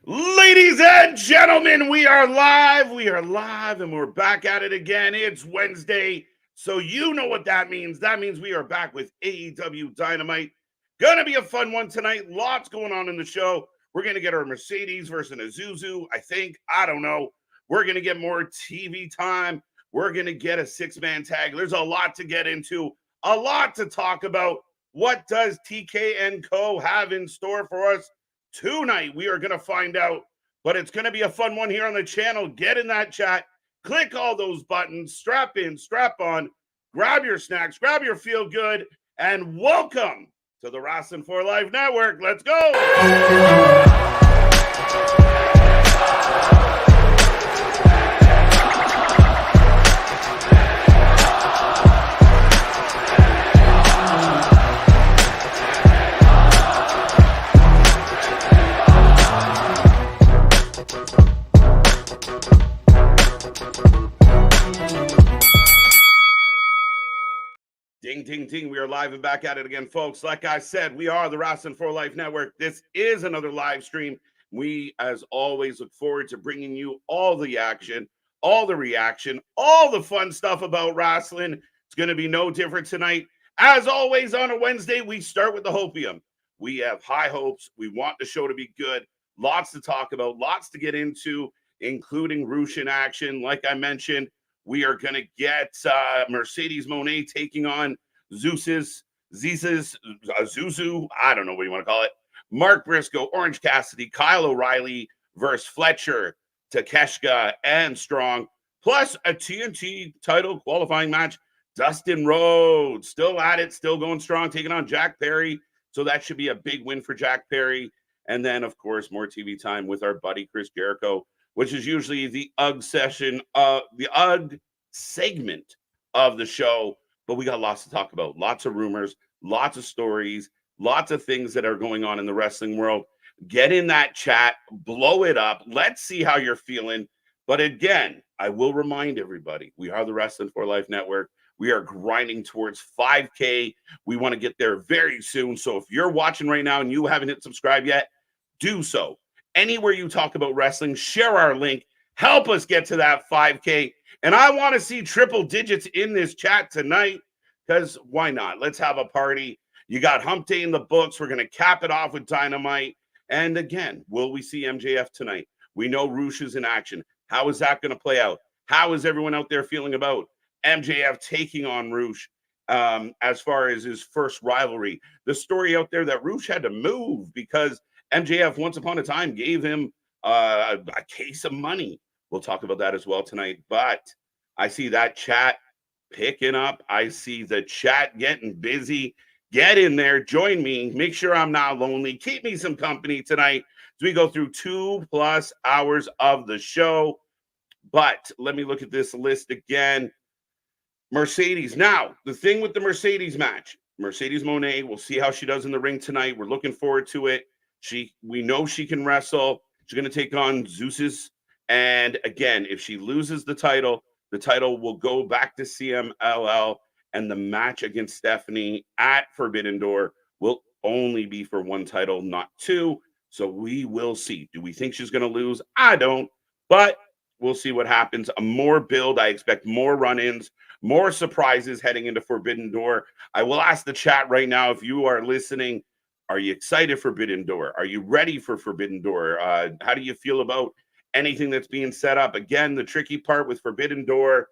Ladies and gentlemen, we are live. And we're back at it again. It's Wednesday, so you know what that means. That means we are back with AEW Dynamite. Gonna be a fun one tonight. Lots going on in the show. We're gonna get our Mercedes versus Azuzu, I think. I don't know. We're gonna get more TV time. We're gonna get a six-man tag. There's a lot to get into, a lot to talk about. What does TK and Co. have in store for us tonight? We are going to find out, but it's going to be a fun one here on the channel. Get in that chat, click all those buttons, strap in, strap on, grab your snacks, grab your feel good, and welcome to the Wrestling for Life Network. Let's go. Ding, ding, ding. We are live and back at it again, folks. Like I said, we are the Wrestling for Life Network. This is another live stream. We, as always, look forward to bringing you all the action, all the reaction, all the fun stuff about wrestling. It's going to be no different tonight. As always, on a Wednesday, we start with the hopium. We have high hopes. We want the show to be good. Lots to talk about, lots to get into, including Rush in action. Like I mentioned, we are going to get Mercedes Mone taking on Zuzu, I don't know what you want to call it. Mark Brisco, Orange Cassidy, Kyle O'Reilly versus Fletcher, Takeshita, and Strong. Plus a TNT title qualifying match. Dustin Rhodes, still at it, still going strong, taking on Jack Perry. So that should be a big win for Jack Perry. And then, of course, more TV time with our buddy Chris Jericho, which is usually the UG session, the UG segment of the show. But we got lots to talk about, lots of rumors, lots of stories, lots of things that are going on in the wrestling world. Get in that chat, blow it up. Let's see how you're feeling. But again, I will remind everybody, we are the Wrestling for Life Network. We are grinding towards 5K. We want to get there very soon. So if you're watching right now and you haven't hit subscribe yet, do so. Anywhere you talk about wrestling, share our link. Help us get to that 5K. And I want to see triple digits in this chat tonight, because why not? Let's have a party. You got Hump Day in the books. We're going to cap it off with Dynamite. And again, will we see MJF tonight? We know Rush is in action. How is that going to play out? How is everyone out there feeling about MJF taking on Rush as far as his first rivalry? The story out there that Rush had to move because MJF, once upon a time, gave him a case of money. We'll talk about that as well tonight. But I see that chat picking up. I see the chat getting busy. Get in there. Join me. Make sure I'm not lonely. Keep me some company tonight as we go through 2+ hours of the show. But let me look at this list again. Mercedes. Now, the thing with the Mercedes match, Mercedes Mone, we'll see how she does in the ring tonight. We're looking forward to it. We know she can wrestle. She's going to take on Zeus. And again, if she loses the title will go back to CMLL, and the match against Stephanie at Forbidden Door will only be for one title, not two. So we will see. Do we think she's going to lose? I don't, but we'll see what happens. A more build. I expect more run-ins, more surprises heading into Forbidden Door. I will ask the chat right now, if you are listening, are you excited for Forbidden Door? Are you ready for Forbidden Door? How do you feel about anything that's being set up? Again, the tricky part with Forbidden Door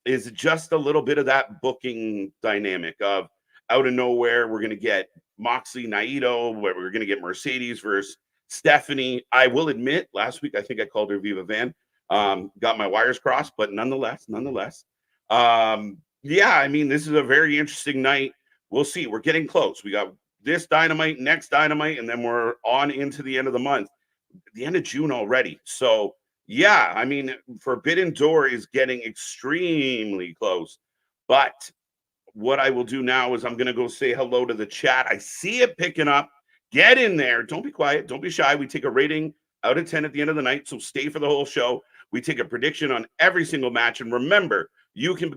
is just a little bit of that booking dynamic of out of nowhere, we're going to get Moxley, Naito, where we're going to get Mercedes versus Stephanie. I will admit, last week, I think I called her Viva Van. Got my wires crossed, but nonetheless. Yeah, I mean, this is a very interesting night. We'll see. We're getting close. We got this Dynamite, next Dynamite, and then we're on into the end of the month, the end of June already. So, yeah, I mean, Forbidden Door is getting extremely close. But what I will do now is I'm going to go say hello to the chat. I see it picking up. Get in there. Don't be quiet. Don't be shy. We take a rating out of 10 at the end of the night, so stay for the whole show. We take a prediction on every single match. And remember, you can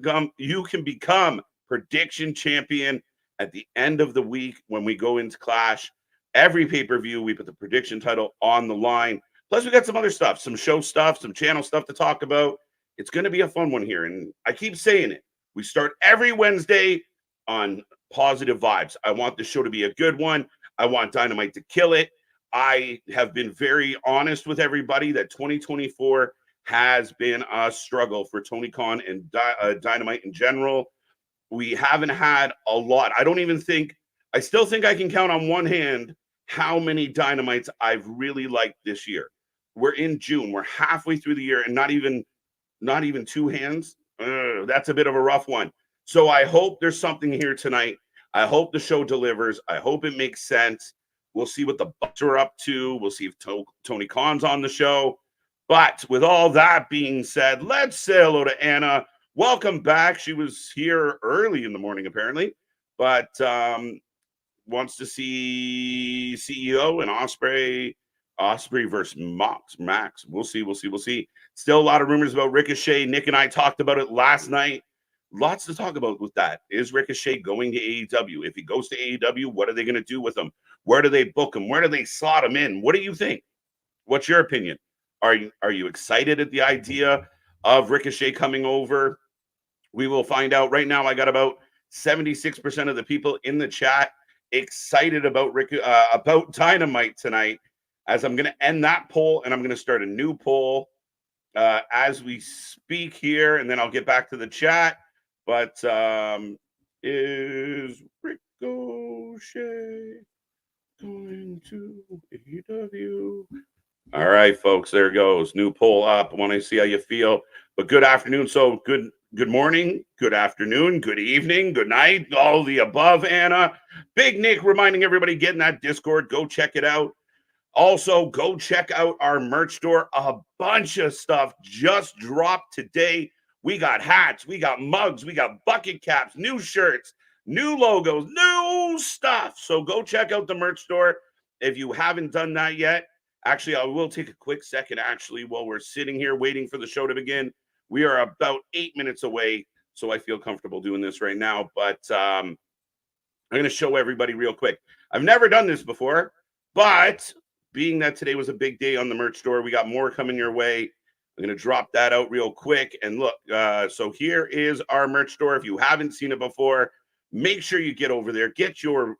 become prediction champion at the end of the week when we go into Clash. Every pay-per-view, we put the prediction title on the line. Plus, we got some other stuff, some show stuff, some channel stuff to talk about. It's going to be a fun one here. And I keep saying it. We start every Wednesday on positive vibes. I want the show to be a good one. I want Dynamite to kill it. I have been very honest with everybody that 2024 has been a struggle for Tony Khan and Dynamite in general. We haven't had a lot. I still think I can count on one hand how many Dynamites I've really liked this year. We're in June. We're halfway through the year and not even two hands. That's a bit of a rough one. So I hope there's something here tonight. I hope the show delivers. I hope it makes sense. We'll see what the Bucks are up to. We'll see if Tony Khan's on the show. But with all that being said, let's say hello to Anna. Welcome back. She was here early in the morning, apparently, but wants to see CEO and Osprey versus Max. We'll see. Still a lot of rumors about Ricochet. Nick and I talked about it last night. Lots to talk about with that. Is Ricochet going to AEW? If he goes to AEW, what are they going to do with him? Where do they book him? Where do they slot him in? What do you think? What's your opinion? Are you excited at the idea of Ricochet coming over? We will find out. Right now, I got about 76% of the people in the chat excited about Dynamite tonight. As I'm going to end that poll, and I'm going to start a new poll as we speak here, and then I'll get back to the chat. But is Ricochet going to AEW? All right, folks, there it goes. New poll up. I want to see how you feel. But good afternoon. So good morning, good afternoon, good evening, good night, all the above, Anna. Big Nick reminding everybody, get in that Discord. Go check it out. Also, go check out our merch store. A bunch of stuff just dropped today. We got hats, we got mugs, we got bucket caps, new shirts, new logos, new stuff. So go check out the merch store if you haven't done that yet. Actually, I will take a quick second, while we're sitting here waiting for the show to begin. We are about 8 minutes away, so I feel comfortable doing this right now. But I'm going to show everybody real quick. I've never done this before, but being that today was a big day on the merch store, we got more coming your way. I'm going to drop that out real quick. And look, so here is our merch store. If you haven't seen it before, make sure you get over there. Get your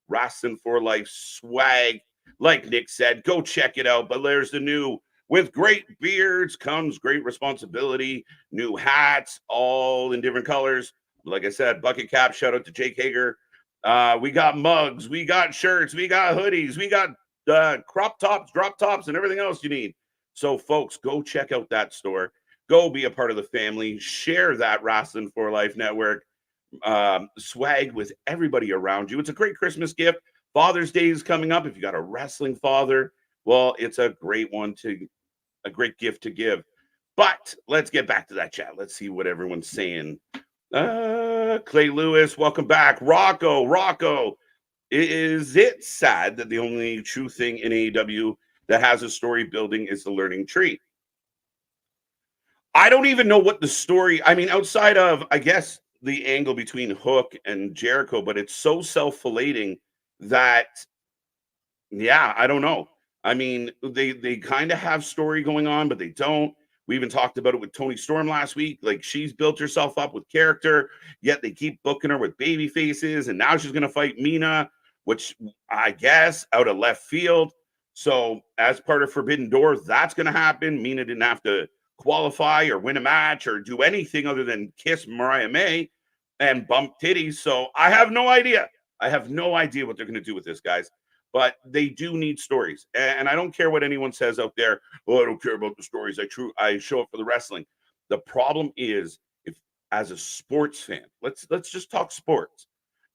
Wrestling for Life swag. Like Nick said, go check it out. But there's the new, with great beards comes great responsibility. New hats, all in different colors. Like I said, bucket cap, shout out to Jake Hager. We got mugs, we got shirts, we got hoodies, we got crop tops, drop tops, and everything else you need. So, folks, go check out that store. Go be a part of the family. Share that Wrestling for Life Network swag with everybody around you. It's a great Christmas gift. Father's Day is coming up. If you got a wrestling father, well, it's a great gift to give. But let's get back to that chat. Let's see what everyone's saying. Clay Lewis, welcome back. Rocco. Is it sad that the only true thing in AEW that has a story building is the learning tree? I don't even know what the story, outside of, I guess, the angle between Hook and Jericho, but it's so self-flating that, yeah, I don't know. They kind of have story going on, but they don't. We even talked about it with Toni Storm last week. Like, she's built herself up with character, yet they keep booking her with baby faces, and now she's going to fight Mina, which I guess out of left field. So as part of Forbidden Door, that's going to happen. Mina didn't have to qualify or win a match or do anything other than kiss Mariah May and bump titties. So I have no idea. I have no idea what they're going to do with this, guys. But they do need stories. And I don't care what anyone says out there. Oh, I don't care about the stories. I show up for the wrestling. The problem is, if as a sports fan, let's just talk sports.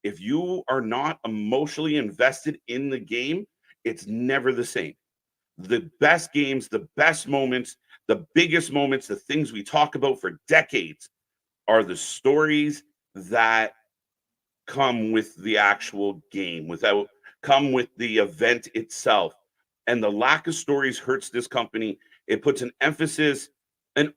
If you are not emotionally invested in the game, it's never the same. The best games, the best moments, the biggest moments, the things we talk about for decades are the stories that come with the actual game, come with the event itself. And the lack of stories hurts this company. It puts an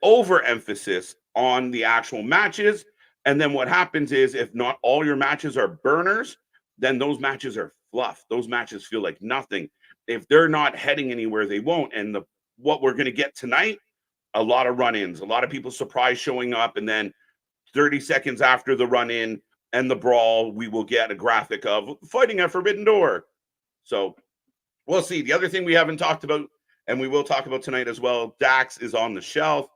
overemphasis on the actual matches. And then what happens is, if not all your matches are burners, then those matches are fluff. Those matches feel like nothing. If they're not heading anywhere, they won't. And what we're going to get tonight, a lot of run-ins, a lot of people surprise showing up, and then 30 seconds after the run-in and the brawl, we will get a graphic of fighting at Forbidden Door. So we'll see. The other thing we haven't talked about, and we will talk about tonight as well, Dax is on the shelf.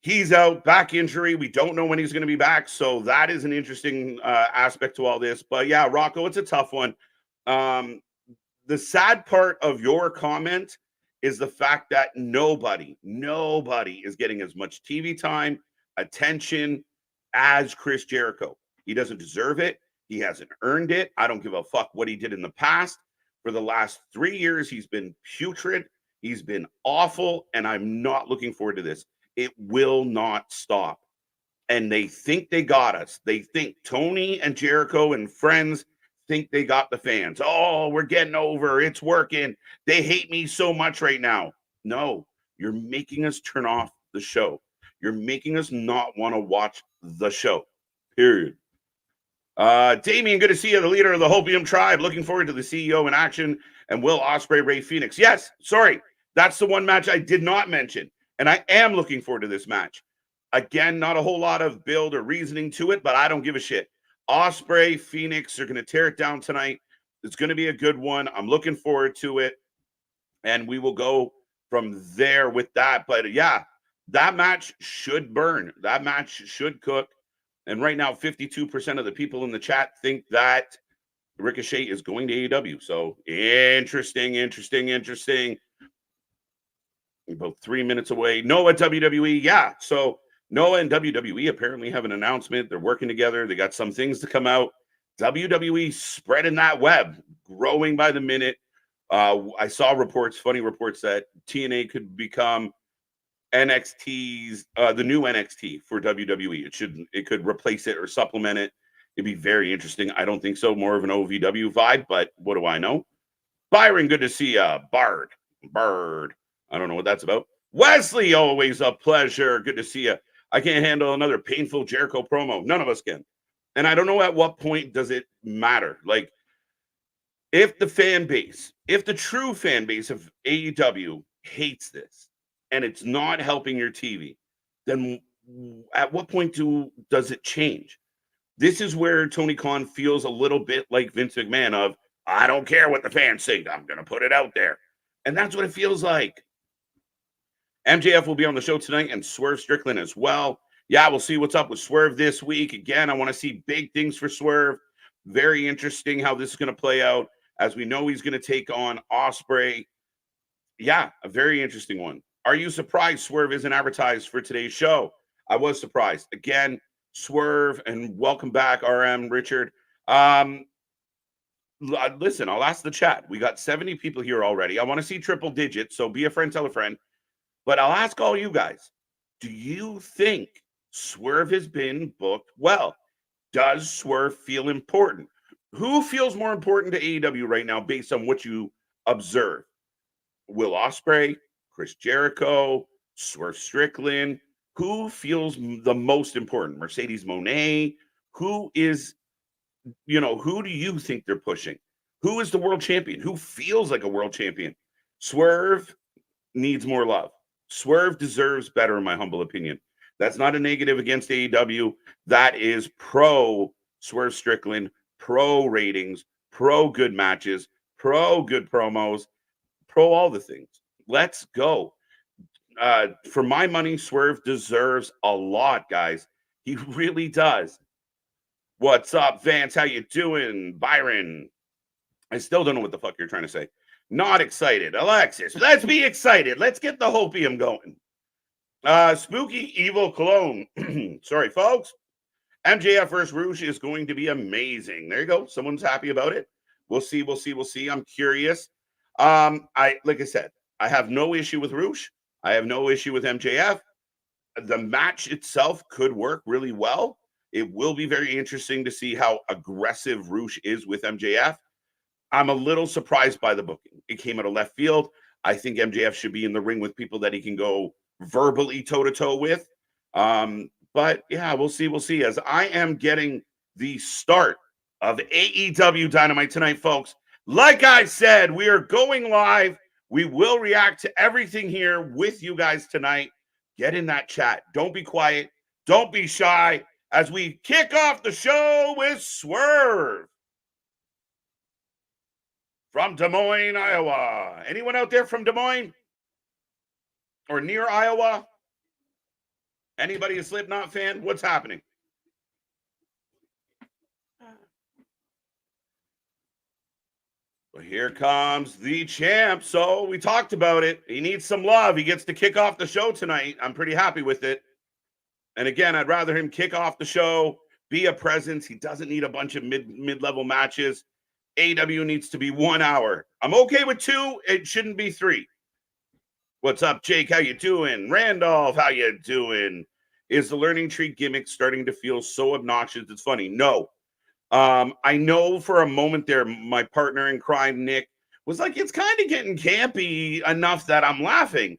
He's out, back injury. We don't know when he's going to be back, so that is an interesting aspect to all this. But yeah, Rocco, it's a tough one. The sad part of your comment is the fact that nobody is getting as much TV time, attention as Chris Jericho. He doesn't deserve it. He hasn't earned it. I don't give a fuck what he did in the past. For the last 3 years, he's been putrid. He's been awful, and I'm not looking forward to this. It will not stop. And they think they got us. They think Tony and Jericho and friends think they got the fans. Oh, we're getting over. It's working. They hate me so much right now. No, you're making us turn off the show. You're making us not want to watch the show. Period. Damien, good to see you, the leader of the Hopium tribe. Looking forward to the CEO in action and Will Ospreay, Ray Phoenix. Yes, sorry. That's the one match I did not mention. And I am looking forward to this match. Again, not a whole lot of build or reasoning to it, but I don't give a shit. Ospreay, Phoenix are going to tear it down tonight. It's going to be a good one. I'm looking forward to it. And we will go from there with that. But yeah, that match should burn. That match should cook. And right now, 52% of the people in the chat think that Ricochet is going to AEW. So interesting. About 3 minutes away. Noah, WWE. Yeah. So Noah and WWE apparently have an announcement. They're working together. They got some things to come out. WWE spreading that web, growing by the minute. I saw funny reports that TNA could become NXT's the new NXT for WWE. It could replace it or supplement it. It'd be very interesting. I don't think so. More of an OVW vibe, but what do I know? Byron, good to see you. Bird. I don't know what that's about. Wesley, always a pleasure. Good to see you. I can't handle another painful Jericho promo. None of us can. And I don't know at what point does it matter. Like, if the true fan base of AEW hates this and it's not helping your TV, then at what point does it change? This is where Tony Khan feels a little bit like Vince McMahon of, I don't care what the fans think. I'm going to put it out there. And that's what it feels like. MJF will be on the show tonight and Swerve Strickland as well. Yeah, we'll see what's up with Swerve this week. Again, I want to see big things for Swerve. Very interesting how this is going to play out. As we know, he's going to take on Ospreay. Yeah, a very interesting one. Are you surprised Swerve isn't advertised for today's show? I was surprised. Again, Swerve, and welcome back, RM Richard. Listen, I'll ask the chat. We got 70 people here already. I want to see triple digits, so be a friend, tell a friend. But I'll ask all you guys, do you think Swerve has been booked well? Does Swerve feel important? Who feels more important to AEW right now based on what you observe? Will Ospreay, Chris Jericho, Swerve Strickland? Who feels the most important? Mercedes Moné? Who do you think they're pushing? Who is the world champion? Who feels like a world champion? Swerve needs more love. Swerve deserves better, in my humble opinion. That's not a negative against AEW. That is pro Swerve Strickland, pro ratings, pro good matches, pro good promos, pro all the things. Let's go. For my money, Swerve deserves a lot, guys. He really does. What's up, Vance? How you doing? Byron. I still don't know what the fuck you're trying to say. Not excited. Alexis, let's be excited. Let's get the hopium going. Spooky Evil Cologne. Sorry, folks. MJF versus Rush is going to be amazing. There you go. Someone's happy about it. We'll see. I'm curious. Like I said, I have no issue with Rush. I have no issue with MJF. The match itself could work really well. It will be very interesting to see how aggressive Rush is with MJF. I'm a little surprised by the booking. It came out of left field. I think MJF should be in the ring with people that he can go verbally toe-to-toe with. But yeah, we'll see. As I am getting the start of AEW Dynamite tonight, folks. Like I said, we are going live We will react to everything here with you guys tonight. Get in that chat. Don't be quiet. Don't be shy as we kick off the show with Swerve from Des Moines, Iowa. Anyone out there from Des Moines or near Iowa? Anybody a Slipknot fan? What's happening? Well, here comes the champ. So we talked about it. He needs some love. He gets to kick off the show tonight. I'm pretty happy with it. And again, I'd rather him kick off the show, be a presence. He doesn't need a bunch of mid-level matches. AEW needs to be 1 hour. I'm okay with 2. It shouldn't be 3. What's up, Jake? How you doing? Randolph, how you doing? Is the learning tree gimmick starting to feel so obnoxious it's funny? No. I know for a moment there, my partner in crime, Nick, was like, it's kind of getting campy enough that I'm laughing.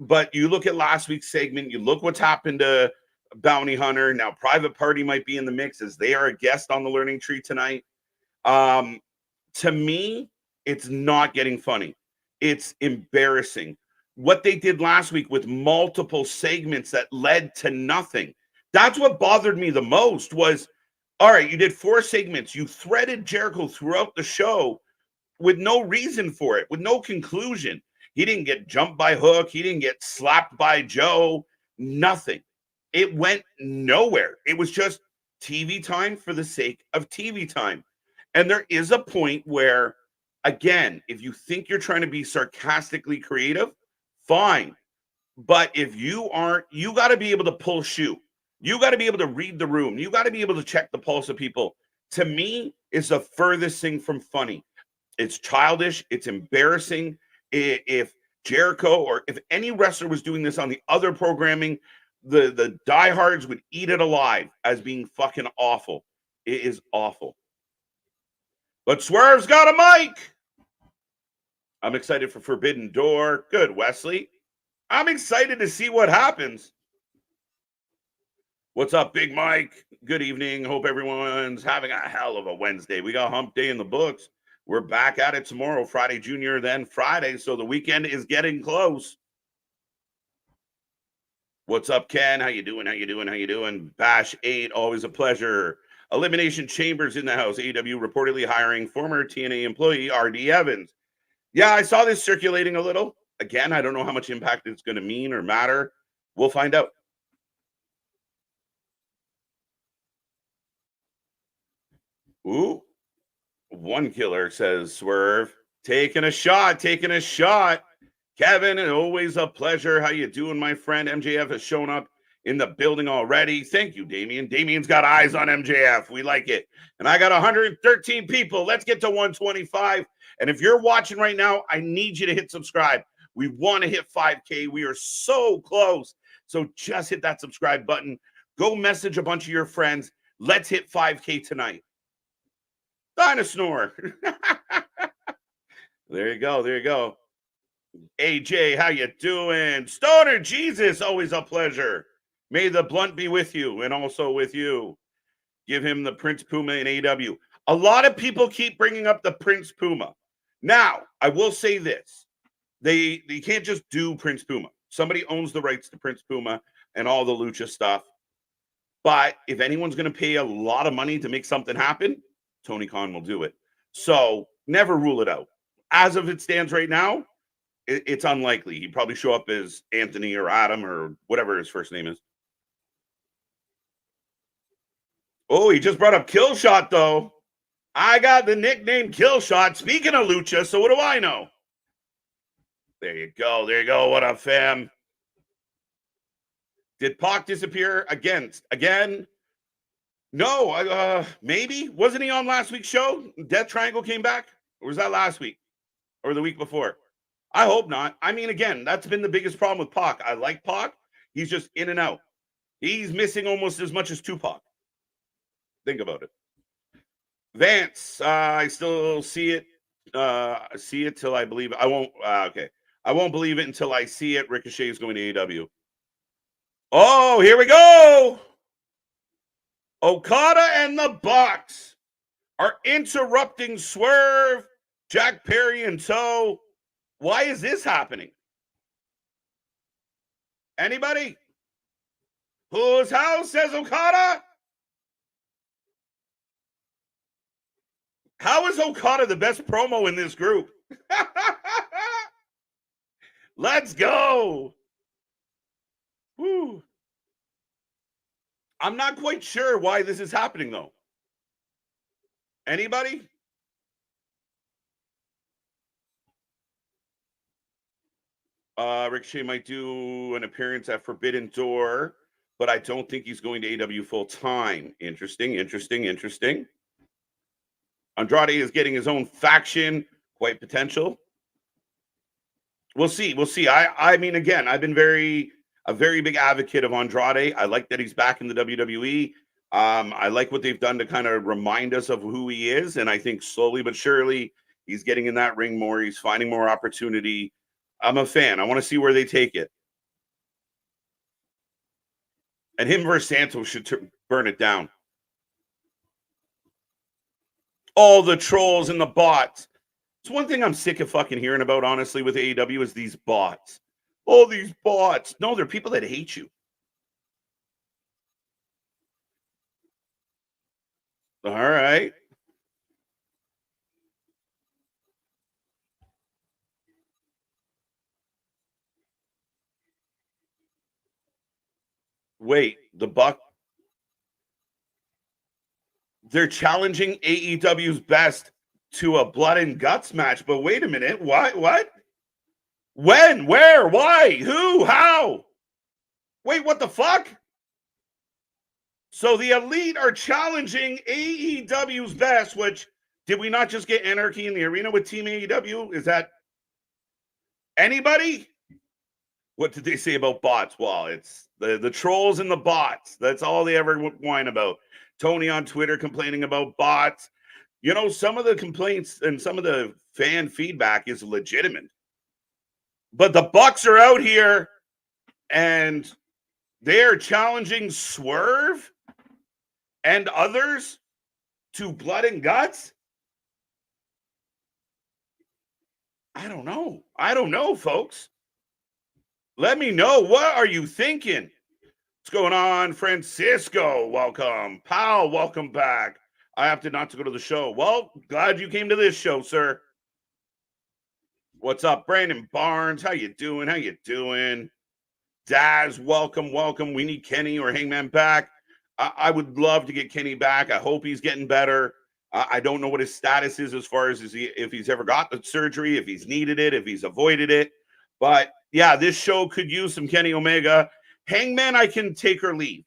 But you look at last week's segment, you look what's happened to Bounty Hunter. Now, Private Party might be in the mix as they are a guest on the Learning Tree tonight. To me, it's not getting funny. It's embarrassing. What they did last week with multiple segments that led to nothing. That's what bothered me the most was, all right, you did 4 segments. You threaded Jericho throughout the show with no reason for it, with no conclusion. He didn't get jumped by Hook. He didn't get slapped by Joe. Nothing. It went nowhere. It was just TV time for the sake of TV time. And there is a point where, again, if you think you're trying to be sarcastically creative, fine. But if you aren't, you got to be able to pull shoe. You got to be able to read the room. You got to be able to check the pulse of people. To me, it's the furthest thing from funny. It's childish. It's embarrassing. If Jericho or if any wrestler was doing this on the other programming, the diehards would eat it alive as being fucking awful. It is awful. But Swerve's got a mic. I'm excited for Forbidden Door. Good, Wesley. I'm excited to see what happens. What's up, Big Mike? Good evening. Hope everyone's having a hell of a Wednesday. We got hump day in the books. We're back at it tomorrow, Friday Junior, then Friday. So the weekend is getting close. What's up, Ken? How you doing? How you doing? How you doing? Bash 8, always a pleasure. Elimination Chambers in the house. AEW reportedly hiring former TNA employee R.D. Evans. Yeah, I saw this circulating a little. Again, I don't know how much impact it's going to mean or matter. We'll find out. Ooh. One killer says, Swerve, taking a shot. Kevin, always a pleasure. How you doing, my friend? MJF has shown up in the building already. Thank you, Damien. Damien's got eyes on MJF. We like it. And I got 113 people. Let's get to 125. And if you're watching right now, I need you to hit subscribe. We want to hit 5K. We are so close. So just hit that subscribe button. Go message a bunch of your friends. Let's hit 5K tonight. Dinosaur. There you go. AJ, how you doing? Stoner Jesus, always a pleasure. May the blunt be with you and also with you. Give him the Prince Puma in AEW. A lot of people keep bringing up the Prince Puma. Now, I will say this. They can't just do Prince Puma. Somebody owns the rights to Prince Puma and all the lucha stuff. But if anyone's going to pay a lot of money to make something happen, Tony Khan will do it. So never rule it out. As of it stands right now, it's unlikely. He'd probably show up as Anthony or Adam or whatever his first name is. Oh, he just brought up Killshot, though. I got the nickname Killshot. Speaking of lucha, so what do I know? There you go. What up, fam? Did Pac disappear again? No, maybe. Wasn't he on last week's show? Death Triangle came back? Or was that last week? Or the week before? I hope not. I mean, again, that's been the biggest problem with Pac. I like Pac. He's just in and out. He's missing almost as much as Tupac. Think about it. Vance, I still see it. See it till I believe it. I won't. Okay. I won't believe it until I see it. Ricochet is going to AEW. Oh, here we go. Okada and the Bucks are interrupting Swerve, Jack Perry in tow. Why is this happening? Anybody? Whose house, says Okada? How is Okada the best promo in this group? Let's go. Woo. I'm not quite sure why this is happening, though. Anybody? Ricochet might do an appearance at Forbidden Door, but I don't think he's going to AEW full time. Interesting. Andrade is getting his own faction. Quite potential. We'll see. I mean, again, I've been a very big advocate of Andrade. I like that he's back in the WWE. I like what they've done to kind of remind us of who he is. And I think slowly but surely he's getting in that ring more. He's finding more opportunity. I'm a fan. I want to see where they take it. And him versus Santos should burn it down. All the trolls and the bots. It's one thing I'm sick of fucking hearing about, honestly, with AEW is these bots. Oh, these bots. No, they're people that hate you. All right. Wait, the Buck. They're challenging AEW's best to a blood and guts match. But wait a minute. What? When? Where? Why? Who? How? Wait, what the fuck? So the Elite are challenging AEW's best, which, did we not just get Anarchy in the Arena with Team AEW? Is that anybody? What did they say about bots? Well, it's the trolls and the bots. That's all they ever whine about. Tony on Twitter complaining about bots. You know, some of the complaints and some of the fan feedback is legitimate. But the Bucks are out here and they are challenging Swerve and others to blood and guts. I don't know, folks. Let me know. What are you thinking? What's going on, Francisco? Welcome. Pal, welcome back. I opted not to go to the show. Well, glad you came to this show, sir. What's up, Brandon Barnes? How you doing? Daz, welcome. We need Kenny or Hangman back. I would love to get Kenny back. I hope he's getting better. I don't know what his status is as far as if he's ever got the surgery, if he's needed it, if he's avoided it. But yeah, this show could use some Kenny Omega. Hangman, I can take or leave.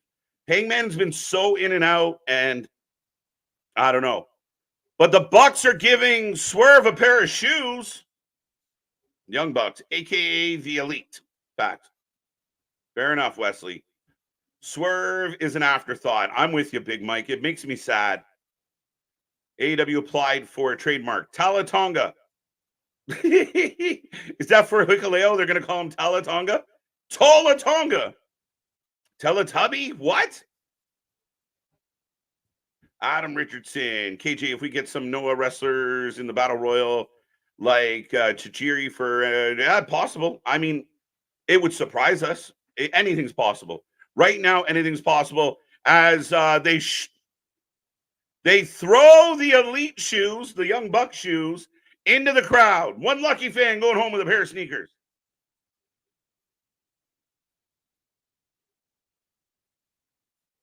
Hangman's been so in and out, and I don't know. But the Bucks are giving Swerve a pair of shoes. Young Bucks, a.k.a. the Elite. Fact. Fair enough, Wesley. Swerve is an afterthought. I'm with you, Big Mike. It makes me sad. AEW applied for a trademark. Talatonga. Is that for Hikaleo? They're going to call him Talatonga? Talatonga. Teletubby? What? Adam Richardson. KJ, if we get some Noah wrestlers in the Battle Royal, like Chijiri for, possible. I mean, it would surprise us. Anything's possible. Right now, anything's possible as they throw the Elite shoes, the Young Buck shoes, into the crowd. One lucky fan going home with a pair of sneakers.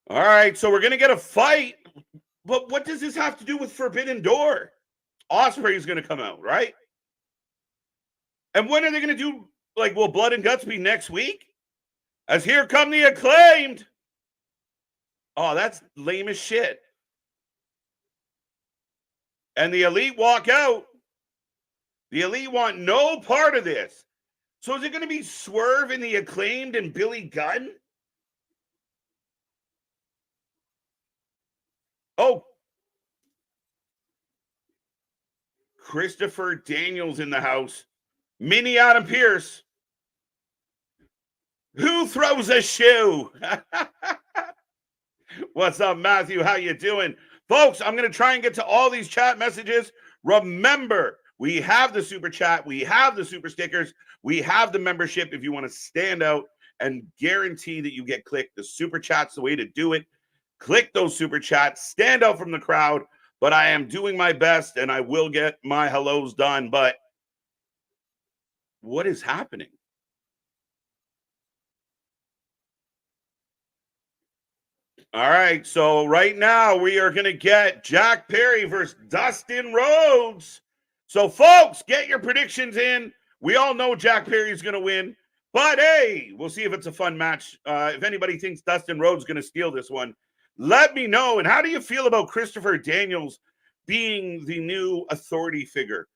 All right, so we're going to get a fight. But what does this have to do with Forbidden Door? Ospreay's going to come out, right? And when are they going to do, like, will Blood and Guts be next week? As here come the Acclaimed. Oh, that's lame as shit. And the Elite walk out. The Elite want no part of this. So is it going to be Swerve and the Acclaimed and Billy Gunn? Oh. Christopher Daniels in the house. Mini Adam Pearce. Who throws a shoe? What's up, Matthew? How you doing? Folks, I'm going to try and get to all these chat messages. Remember, We have the super chat. We have the super stickers. We have the membership. If you want to stand out and guarantee that you get clicked, the super chat's the way to do it. Click those super chats. Stand out from the crowd. But I am doing my best, and I will get my hellos done. But what is happening? All right, so right now we are going to get Jack Perry versus Dustin Rhodes. So, folks, get your predictions in. We all know Jack Perry is going to win, but hey, we'll see if it's a fun match. If anybody thinks Dustin Rhodes is going to steal this one, let me know. And how do you feel about Christopher Daniels being the new authority figure,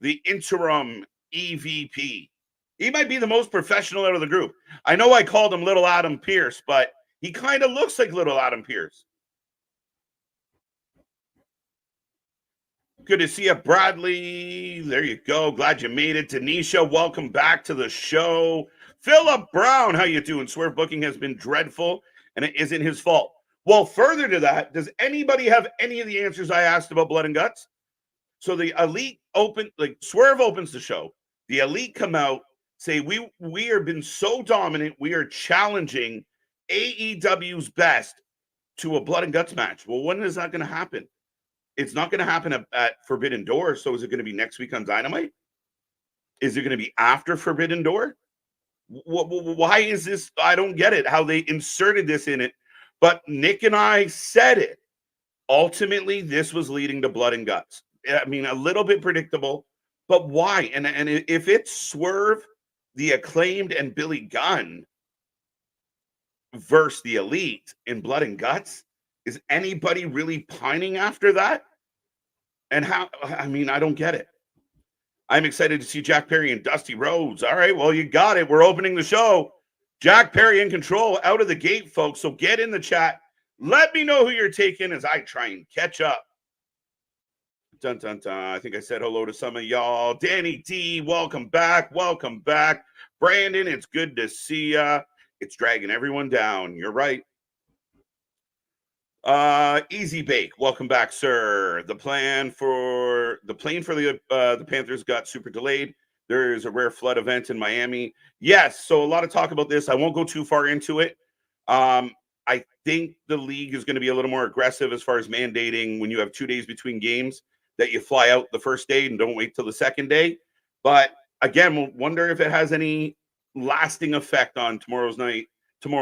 the interim EVP? He might be the most professional out of the group. I know I called him Little Adam Pearce, but he kind of looks like Little Adam Pearce. Good to see you, Bradley. There you go. Glad you made it. Tanisha, welcome back to the show. Philip Brown, how you doing? Swerve booking has been dreadful, and it isn't his fault. Well, further to that, does anybody have any of the answers I asked about Blood and Guts? So the Elite open, like Swerve opens the show. The Elite come out, say, we have been so dominant, we are challenging AEW's best to a Blood and Guts match. Well, when is that going to happen? It's not going to happen at Forbidden Door. So is it going to be next week on Dynamite? Is it going to be after Forbidden Door? Why is this? I don't get it, how they inserted this in it. But Nick and I said it. Ultimately, this was leading to Blood and Guts. I mean, a little bit predictable, but why? And if it's Swerve, the Acclaimed, and Billy Gunn versus the Elite in Blood and Guts, is anybody really pining after that? And how? I mean, I don't get it. I'm excited to see Jack Perry and Dusty Rhodes. All right, well, you got it. We're opening the show. Jack Perry in control out of the gate, folks. So get in the chat. Let me know who you're taking as I try and catch up. Dun, dun, dun. I think I said hello to some of y'all. Danny D, welcome back. Welcome back. Brandon, it's good to see ya. It's dragging everyone down. You're right. Easy Bake, welcome back, sir. The plane for the Panthers got super delayed. There's a rare flood event in Miami. Yes, so a lot of talk about this. I won't go too far into it. I think the league is going to be a little more aggressive as far as mandating when you have 2 days between games that you fly out the first day and don't wait till the second day. But again, we'll wonder if it has any lasting effect on tomorrow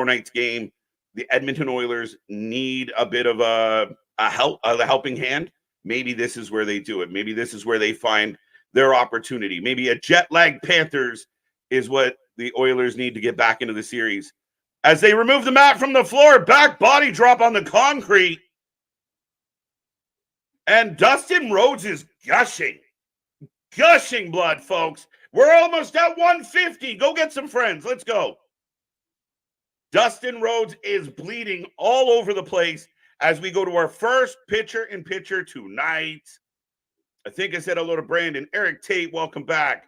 night's game. The Edmonton Oilers need a bit of a helping hand. Maybe this is where they do it. Maybe this is where they find their opportunity. Maybe a jet-lagged Panthers is what the Oilers need to get back into the series. As they remove the mat from the floor, back body drop on the concrete. And Dustin Rhodes is gushing blood, folks. We're almost at 150. Go get some friends. Let's go. Dustin Rhodes is bleeding all over the place as we go to our first pitcher-in-pitcher tonight. I think I said hello to Brandon. Eric Tate, welcome back.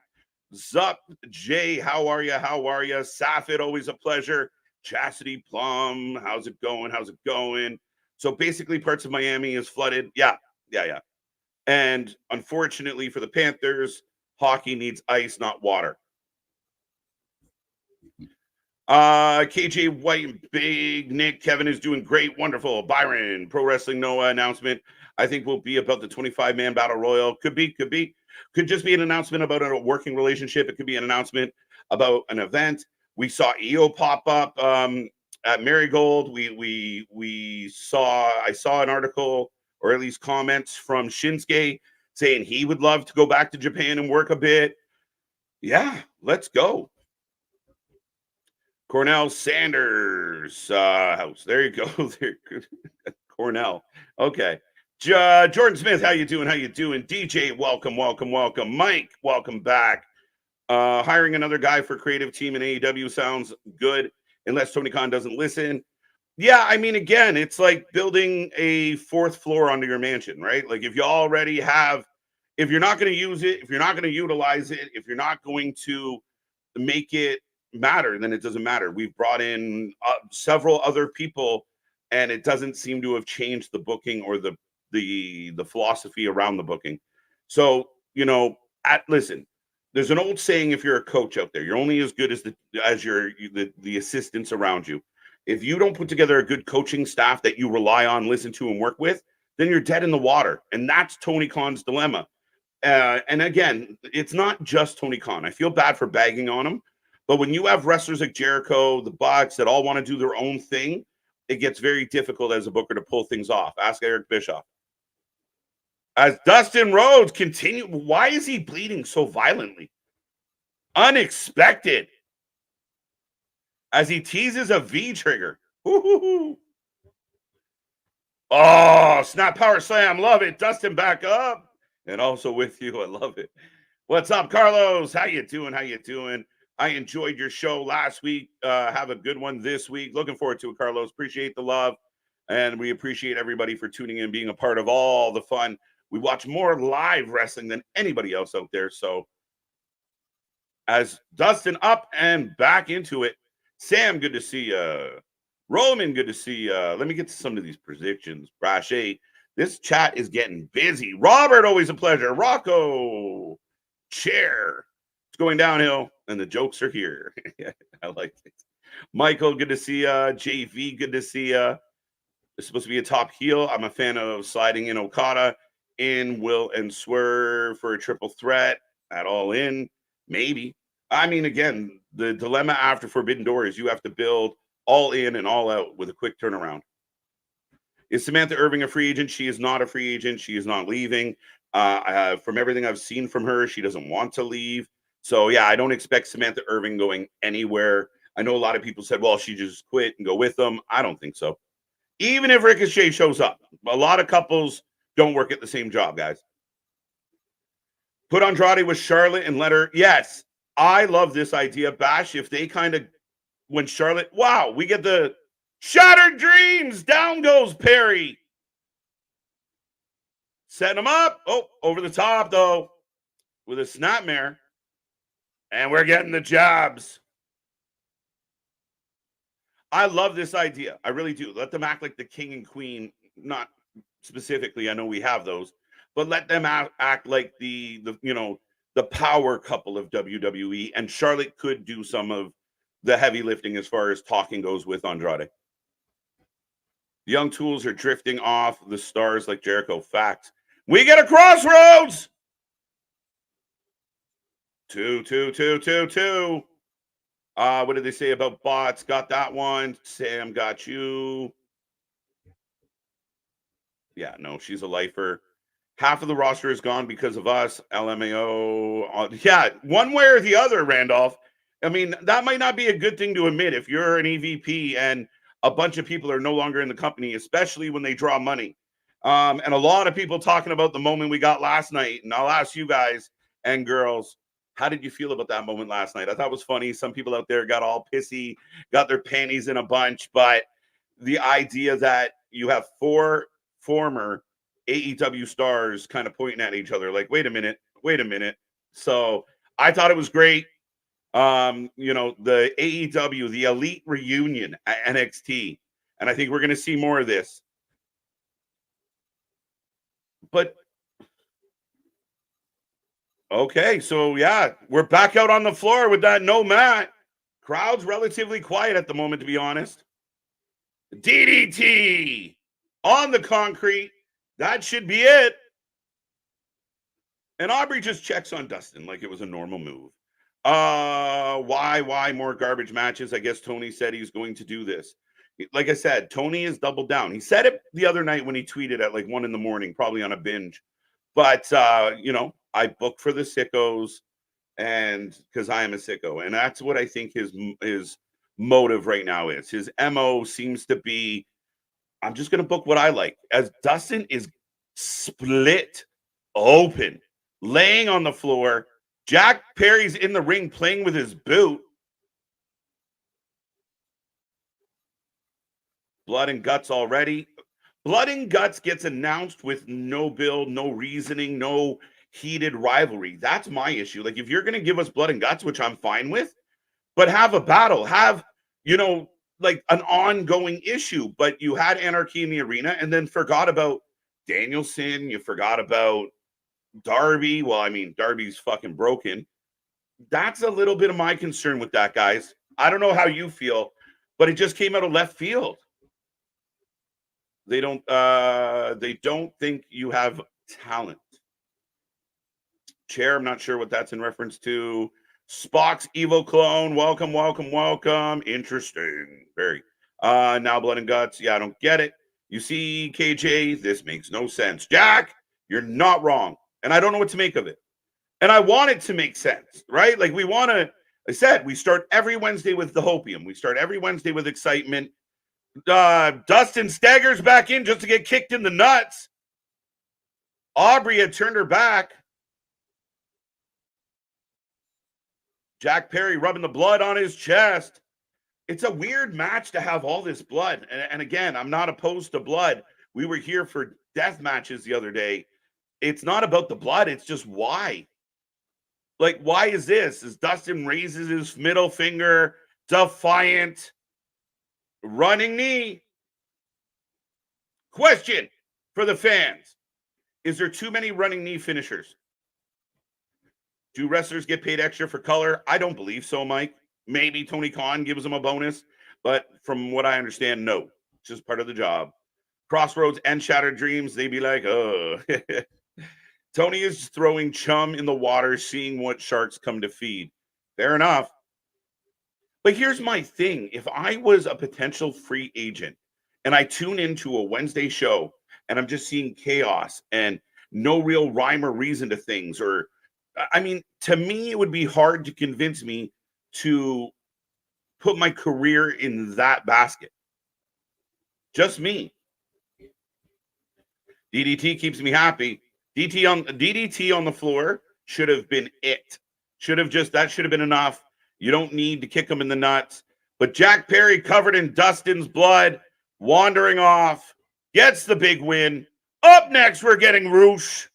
Zup Jay, how are you? How are you? Safid, always a pleasure. Chastity Plum, how's it going? So basically parts of Miami is flooded. Yeah. And unfortunately for the Panthers, hockey needs ice, not water. KJ White and Big Nick, Kevin is doing great, wonderful. Byron, Pro Wrestling Noah announcement. I think will be about the 25-man battle royal. Could just be an announcement about a working relationship. It could be an announcement about an event. We saw EO pop up at Marigold. I saw an article or at least comments from Shinsuke saying he would love to go back to Japan and work a bit. Yeah, let's go. Cornell Sanders house. There you go. Cornell. Okay. Jordan Smith, how you doing? DJ, welcome. Mike, welcome back. Hiring another guy for creative team in AEW sounds good, unless Tony Khan doesn't listen. Yeah, I mean, again, it's like building a fourth floor under your mansion, right? Like if you already have, if you're not going to use it, if you're not going to utilize it, if you're not going to make it matter, then it doesn't matter. We've brought in several other people, and it doesn't seem to have changed the booking or the philosophy around the booking. So, listen, there's an old saying: if you're a coach out there, you're only as good as the assistants around you. If you don't put together a good coaching staff that you rely on, listen to, and work with, then you're dead in the water. And that's Tony Khan's dilemma. And again, it's not just Tony Khan. I feel bad for bagging on him, but when you have wrestlers like Jericho, the Bucks that all want to do their own thing, it gets very difficult as a booker to pull things off. Ask Eric Bischoff. As Dustin Rhodes continue, why is he bleeding so violently? Unexpected. As he teases a V trigger. Woo-hoo-hoo. Oh, snap power slam. Love it. Dustin back up. And also with you. I love it. What's up, Carlos? How you doing? How you doing? I enjoyed your show last week. Have a good one this week. Looking forward to it, Carlos. Appreciate the love. And we appreciate everybody for tuning in, being a part of all the fun. We watch more live wrestling than anybody else out there. So as Dustin up and back into it, Sam, good to see you. Roman, good to see you. Let me get to some of these predictions. Brash 8. This chat is getting busy. Robert, always a pleasure. Rocco, chair. It's going downhill, and the jokes are here. I like it. Michael, good to see you. JV, good to see you. It's supposed to be a top heel. I'm a fan of sliding in Okada, in Will and Swerve for a triple threat at All In. Maybe. I mean, again, the dilemma after Forbidden Door is you have to build All In and All Out with a quick turnaround. Is Samantha Irving a free agent? She is not a free agent. She is not leaving. From everything I've seen from her, she doesn't want to leave. So, yeah, I don't expect Samantha Irving going anywhere. I know a lot of people said, well, she just quit and go with them. I don't think so. Even if Ricochet shows up, a lot of couples don't work at the same job, guys. Put Andrade with Charlotte and let her. Yes, I love this idea, Bash. If they kind of, when Charlotte, wow, we get the shattered dreams. Down goes Perry. Setting him up. Oh, over the top, though, with a snapmare. And we're getting the jobs. I love this idea. I really do. Let them act like the king and queen. Not specifically. I know we have those. But let them act like the power couple of WWE. And Charlotte could do some of the heavy lifting as far as talking goes with Andrade. The young tools are drifting off the stars like Jericho. Fact. We get a crossroads. 2. What did they say about bots? Got that one. Sam got you. Yeah, no, she's a lifer. Half of the roster is gone because of us. LMAO. Yeah, one way or the other, Randolph. I mean, that might not be a good thing to admit if you're an EVP and a bunch of people are no longer in the company, especially when they draw money. And a lot of people talking about the moment we got last night. And I'll ask you guys and girls, how did you feel about that moment last night? I thought it was funny. Some people out there got all pissy, got their panties in a bunch. But the idea that you have 4 former AEW stars kind of pointing at each other like, wait a minute. So I thought it was great. The AEW, the Elite Reunion at NXT. And I think we're going to see more of this. But okay, so yeah, we're back out on the floor with that no mat. Crowd's relatively quiet at the moment, to be honest. DDT on the concrete. That should be it. And Aubrey just checks on Dustin like it was a normal move. Why more garbage matches? I guess Tony said he's going to do this. Like I said, Tony has doubled down. He said it the other night when he tweeted at like 1 a.m, probably on a binge. But, I book for the sickos and because I am a sicko. And that's what I think his motive right now is. His MO seems to be, I'm just going to book what I like. As Dustin is split open, laying on the floor. Jack Perry's in the ring playing with his boot. Blood and Guts already. Blood and Guts gets announced with no build, no reasoning, no heated rivalry. That's my issue. Like, if you're going to give us Blood and Guts, which I'm fine with, but have a battle, have, like an ongoing issue. But you had Anarchy in the arena and then forgot about Danielson. You forgot about Darby, well, I mean, Darby's fucking broken. That's a little bit of my concern with that, guys. I don't know how you feel, but it just came out of left field. They don't think you have talent. Chair, I'm not sure what that's in reference to. Spock's Evo clone. Welcome, welcome, welcome. Interesting. Very. Now Blood and Guts. Yeah, I don't get it. You see, KJ, this makes no sense. Jack, you're not wrong. And I don't know what to make of it. And I want it to make sense, right? Like we want to, I said, we start every Wednesday with the hopium. We start every Wednesday with excitement. Dustin staggers back in just to get kicked in the nuts. Aubrey had turned her back. Jack Perry rubbing the blood on his chest. It's a weird match to have all this blood. And again, I'm not opposed to blood. We were here for death matches the other day. It's not about the blood. It's just why. Like, why is this? As Dustin raises his middle finger, defiant, running knee. Question for the fans. Is there too many running knee finishers? Do wrestlers get paid extra for color? I don't believe so, Mike. Maybe Tony Khan gives them a bonus, but from what I understand, no. It's just part of the job. Crossroads and Shattered Dreams, they be like, oh. Tony is throwing chum in the water, seeing what sharks come to feed. Fair enough. But here's my thing. If I was a potential free agent and I tune into a Wednesday show and I'm just seeing chaos and no real rhyme or reason to things, or, I mean, to me, it would be hard to convince me to put my career in that basket. Just me. DDT keeps me happy. DDT on the floor should have been it. That should have been enough. You don't need to kick him in the nuts. But Jack Perry, covered in Dustin's blood, wandering off, gets the big win. Up next, we're getting Roosh.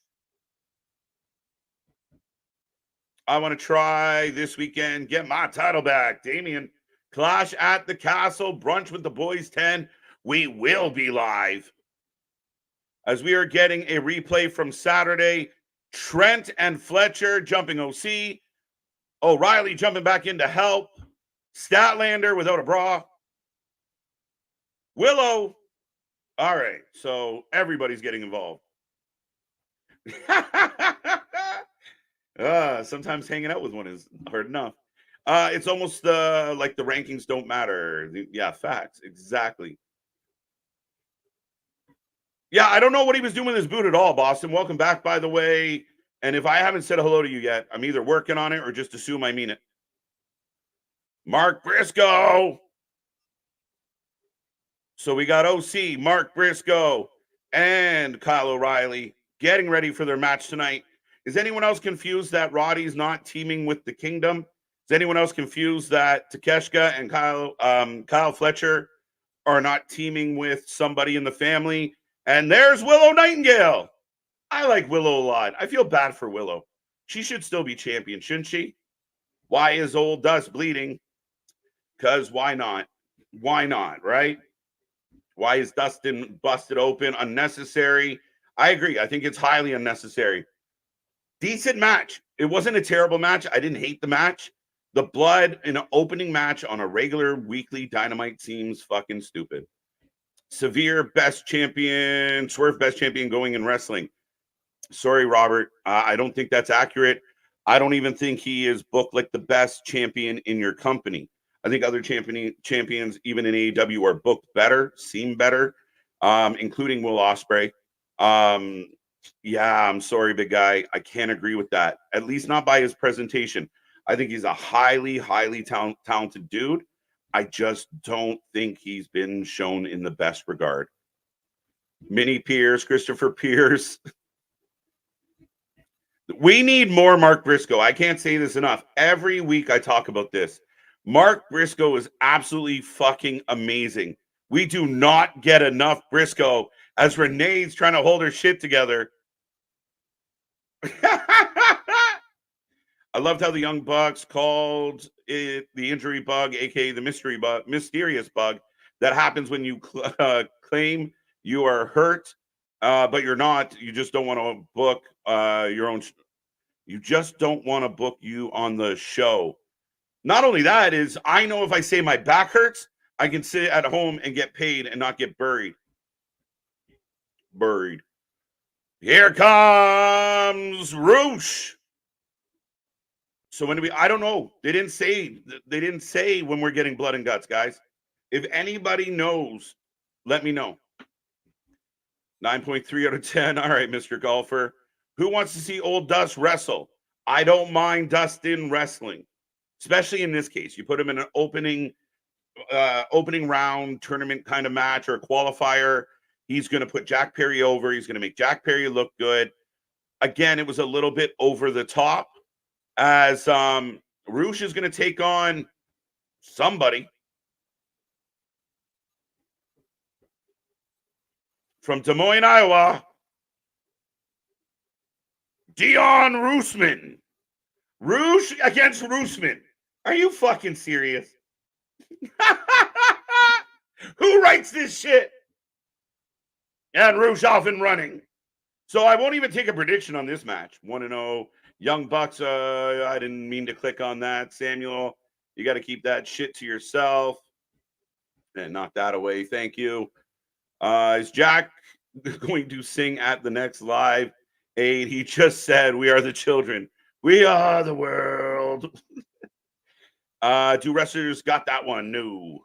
I want to try this weekend, get my title back. Damien, Clash at the Castle, brunch with the boys 10. We will be live. As we are getting a replay from Saturday, Trent and Fletcher jumping OC. O'Reilly jumping back in to help. Statlander without a bra. Willow. All right, so everybody's getting involved. Sometimes hanging out with one is hard enough. It's almost like the rankings don't matter. Yeah, facts. Exactly. Yeah, I don't know what he was doing with his boot at all, Boston. Welcome back, by the way. And if I haven't said a hello to you yet, I'm either working on it or just assume I mean it. Mark Brisco. So we got OC, Mark Brisco, and Kyle O'Reilly getting ready for their match tonight. Is anyone else confused that Roddy's not teaming with the Kingdom? Is anyone else confused that Takeshka and Kyle Fletcher are not teaming with somebody in the family? And there's Willow Nightingale. I like Willow a lot. I feel bad for Willow. She should still be champion, shouldn't she? Why is old Dust bleeding? Because why not? Why not, right? Why is Dustin busted open? Unnecessary. I agree. I think it's highly unnecessary. Decent match. It wasn't a terrible match. I didn't hate the match. The blood in an opening match on a regular weekly Dynamite seems fucking stupid. Severe best champion, Swerve best champion going in wrestling. Sorry, Robert. I don't think that's accurate. I don't even think he is booked like the best champion in your company. I think other champions, even in AEW, are booked better, seem better, including Will Ospreay. Yeah, I'm sorry, big guy. I can't agree with that, at least not by his presentation. I think he's a highly, highly talented dude. I just don't think he's been shown in the best regard. Minnie Pierce, Christopher Pierce. We need more Mark Brisco. I can't say this enough. Every week I talk about this. Mark Brisco is absolutely fucking amazing. We do not get enough Brisco as Renee's trying to hold her shit together. I loved how the Young Bucks called it the injury bug, aka the mysterious bug that happens when you claim you are hurt But you're not. You just don't want to book your own. You just don't want to book you on the show. Not only that is, I know if I say my back hurts, I can sit at home and get paid and not get buried. Buried. Here comes Roosh. So when do we? I don't know. They didn't say. They didn't say when we're getting blood and guts, guys. If anybody knows, let me know. 9.3 out of 10. All right, Mr. Golfer. Who wants to see old Dust wrestle? I don't mind Dustin wrestling, especially in this case. You put him in an opening round tournament kind of match or a qualifier. He's going to put Jack Perry over. He's going to make Jack Perry look good. Again, it was a little bit over the top as Roosh is going to take on somebody from Des Moines, Iowa. Dion Roosman. Roosh against Roosman. Are you fucking serious? Who writes this shit? And Roosh off and running. So I won't even take a prediction on this match. 1-0. Young Bucks, I didn't mean to click on that. Samuel, you got to keep that shit to yourself. And knock that away. Thank you. Is Jack going to sing at the next live aid? He just said, we are the children. We are the world. Do wrestlers got that one? No.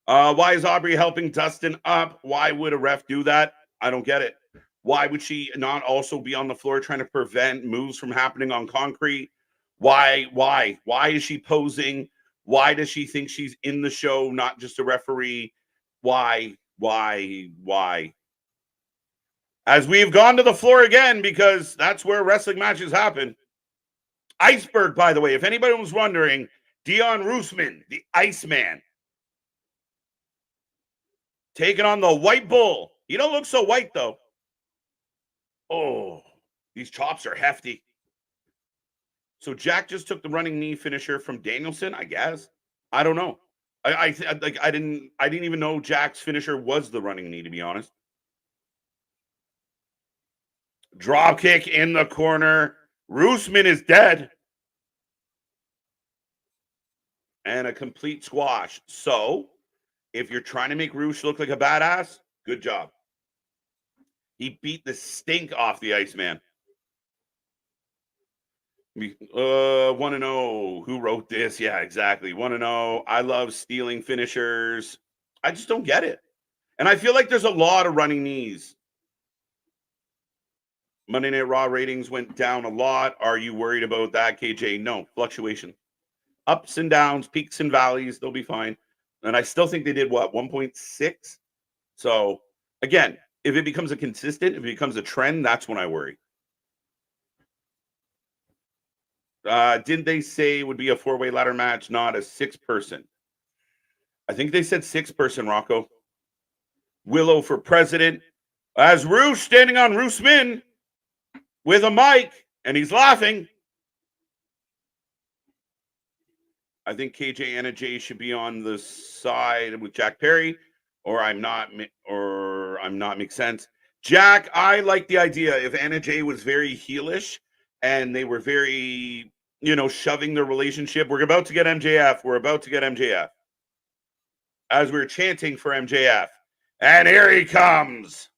Why is Aubrey helping Dustin up? Why would a ref do that? I don't get it. Why would she not also be on the floor trying to prevent moves from happening on concrete? Why is she posing? Why does she think she's in the show, not just a referee? Why? As we've gone to the floor again, because that's where wrestling matches happen. Iceberg, by the way, if anybody was wondering, Dion Roosman, the Iceman, taking on the White Bull. He don't look so white, though. Oh, these chops are hefty. So Jack just took the running knee finisher from Danielson, I guess. I don't know. I didn't even know Jack's finisher was the running knee, to be honest. Drop kick in the corner. Roosman is dead. And a complete squash. So, if you're trying to make Roosh look like a badass, good job. He beat the stink off the Iceman. 1-0. Who wrote this? Yeah, exactly. 1-0. I love stealing finishers. I just don't get it. And I feel like there's a lot of running knees. Monday Night Raw ratings went down a lot. Are you worried about that, KJ? No. Fluctuation. Ups and downs, peaks and valleys. They'll be fine. And I still think they did, 1.6? So, again, if it becomes a consistent, if it becomes a trend, that's when I worry. Didn't they say it would be a 4-way ladder match, not a 6-person? I think they said 6-person, Rocco. Willow for president. As Roosh standing on Roosman with a mic, and he's laughing. I think KJ Anna J should be on the side with Jack Perry, or I'm not make sense. Jack, I like the idea. If Anna J was very heelish and they were very, shoving their relationship. We're about to get MJF. We're about to get MJF. As we're chanting for MJF. And here he comes.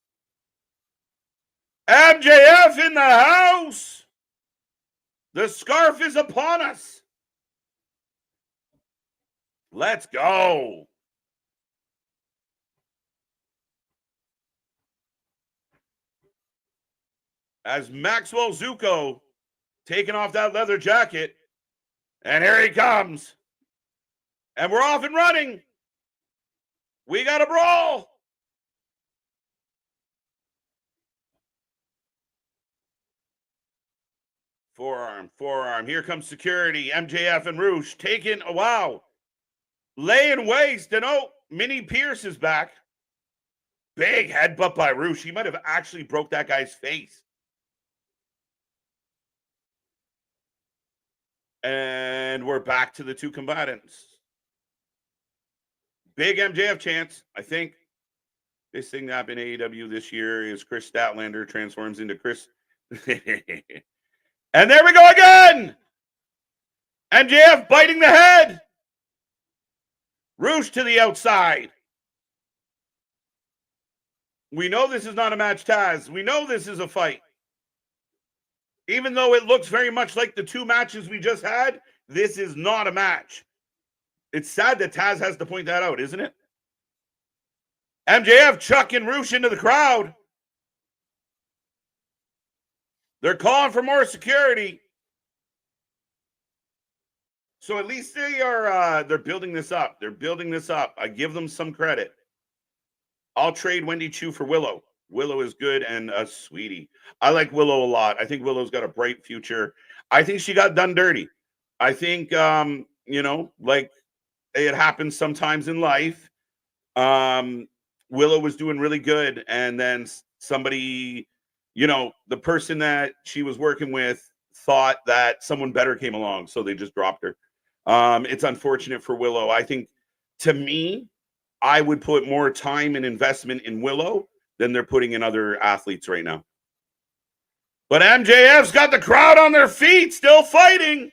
MJF in the house. The scarf is upon us. Let's go. As Maxwell Zuko taking off that leather jacket. And here he comes. And we're off and running. We got a brawl. Forearm. Here comes security. MJF and Roosh taking a wow. Laying waste. And Minnie Pierce is back. Big headbutt by Roosh. He might have actually broke that guy's face. And we're back to the two combatants. Big MJF chance, I think. This thing that happened in AEW this year is Chris Statlander transforms into Chris. And there we go again. MJF biting the head. Rush to the outside. We know this is not a match, Taz. We know this is a fight. Even though it looks very much like the two matches we just had, this is not a match. It's sad that Taz has to point that out, isn't it? MJF chucking Rush into the crowd. They're calling for more security. So at least they're building this up. They're building this up. I give them some credit. I'll trade Wendy Chu for Willow. Willow is good and a sweetie. I like Willow a lot. I think Willow's got a bright future. I think she got done dirty. I think, like it happens sometimes in life. Willow was doing really good. And then somebody, the person that she was working with thought that someone better came along. So they just dropped her. It's unfortunate for Willow. I think, to me, I would put more time and investment in Willow than they're putting in other athletes right now. But MJF's got the crowd on their feet, still fighting.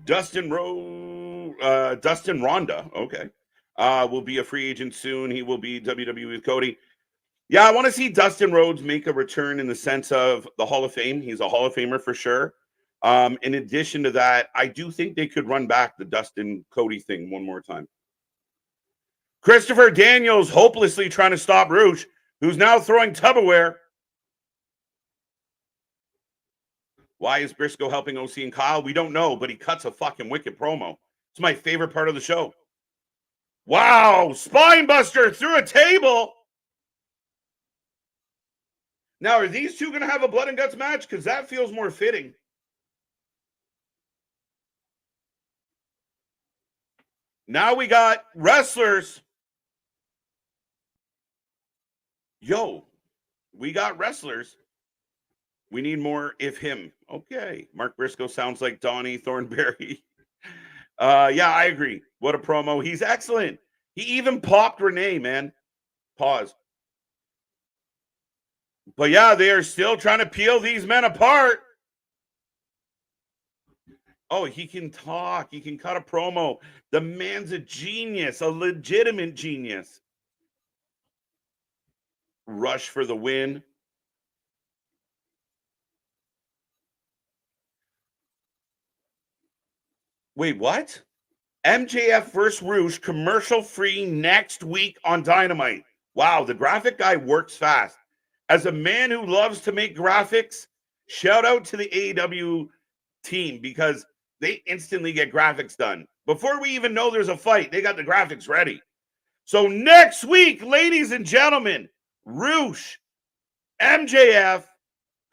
Dustin Ronda, okay, will be a free agent soon. He will be WWE with Cody. Yeah, I want to see Dustin Rhodes make a return in the sense of the Hall of Fame. He's a Hall of Famer for sure. In addition to that, I do think they could run back the Dustin Cody thing one more time. Christopher Daniels hopelessly trying to stop Rush, who's now throwing Tupperware. Why is Brisco helping OC and Kyle? We don't know, but he cuts a fucking wicked promo. It's my favorite part of the show. Wow, spine buster through a table. Now, are these two going to have a blood and guts match? Because that feels more fitting. Now we got wrestlers. Yo, we got wrestlers. We need more if him. Okay. Mark Briscoe sounds like Donnie Thornberry. Yeah, I agree. What a promo. He's excellent. He even popped Renee, man. Pause. But yeah, they are still trying to peel these men apart. Oh, he can talk. He can cut a promo. The man's a genius, a legitimate genius. Rush for the win. Wait, what? MJF versus Rush, commercial free next week on Dynamite. Wow, the graphic guy works fast. As a man who loves to make graphics, shout out to the AEW team because they instantly get graphics done. Before we even know there's a fight, they got the graphics ready. So next week, ladies and gentlemen, Rush, MJF,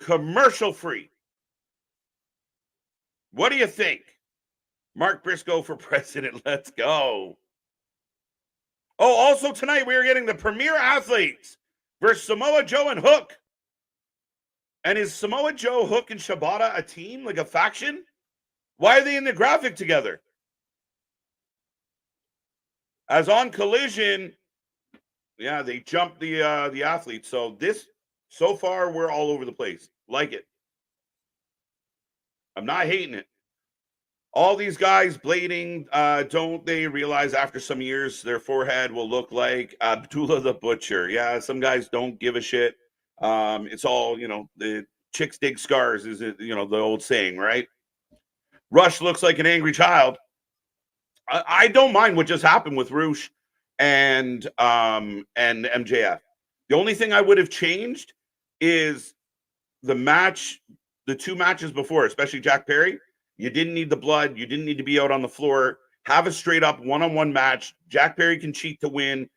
commercial free. What do you think? Mark Briscoe for president. Let's go. Oh, also tonight we are getting the premier athletes versus Samoa Joe and Hook. And is Samoa Joe, Hook, and Shibata a team, like a faction? Why are they in the graphic together? As on Collision, yeah, they jumped the athletes. So far, we're all over the place. Like it. I'm not hating it. All these guys blading, don't they realize after some years their forehead will look like Abdullah the Butcher? Yeah, some guys don't give a shit. It's all, the chicks dig scars is, the old saying, right? Rush looks like an angry child. I don't mind what just happened with Rush and MJF. The only thing I would have changed is the two matches before, especially Jack Perry. You didn't need the blood. You didn't need to be out on the floor. Have a straight up one-on-one match. Jack Perry can cheat to win.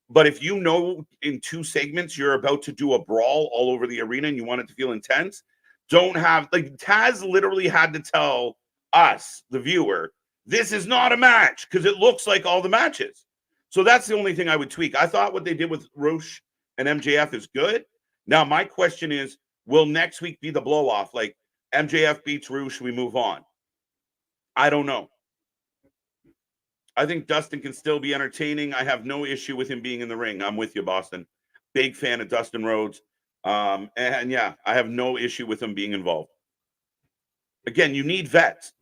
But if you know in two segments you're about to do a brawl all over the arena and you want it to feel intense, don't have, like, Taz literally had to tell us, the viewer, this is not a match because it looks like all the matches. So that's the only thing I would tweak. I thought what they did with Rush and MJF is good. Now, my question is, will next week be the blow-off? Like, MJF beats Rush, we move on. I don't know. I think Dustin can still be entertaining. I have no issue with him being in the ring. I'm with you, Boston. Big fan of Dustin Rhodes. And yeah, I have no issue with him being involved. Again, you need vets.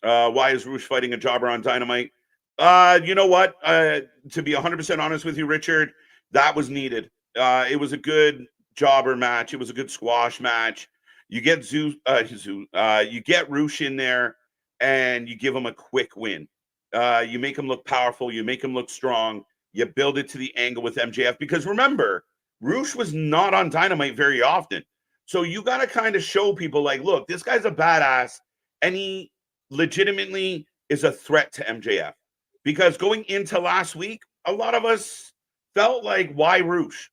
Why is Rush fighting a jobber on Dynamite? You know what? To be 100% honest with you, Richard, that was needed. It was a good jobber match. It was a good squash match. You get you get Rush in there, and you give him a quick win. You make him look powerful. You make him look strong. You build it to the angle with MJF. Because remember, Rush was not on Dynamite very often. So you got to kind of show people like, look, this guy's a badass, and he legitimately is a threat to MJF. Because going into last week, a lot of us felt like, why Rush?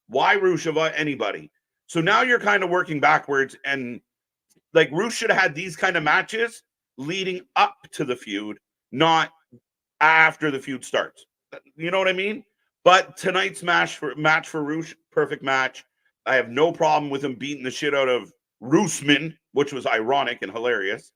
Why Rush of anybody? So now you're kind of working backwards, and like Rush should have had these kind of matches leading up to the feud, not after the feud starts. You know what I mean? But tonight's match for Rush, perfect match. I have no problem with him beating the shit out of Rusman, which was ironic and hilarious.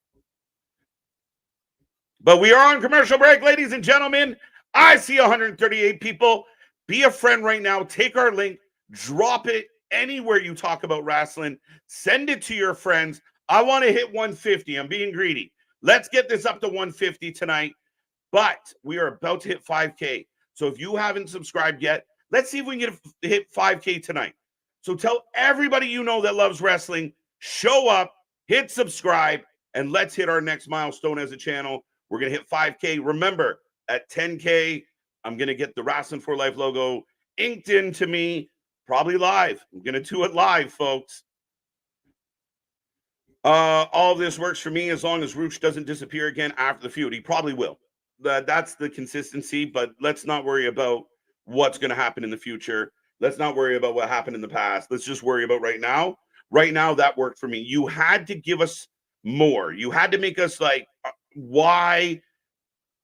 But we are on commercial break, ladies and gentlemen. I see 138 people. Be a friend right now. Take our link. Drop it anywhere you talk about wrestling. Send it to your friends. I want to hit 150. I'm being greedy. Let's get this up to 150 tonight. But we are about to hit 5K. So if you haven't subscribed yet, let's see if we can hit 5K tonight. So tell everybody you know that loves wrestling, show up, hit subscribe, and let's hit our next milestone as a channel. We're going to hit 5K. Remember, at 10K, I'm going to get the Wrestling for Life logo inked into me, probably live. I'm going to do it live, folks. All of this works for me as long as Rush doesn't disappear again after the feud. He probably will. That's the consistency, but let's not worry about what's going to happen in the future. Let's not worry about what happened in the past. Let's just worry about right now. Right now, that worked for me. You had to give us more. You had to make us like, why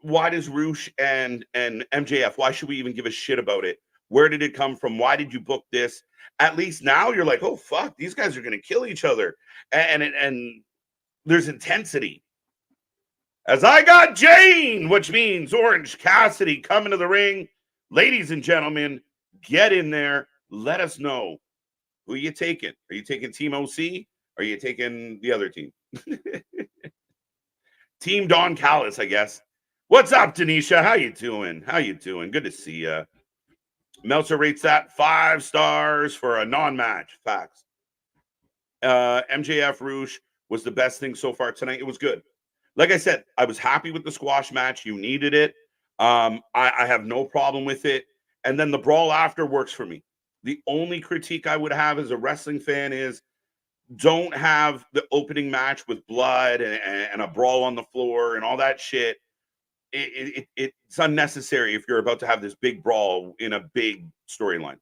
does Rush and MJF, why should we even give a shit about it? Where did it come from? Why did you book this? At least now you're like, oh, fuck, these guys are going to kill each other. And there's intensity. As I got Jane, which means Orange Cassidy coming to the ring. Ladies and gentlemen, get in there. Let us know who you taking. Are you taking Team OC? Or are you taking the other team? Team Don Callis, I guess. What's up, Denisha? How you doing? How you doing? Good to see you. Meltzer rates that 5 stars for a non-match. Facts. MJF Rush was the best thing so far tonight. It was good. Like I said, I was happy with the squash match. You needed it. I have no problem with it. And then the brawl after works for me. The only critique I would have as a wrestling fan is don't have the opening match with blood and a brawl on the floor and all that shit. It's unnecessary if you're about to have this big brawl in a big storyline.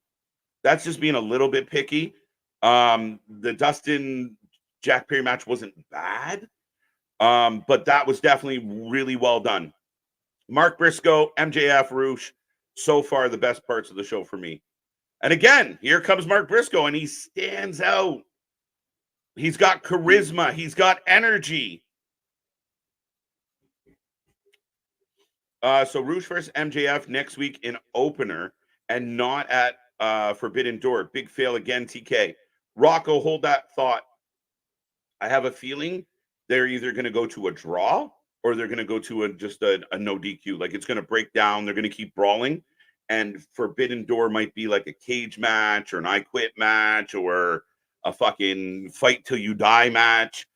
That's just being a little bit picky. The Dustin Jack Perry match wasn't bad, but that was definitely really well done. Mark Brisco, MJF, Rush, so far the best parts of the show for me. And again, here comes Mark Brisco, and he stands out. He's got charisma. He's got energy. So Rush versus MJF next week in opener and not at Forbidden Door. Big fail again, TK. Rocco, hold that thought. I have a feeling they're either going to go to a draw or they're going to go to just a no DQ. Like it's going to break down. They're going to keep brawling. And Forbidden Door might be like a cage match or an I Quit match or a fucking fight till you die match.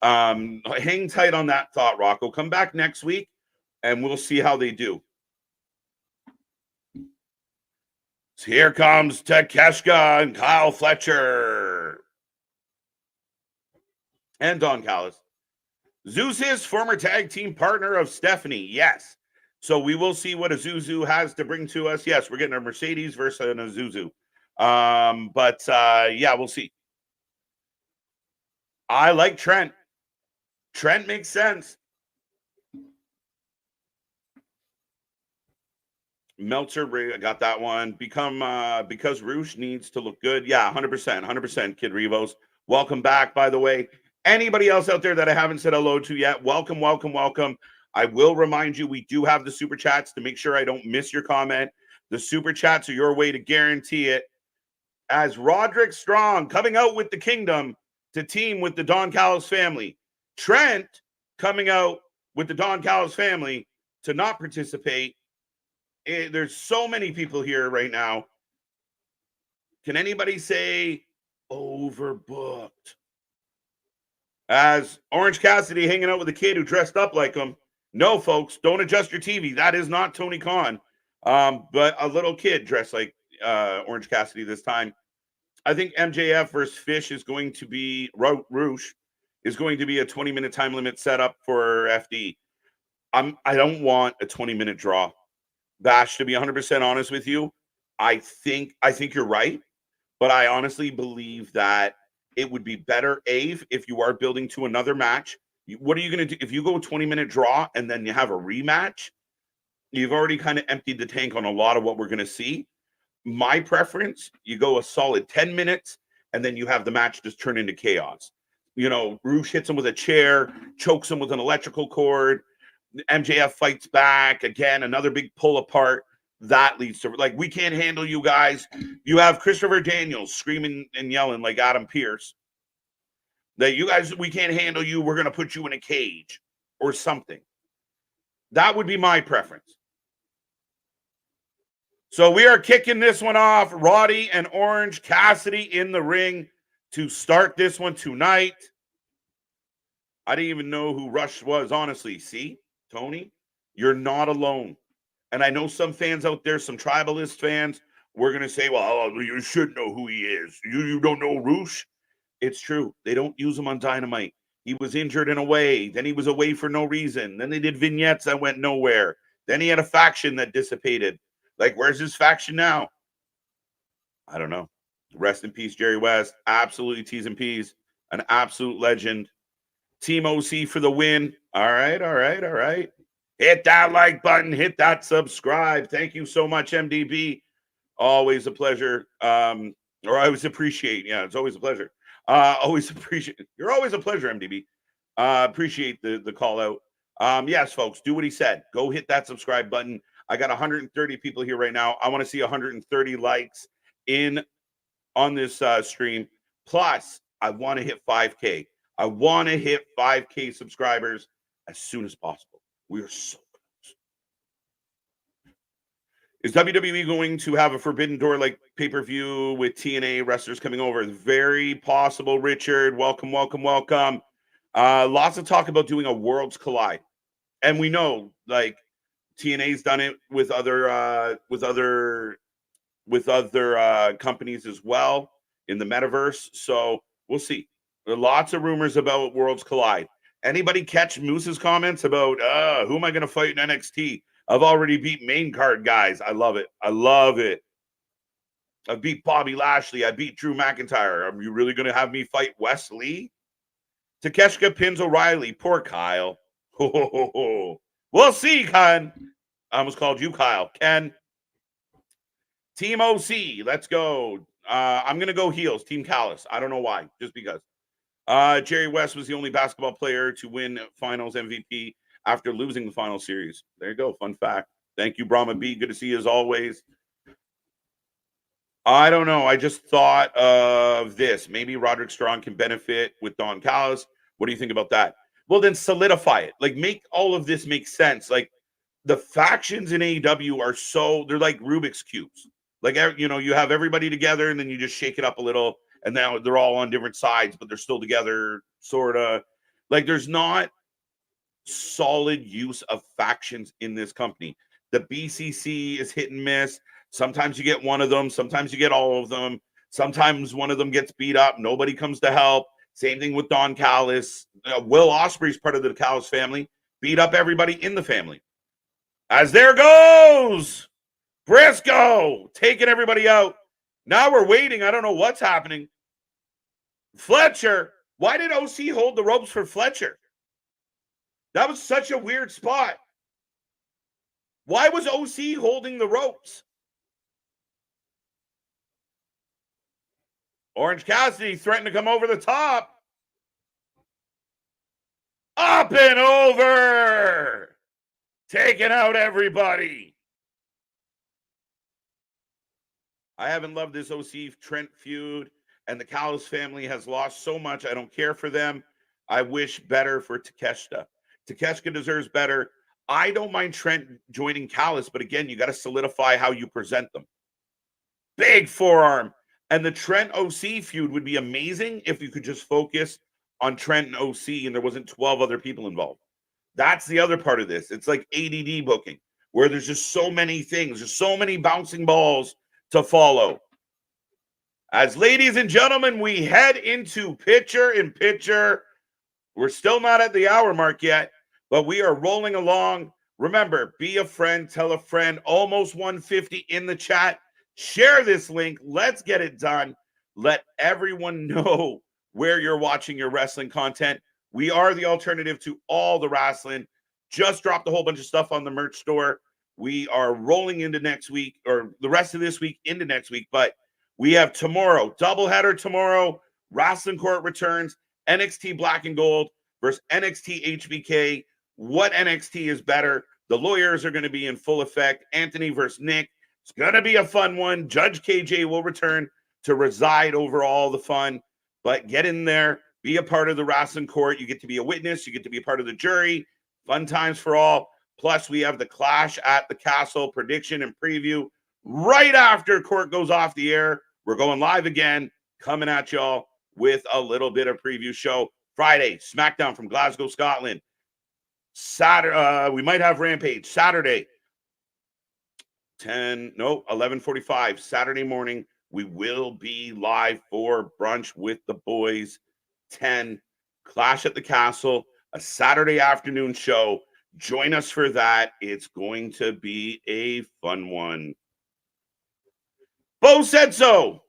Hang tight on that thought, Rocco. Come back next week and we'll see how they do. So here comes Takeshita and Kyle Fletcher. And Don Callis. Zeus's former tag team partner of Stephanie. Yes. So we will see what Azuzu has to bring to us. Yes, we're getting a Mercedes versus an Azuzu. Yeah, we'll see. I like Trent. Trent makes sense. Meltzer, I got that one. Because Rush needs to look good. Yeah, 100%, Kid Revos. Welcome back, by the way. Anybody else out there that I haven't said hello to yet, welcome. I will remind you, we do have the super chats to make sure I don't miss your comment. The super chats are your way to guarantee it. As Roderick Strong coming out with the Kingdom to team with the Don Callis family. Trent coming out with the Don Callis family to not participate. There's so many people here right now. Can anybody say overbooked? As Orange Cassidy hanging out with a kid who dressed up like him. No, folks, don't adjust your TV. That is not Tony Khan. But a little kid dressed like Orange Cassidy this time. I think MJF versus Fish is going to be Rush is going to be a 20-minute time limit setup for FD. I don't want a 20-minute draw. Bash, to be 100% honest with you, I think you're right, but I honestly believe that it would be better, Ave, if you are building to another match. What are you going to do if you go a 20-minute draw and then you have a rematch? You've already kind of emptied the tank on a lot of what we're going to see. My preference, you go a solid 10 minutes, and then you have the match just turn into chaos. You know, Rush hits him with a chair, chokes him with an electrical cord. MJF fights back. Again, another big pull apart. That leads to, like, we can't handle you guys. You have Christopher Daniels screaming and yelling like Adam Pearce. That you guys, we can't handle you. We're going to put you in a cage or something. That would be my preference. So we are kicking this one off. Roddy and Orange Cassidy in the ring to start this one tonight. I didn't even know who Rush was, honestly. See, Tony, you're not alone. And I know some fans out there, some tribalist fans, we're going to say, well, you should know who he is. You don't know Rush? It's true. They don't use him on Dynamite. He was injured in a way. Then he was away for no reason. Then they did vignettes that went nowhere. Then he had a faction that dissipated. Like, where's his faction now? I don't know. Rest in peace, Jerry West. Absolutely T's and P's. An absolute legend. Team OC for the win. All right. Hit that like button. Hit that subscribe. Thank you so much, MDB. Always a pleasure. Or I always appreciate. Yeah, it's always a pleasure. Always appreciate. You're always a pleasure, MDB. Appreciate the call out. Yes, folks, do what he said. Go hit that subscribe button. I got 130 people here right now. I want to see 130 likes on this stream. Plus, I want to hit 5K. I want to hit 5K subscribers as soon as possible. We are so close. Is WWE going to have a Forbidden Door like pay-per-view with TNA wrestlers coming over? Very possible, Richard. Welcome. Lots of talk about doing a Worlds Collide. And we know, like, TNA's done it with other companies as well in the metaverse. So we'll see. There are lots of rumors about Worlds Collide. Anybody catch Moose's comments about who am I going to fight in NXT? I've already beat main card guys. I love it. I beat Bobby Lashley. I beat Drew McIntyre. Are you really going to have me fight Wes Lee? Takeshita pins O'Reilly. Poor Kyle. We'll see, Ken. I almost called you Kyle. Ken. Team OC. Let's go. I'm going to go heels. Team Callis. I don't know why. Just because. Jerry West was the only basketball player to win finals MVP after losing the final series. There you go. Fun fact. Thank you, Brahma B. Good to see you as always. I don't know. I just thought of this. Maybe Roderick Strong can benefit with Don Callis. What do you think about that? Well, then solidify it. Like, make all of this make sense. Like, the factions in AEW are they're like Rubik's Cubes. Like, you know, you have everybody together and then you just shake it up a little. And now they're all on different sides, but they're still together, sort of. Like, there's not solid use of factions in this company. The BCC is hit and miss. Sometimes you get one of them. Sometimes you get all of them. Sometimes one of them gets beat up. Nobody comes to help. Same thing with Don Callis. Will Ospreay's part of the Callis family. Beat up everybody in the family. As there goes Brisco, taking everybody out. Now we're waiting. I don't know what's happening. Fletcher. Why did OC hold the ropes for Fletcher? That was such a weird spot. Why was OC holding the ropes? Orange Cassidy threatened to come over the top. Up and over. taking out everybody. I haven't loved this OC Trent feud, and the Callis family has lost so much. I don't care for them. I wish better for Takeshita. Takeshita deserves better. I don't mind Trent joining Callis, but again, you got to solidify how you present them. Big forearm. And the Trent OC feud would be amazing if you could just focus on Trent and OC and there wasn't 12 other people involved. That's the other part of this. It's like ADD booking, where there's just so many things, there's so many bouncing balls to follow. As ladies and gentlemen, we head into picture in picture. We're still not at the hour mark yet, but we are rolling along. Remember, be a friend, tell a friend, almost 150 in the chat. Share this link. Let's get it done. Let everyone know where you're watching your wrestling content. We are the alternative to all the wrestling. Just dropped a whole bunch of stuff on the merch store. We are rolling into next week, or the rest of this week into next week, but we have tomorrow, doubleheader tomorrow, Wrestling Court returns, NXT Black and Gold versus NXT HBK. What NXT is better? The lawyers are going to be in full effect. Anthony versus Nick. It's going to be a fun one. Judge KJ will return to reside over all the fun, but get in there, be a part of the Wrestling Court. You get to be a witness. You get to be a part of the jury. Fun times for all. Plus, we have the Clash at the Castle prediction and preview right after Court goes off the air. We're going live again, coming at y'all with a little bit of preview show. Friday, SmackDown from Glasgow, Scotland. Saturday, we might have Rampage. Saturday, 11:45. Saturday morning, we will be live for Brunch with the Boys. 10, Clash at the Castle, a Saturday afternoon show. Join us for that. It's going to be a fun one. Bo said so.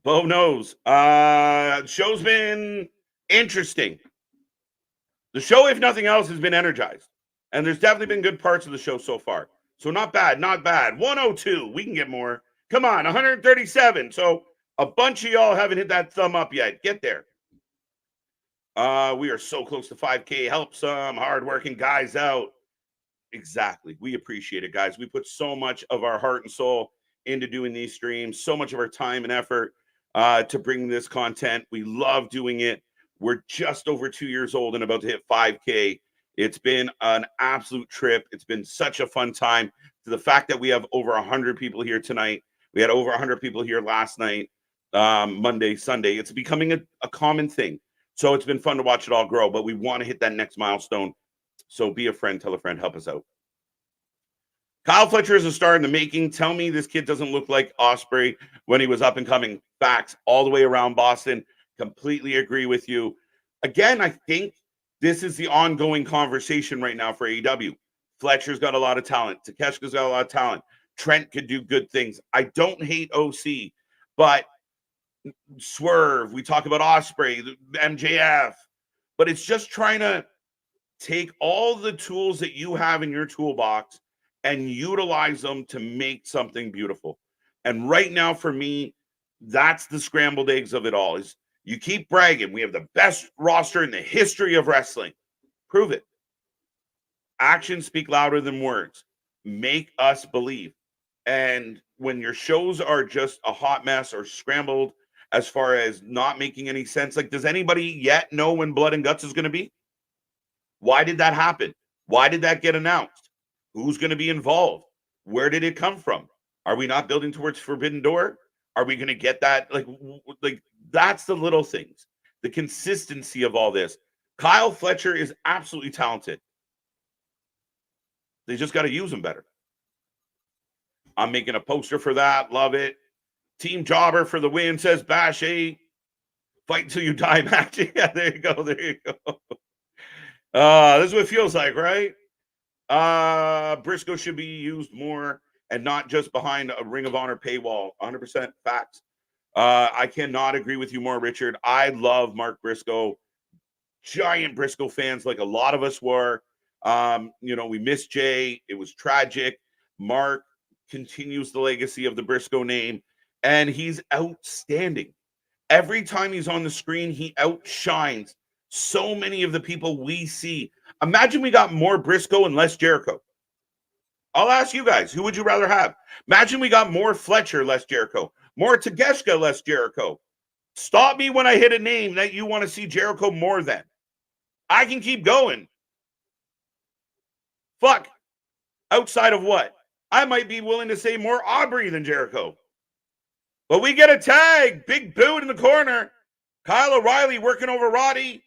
Bo knows. Show's been interesting. The show, if nothing else, has been energized. And there's definitely been good parts of the show so far. So not bad, not bad. 102. We can get more. Come on, 137. So a bunch of y'all haven't hit that thumb up yet. Get there. We are so close to 5K. Help some hardworking guys out. Exactly. We appreciate it, guys. We put so much of our heart and soul into doing these streams, so much of our time and effort to bring this content. We love doing it. We're just over 2 years old and about to hit 5K. It's been an absolute trip. It's been such a fun time. To the fact that we have over 100 people here tonight. We had over 100 people here last night, Monday, Sunday. It's becoming a common thing. So it's been fun to watch it all grow, but we want to hit that next milestone. So be a friend, tell a friend, help us out. Kyle Fletcher is a star in the making. Tell me this kid doesn't look like Ospreay when he was up and coming. Facts all the way around Boston. Completely agree with you. Again, I think this is the ongoing conversation right now for AEW. Fletcher's got a lot of talent. Takeshita's got a lot of talent. Trent could do good things. I don't hate OC, but Swerve, we talk about Ospreay, MJF, but it's just trying to take all the tools that you have in your toolbox and utilize them to make something beautiful. And right now, for me, that's the scrambled eggs of it all. Is you keep bragging, we have the best roster in the history of wrestling. Prove it. Actions speak louder than words. Make us believe. And when your shows are just a hot mess or scrambled as far as not making any sense, like, does anybody yet know when Blood and Guts is going to be? Why did that happen? Why did that get announced? Who's going to be involved? Where did it come from? Are we not building towards Forbidden Door? Are we going to get that? Like that's the little things, the consistency of all this. Kyle Fletcher is absolutely talented. They just got to use him better. I'm making a poster for that. Love it. Team Jobber for the win, says Bash 8. Fight until you die match. Yeah, there you go. There you go. This is what it feels like, right? Brisco should be used more and not just behind a Ring of Honor paywall. 100% facts. I cannot agree with you more, Richard. I love Mark Brisco. Giant Brisco fans, like a lot of us were. We missed Jay. It was tragic. Mark continues the legacy of the Brisco name, and he's outstanding. Every time he's on the screen, he outshines so many of the people we see. Imagine we got more Brisco and less Jericho. I'll ask you guys, who would you rather have? Imagine we got more Fletcher, less Jericho. More Takeshita, less Jericho. Stop me when I hit a name that you want to see Jericho more than. I can keep going. Fuck. Outside of what? I might be willing to say more Aubrey than Jericho. But we get a tag. Big boot in the corner. Kyle O'Reilly working over Roddy.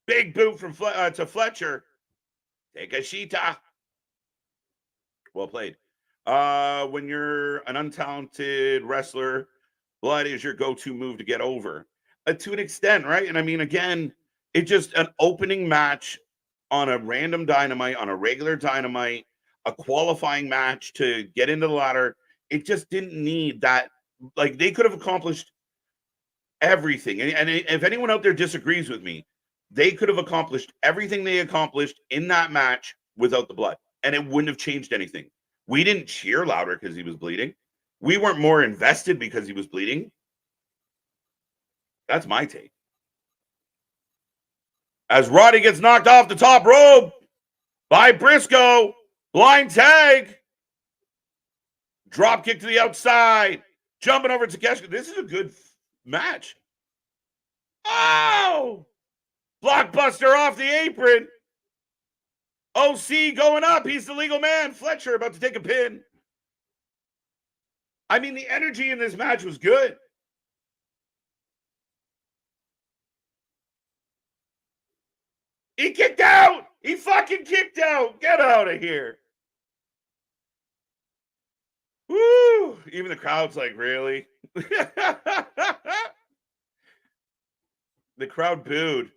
Big boot from to Fletcher. Takeshita. Well played. When you're an untalented wrestler, blood is your go-to move to get over. To an extent, right? And I mean, again, it's just an opening match on a random Dynamite, on a regular Dynamite, a qualifying match to get into the ladder. It just didn't need that. Like, they could have accomplished everything. And if anyone out there disagrees with me, they could have accomplished everything they accomplished in that match without the blood. And it wouldn't have changed anything. We didn't cheer louder because he was bleeding. We weren't more invested because he was bleeding. That's my take. As Roddy gets knocked off the top rope by Brisco. Blind tag. Drop kick to the outside. Jumping over to Takeshita. This is a good match. Oh! Blockbuster off the apron. OC going up. He's the legal man. Fletcher about to take a pin. I mean, the energy in this match was good. He kicked out. He fucking kicked out. Get out of here. Woo. Even the crowd's like, really? The crowd booed.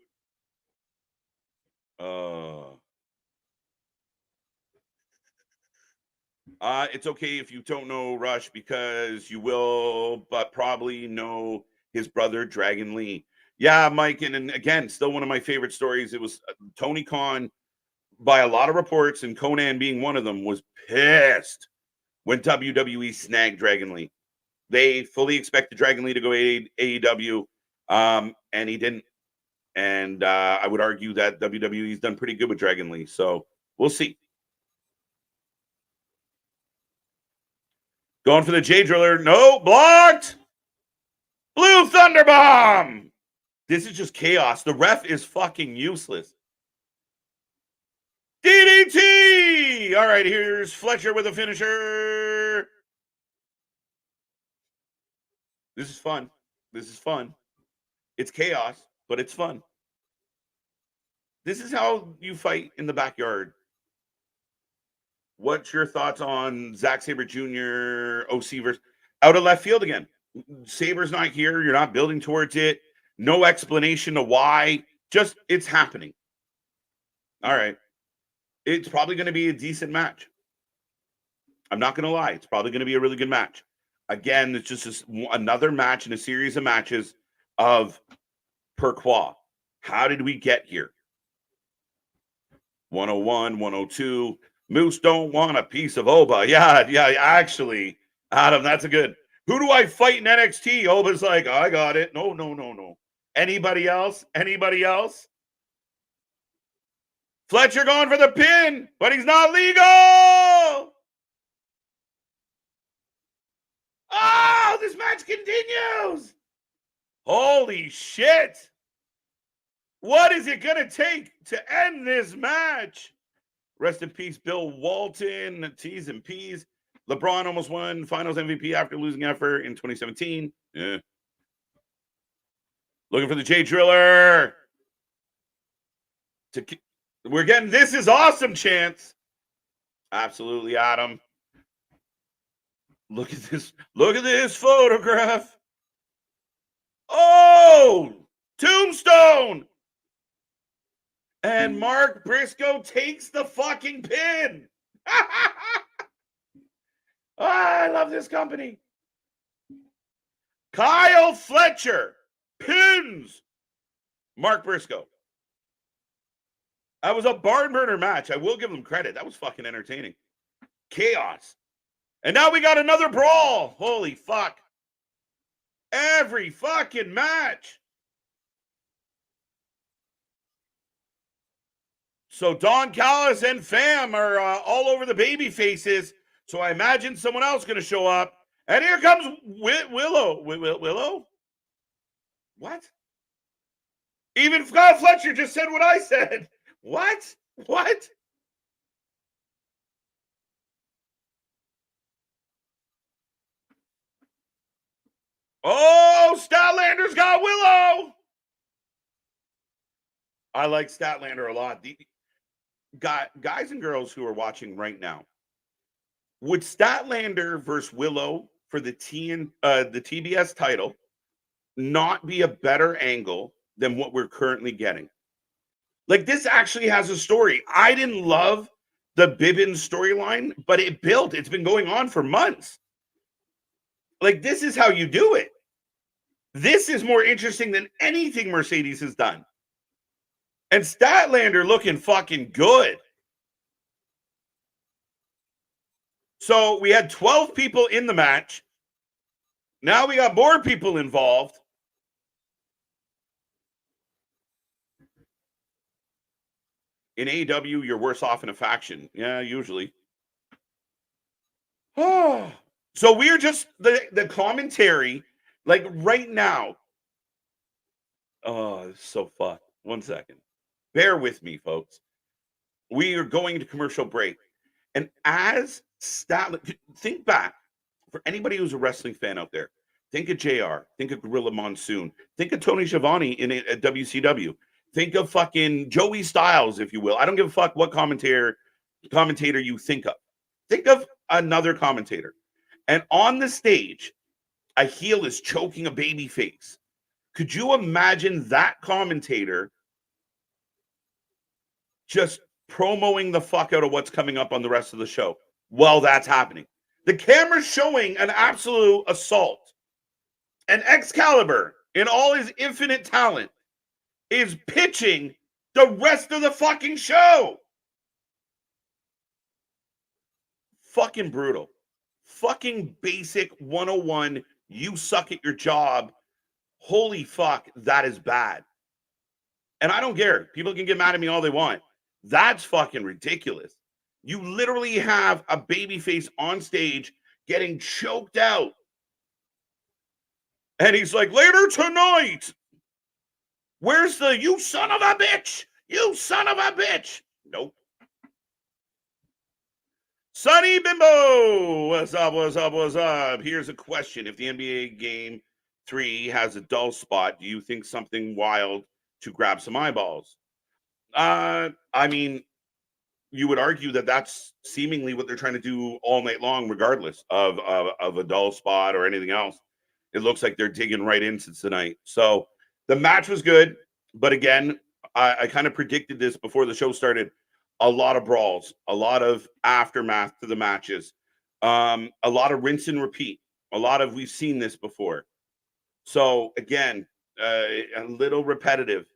It's okay if you don't know Rush because you will, but probably know his brother, Dragon Lee. Yeah, Mike, and again, still one of my favorite stories. It was Tony Khan, by a lot of reports, and Conan being one of them, was pissed when WWE snagged Dragon Lee. They fully expected Dragon Lee to go AEW, and he didn't. And I would argue that WWE's done pretty good with Dragon Lee. So we'll see. Going for the J Driller. No, blocked. Blue Thunder Bomb. This is just chaos. The ref is fucking useless. DDT. All right, here's Fletcher with a finisher. This is fun. This is fun. It's chaos, but it's fun. This is how you fight in the backyard. What's your thoughts on Zack Sabre Jr., OC versus out of left field again? Sabre's not here. You're not building towards it. No explanation to why. Just it's happening. All right. It's probably going to be a decent match. I'm not going to lie. It's probably going to be a really good match. Again, it's just another match in a series of matches of Pourquoi. How did we get here? 101, 102. Moose don't want a piece of Oba. Yeah, actually, Adam, that's a good. Who do I fight in NXT? Oba's like, I got it. No. Anybody else? Fletcher going for the pin, but he's not legal. Oh, this match continues. Holy shit. What is it going to take to end this match? Rest in peace, Bill Walton. T's and P's. LeBron almost won Finals MVP after losing effort in 2017. Yeah. Looking for the J Driller. We're getting this is awesome chance. Absolutely, Adam. Look at this. Look at this photograph. Oh, Tombstone. And Mark Brisco takes the fucking pin. I love this company. Kyle Fletcher pins Mark Brisco. That was a barn burner match. I will give them credit. That was fucking entertaining. Chaos. And now we got another brawl. Holy fuck. Every fucking match. So Don Callis and fam are all over the baby faces. So I imagine someone else going to show up. And here comes Willow. Willow? What? Even Scott Fletcher just said what I said. What? What? Oh, Statlander's got Willow. I like Statlander a lot. The guys and girls who are watching right now, would Statlander versus Willow for the TBS title not be a better angle than what we're currently getting? Like, this actually has a story. I didn't love the Bibbins storyline, but it built. It's been going on for months. Like, this is how you do it. This is more interesting than anything Mercedes has done. And Statlander looking fucking good. So we had 12 people in the match. Now we got more people involved. In AEW, you're worse off in a faction. Yeah, usually. Oh. So we're just the commentary, like right now. Oh, it's so fucked. 1 second. Bear with me, folks. We are going to commercial break. And as Statlander, think back, for anybody who's a wrestling fan out there, think of JR, think of Gorilla Monsoon, think of Tony Schiavone at WCW, think of fucking Joey Styles, if you will. I don't give a fuck what commentator you think of. Think of another commentator. And on the stage, a heel is choking a baby face. Could you imagine that commentator just promoting the fuck out of what's coming up on the rest of the show while that's happening? The camera's showing an absolute assault. And Excalibur, in all his infinite talent, is pitching the rest of the fucking show. Fucking brutal. Fucking basic 101. You suck at your job. Holy fuck, that is bad. And I don't care. People can get mad at me all they want. That's fucking ridiculous. You literally have a babyface on stage getting choked out. And he's like, later tonight. Where's the you son of a bitch? You son of a bitch. Nope. Sonny Bimbo. What's up, what's up, what's up? Here's a question. If the NBA Game 3 has a dull spot, do you think something wild to grab some eyeballs? I mean, you would argue that that's seemingly what they're trying to do all night long, regardless of a dull spot or anything else. It looks like they're digging right into tonight. So the match was good, but again, I kind of predicted this before the show started. A lot of brawls, a lot of aftermath to the matches, a lot of rinse and repeat, a lot of we've seen this before. So again, a little repetitive.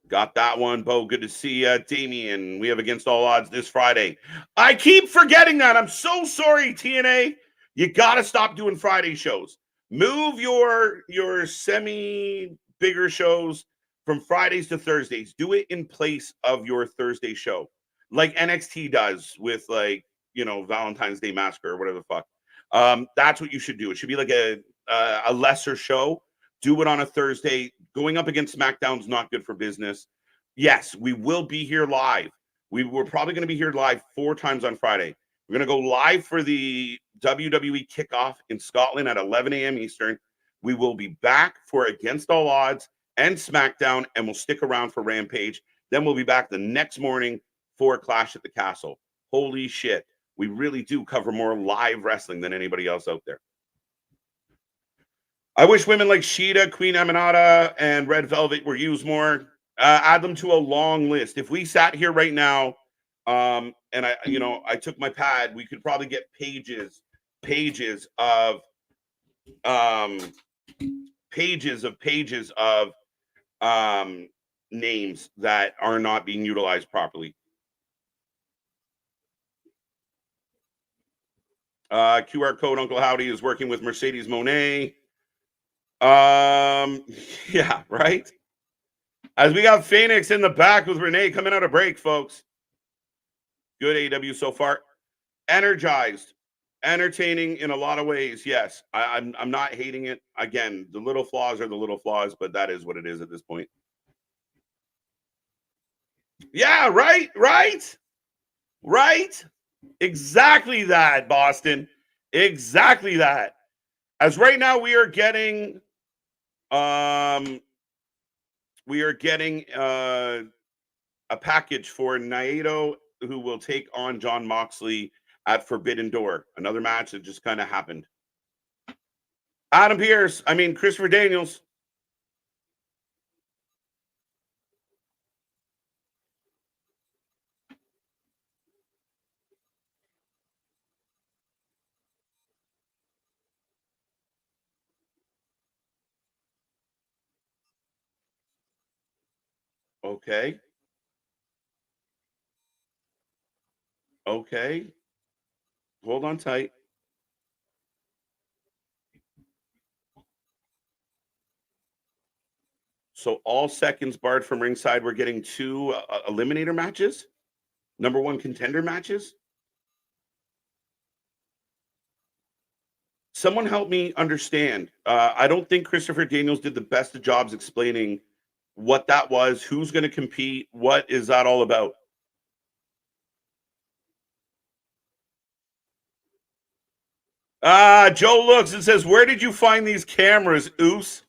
Got that one, Bo. Good to see you, Damien. We have Against All Odds this Friday. I keep forgetting that. I'm so sorry, TNA. You got to stop doing Friday shows. Move your semi-bigger shows from Fridays to Thursdays. Do it in place of your Thursday show, like NXT does with, like, you know, Valentine's Day Massacre or whatever the fuck. That's what you should do. It should be like a lesser show. Do it on a Thursday. Going up against SmackDown's not good for business. Yes, we will be here live. We're probably going to be here live 4 times on Friday. We're going to go live for the WWE kickoff in Scotland at 11 a.m. Eastern. We will be back for Against All Odds and SmackDown, and we'll stick around for Rampage. Then we'll be back the next morning for Clash at the Castle. Holy shit. We really do cover more live wrestling than anybody else out there. I wish women like Sheeta, Queen Aminata, and Red Velvet were used more. Add them to a long list. If we sat here right now, and I took my pad, we could probably get pages of names that are not being utilized properly. QR code Uncle Howdy is working with Mercedes Monet. Yeah, right. As we got Phoenix in the back with Renee coming out of break, folks. Good AEW so far. Energized. Entertaining in a lot of ways, yes. I'm not hating it. Again, the little flaws are the little flaws, but that is what it is at this point. Yeah, right. Exactly that, Boston. Exactly that. As right now we are getting a package for Naito, who will take on Jon Moxley at Forbidden Door. Another match that just kind of happened. Christopher Daniels. Okay. Hold on tight. So all seconds barred from ringside. We're getting 2 eliminator matches, number 1 contender matches. Someone help me understand. I don't think Christopher Daniels did the best of jobs explaining what that was, who's going to compete, what is that all about? Joe looks and says, "Where did you find these cameras, Oos?"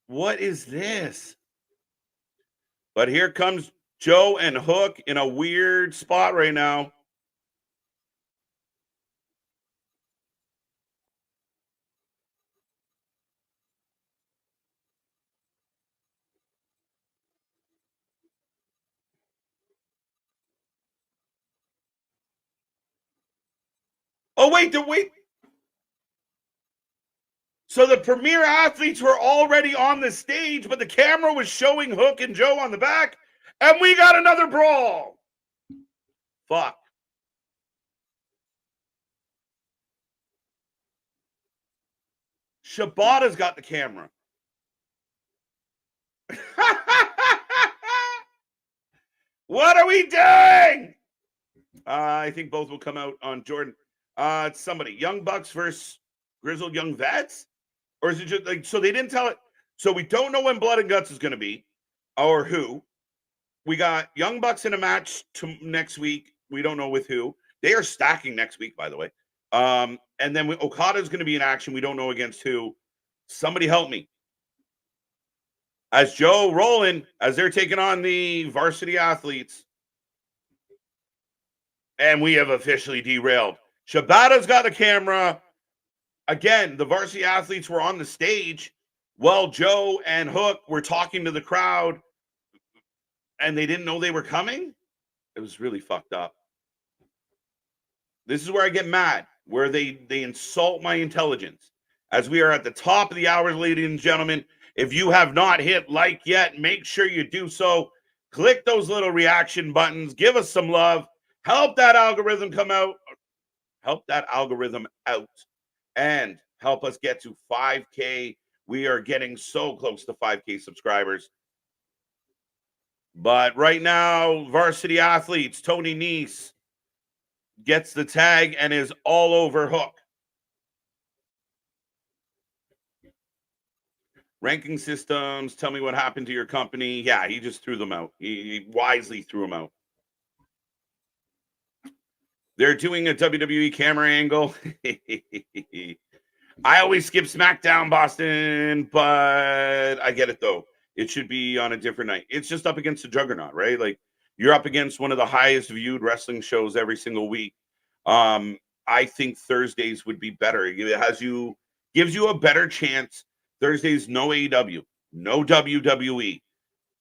What is this? But here comes Joe and Hook in a weird spot right now. Oh, wait. So the premier athletes were already on the stage, but the camera was showing Hook and Joe on the back, and we got another brawl. Fuck. Shibata's got the camera. What are we doing? I think both will come out on Jordan. It's somebody. Young Bucks versus Grizzled Young Vets? Or is it just like, so they didn't tell it? So we don't know when Blood and Guts is going to be or who. We got Young Bucks in a match next week. We don't know with who. They are stacking next week, by the way. And then Okada's going to be in action. We don't know against who. Somebody help me. As Joe rolling, as they're taking on the varsity athletes. And we have officially derailed. Shibata's got the camera. Again, the varsity athletes were on the stage while Joe and Hook were talking to the crowd, and they didn't know they were coming. It was really fucked up. This is where I get mad, where they insult my intelligence. As we are at the top of the hour, ladies and gentlemen, if you have not hit like yet, make sure you do so. Click those little reaction buttons. Give us some love. Help that algorithm come out. Help that algorithm out. And help us get to 5K. We are getting so close to 5K subscribers. But right now, varsity athletes, Tony Nese gets the tag and is all over Hook. Ranking systems, tell me what happened to your company. Yeah, he just threw them out. He wisely threw them out. They're doing a WWE camera angle. I always skip SmackDown, Boston, but I get it, though. It should be on a different night. It's just up against the Juggernaut, right? Like, you're up against one of the highest viewed wrestling shows every single week. I think Thursdays would be better. It gives you a better chance. Thursdays, no AEW, no WWE.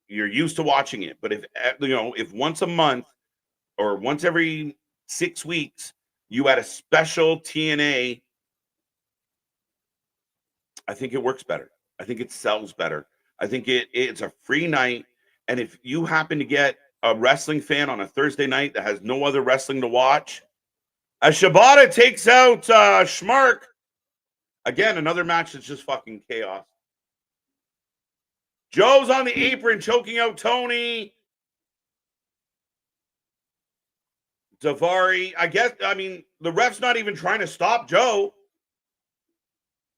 You're used to watching it. But if once a month or once every 6 weeks, you had a special TNA, I think it works better. I think it sells better. I think it's a free night. And if you happen to get a wrestling fan on a Thursday night that has no other wrestling to watch, as Shibata takes out Schmark, again, another match that's just fucking chaos. Joe's on the apron, choking out Tony. Daivari, the ref's not even trying to stop Joe.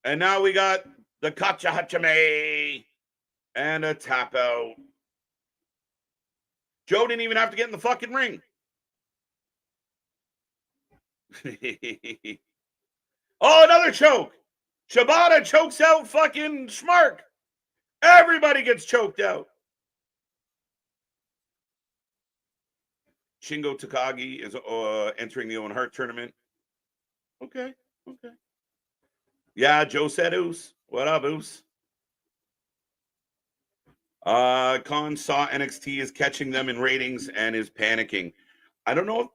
And now we got the Kacha Hachime and a tap out. Joe didn't even have to get in the fucking ring. Oh, another choke. Shibata chokes out fucking Schmark. Everybody gets choked out. Shingo Takagi is entering the Owen Hart tournament. Okay. Yeah, Joe said Oos. What up, Oos? Khan saw NXT is catching them in ratings and is panicking. I don't know.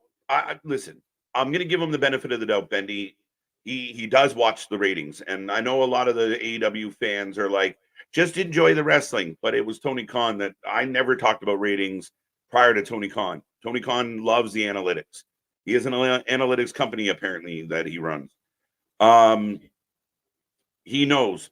Listen, I'm going to give him the benefit of the doubt, Bendy. He does watch the ratings, and I know a lot of the AEW fans are like, just enjoy the wrestling. But it was Tony Khan that I never talked about ratings prior to Tony Khan. Tony Khan loves the analytics. He has an analytics company apparently that he runs. He knows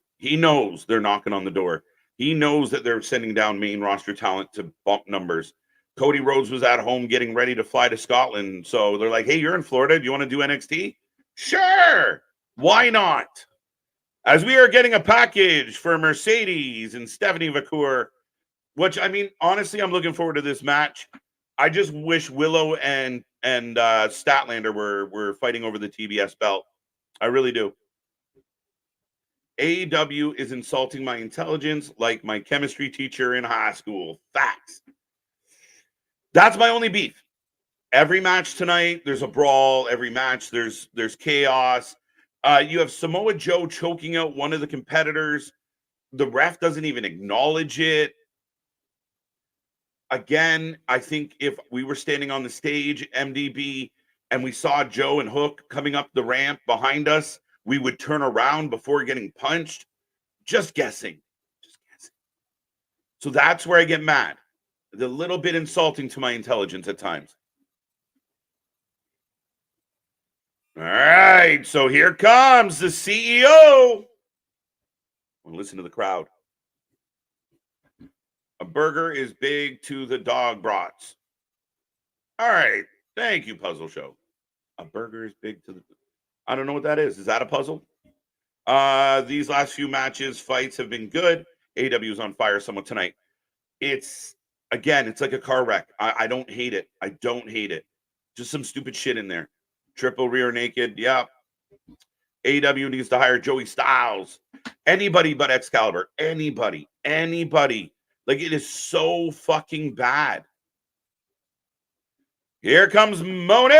they're knocking on the door. He knows that they're sending down main roster talent to bump numbers. Cody Rhodes was at home getting ready to fly to Scotland. So they're like, hey, you're in Florida. Do you want to do NXT? Sure. Why not? As we are getting a package for Mercedes and Stephanie Vacour, which, honestly, I'm looking forward to this match. I just wish Willow and Statlander were fighting over the TBS belt. I really do. AEW is insulting my intelligence like my chemistry teacher in high school. Facts. That's my only beef. Every match tonight, there's a brawl. Every match, there's chaos. You have Samoa Joe choking out one of the competitors. The ref doesn't even acknowledge it. Again, I think if we were standing on the stage, MDB, and we saw Joe and Hook coming up the ramp behind us, we would turn around before getting punched. Just guessing. So that's where I get mad. It's a little bit insulting to my intelligence at times. All right, so here comes the CEO. Well, listen to the crowd. A burger is big to the dog brats. All right, thank you, Puzzle Show. A burger is big to the... I don't know what that is. Is that a puzzle? These last few fights have been good. AEW is on fire somewhat tonight. It's like a car wreck. I don't hate it. I don't hate it. Just some stupid shit in there. Triple rear naked. Yeah. AEW needs to hire Joey Styles. Anybody but Excalibur. Anybody. Like, it is so fucking bad. Here comes Mone.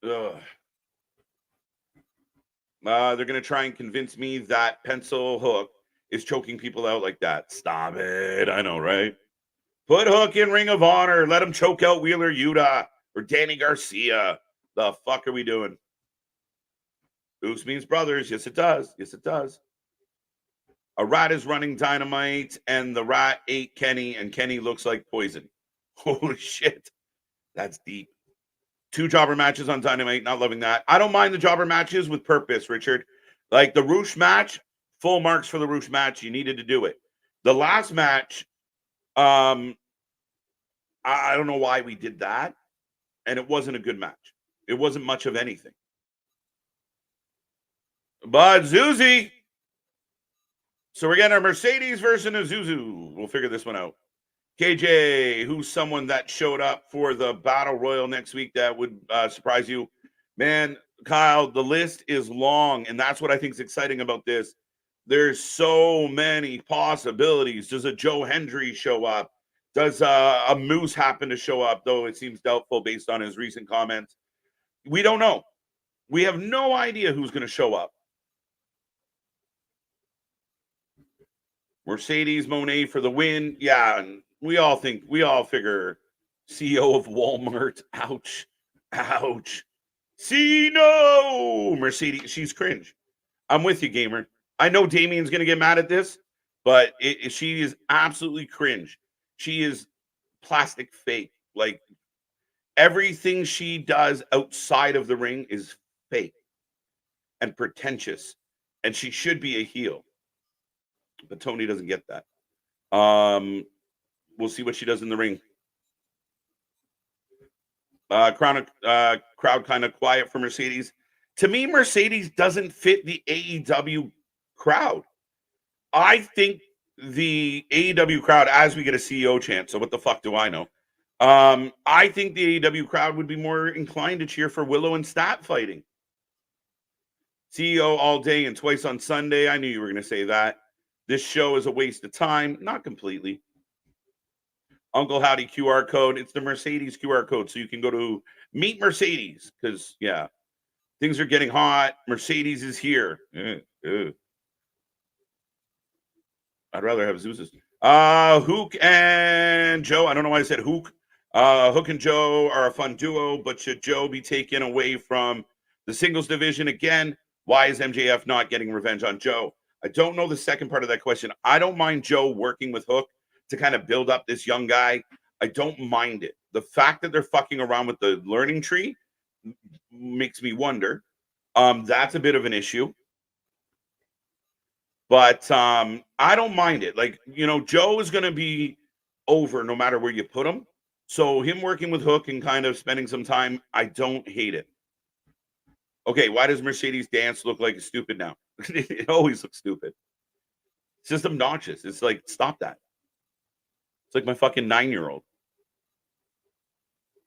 Ugh. They're going to try and convince me that Pencil Hook is choking people out like that. Stop it. I know, right? Put Hook in Ring of Honor. Let him choke out Wheeler Yuta or Danny Garcia. The fuck are we doing? Oos means brothers. Yes, it does. A rat is running Dynamite, and the rat ate Kenny, and Kenny looks like poison. Holy shit. That's deep. 2 jobber matches on Dynamite. Not loving that. I don't mind the jobber matches with purpose, Richard. Like the Roosh match, full marks for the Roosh match. You needed to do it. The last match, I don't know why we did that, and it wasn't a good match. It wasn't much of anything. But Zuzi. So we're getting a Mercedes version of Zuzu. We'll figure this one out. KJ, who's someone that showed up for the Battle Royal next week that would surprise you? Man, Kyle, the list is long, and that's what I think is exciting about this. There's so many possibilities. Does a Joe Hendry show up? Does a Moose happen to show up, though it seems doubtful based on his recent comments? We don't know. We have no idea who's going to show up. Mercedes Monet for the win. Yeah, and we all figure CEO of Walmart. Ouch. See, no. Mercedes, she's cringe. I'm with you, gamer. I know Damien's going to get mad at this, but she is absolutely cringe. She is plastic fake. Like, everything she does outside of the ring is fake and pretentious. And she should be a heel. But Tony doesn't get that. We'll see what she does in the ring. Crowd kind of quiet for Mercedes. To me, Mercedes doesn't fit the AEW crowd. I think the AEW crowd, as we get a CEO chant, so what the fuck do I know? I think the AEW crowd would be more inclined to cheer for Willow and Stat fighting. CEO all day and twice on Sunday. I knew you were going to say that. This show is a waste of time. Not completely. Uncle Howdy QR code. It's the Mercedes QR code. So you can go to Meet Mercedes because, yeah, things are getting hot. Mercedes is here. I'd rather have Zeus's. Hook and Joe. I don't know why I said Hook. Hook and Joe are a fun duo, but should Joe be taken away from the singles division again? Why is MJF not getting revenge on Joe? I don't know the second part of that question. I don't mind Joe working with Hook to kind of build up this young guy. I don't mind it. The fact that they're fucking around with the learning tree makes me wonder. That's a bit of an issue. But I don't mind it. Like, Joe is going to be over no matter where you put him. So him working with Hook and kind of spending some time, I don't hate it. Okay, why does Mercedes dance look like stupid now? It always looks stupid. It's just obnoxious. It's like, stop that. It's like my fucking 9-year-old.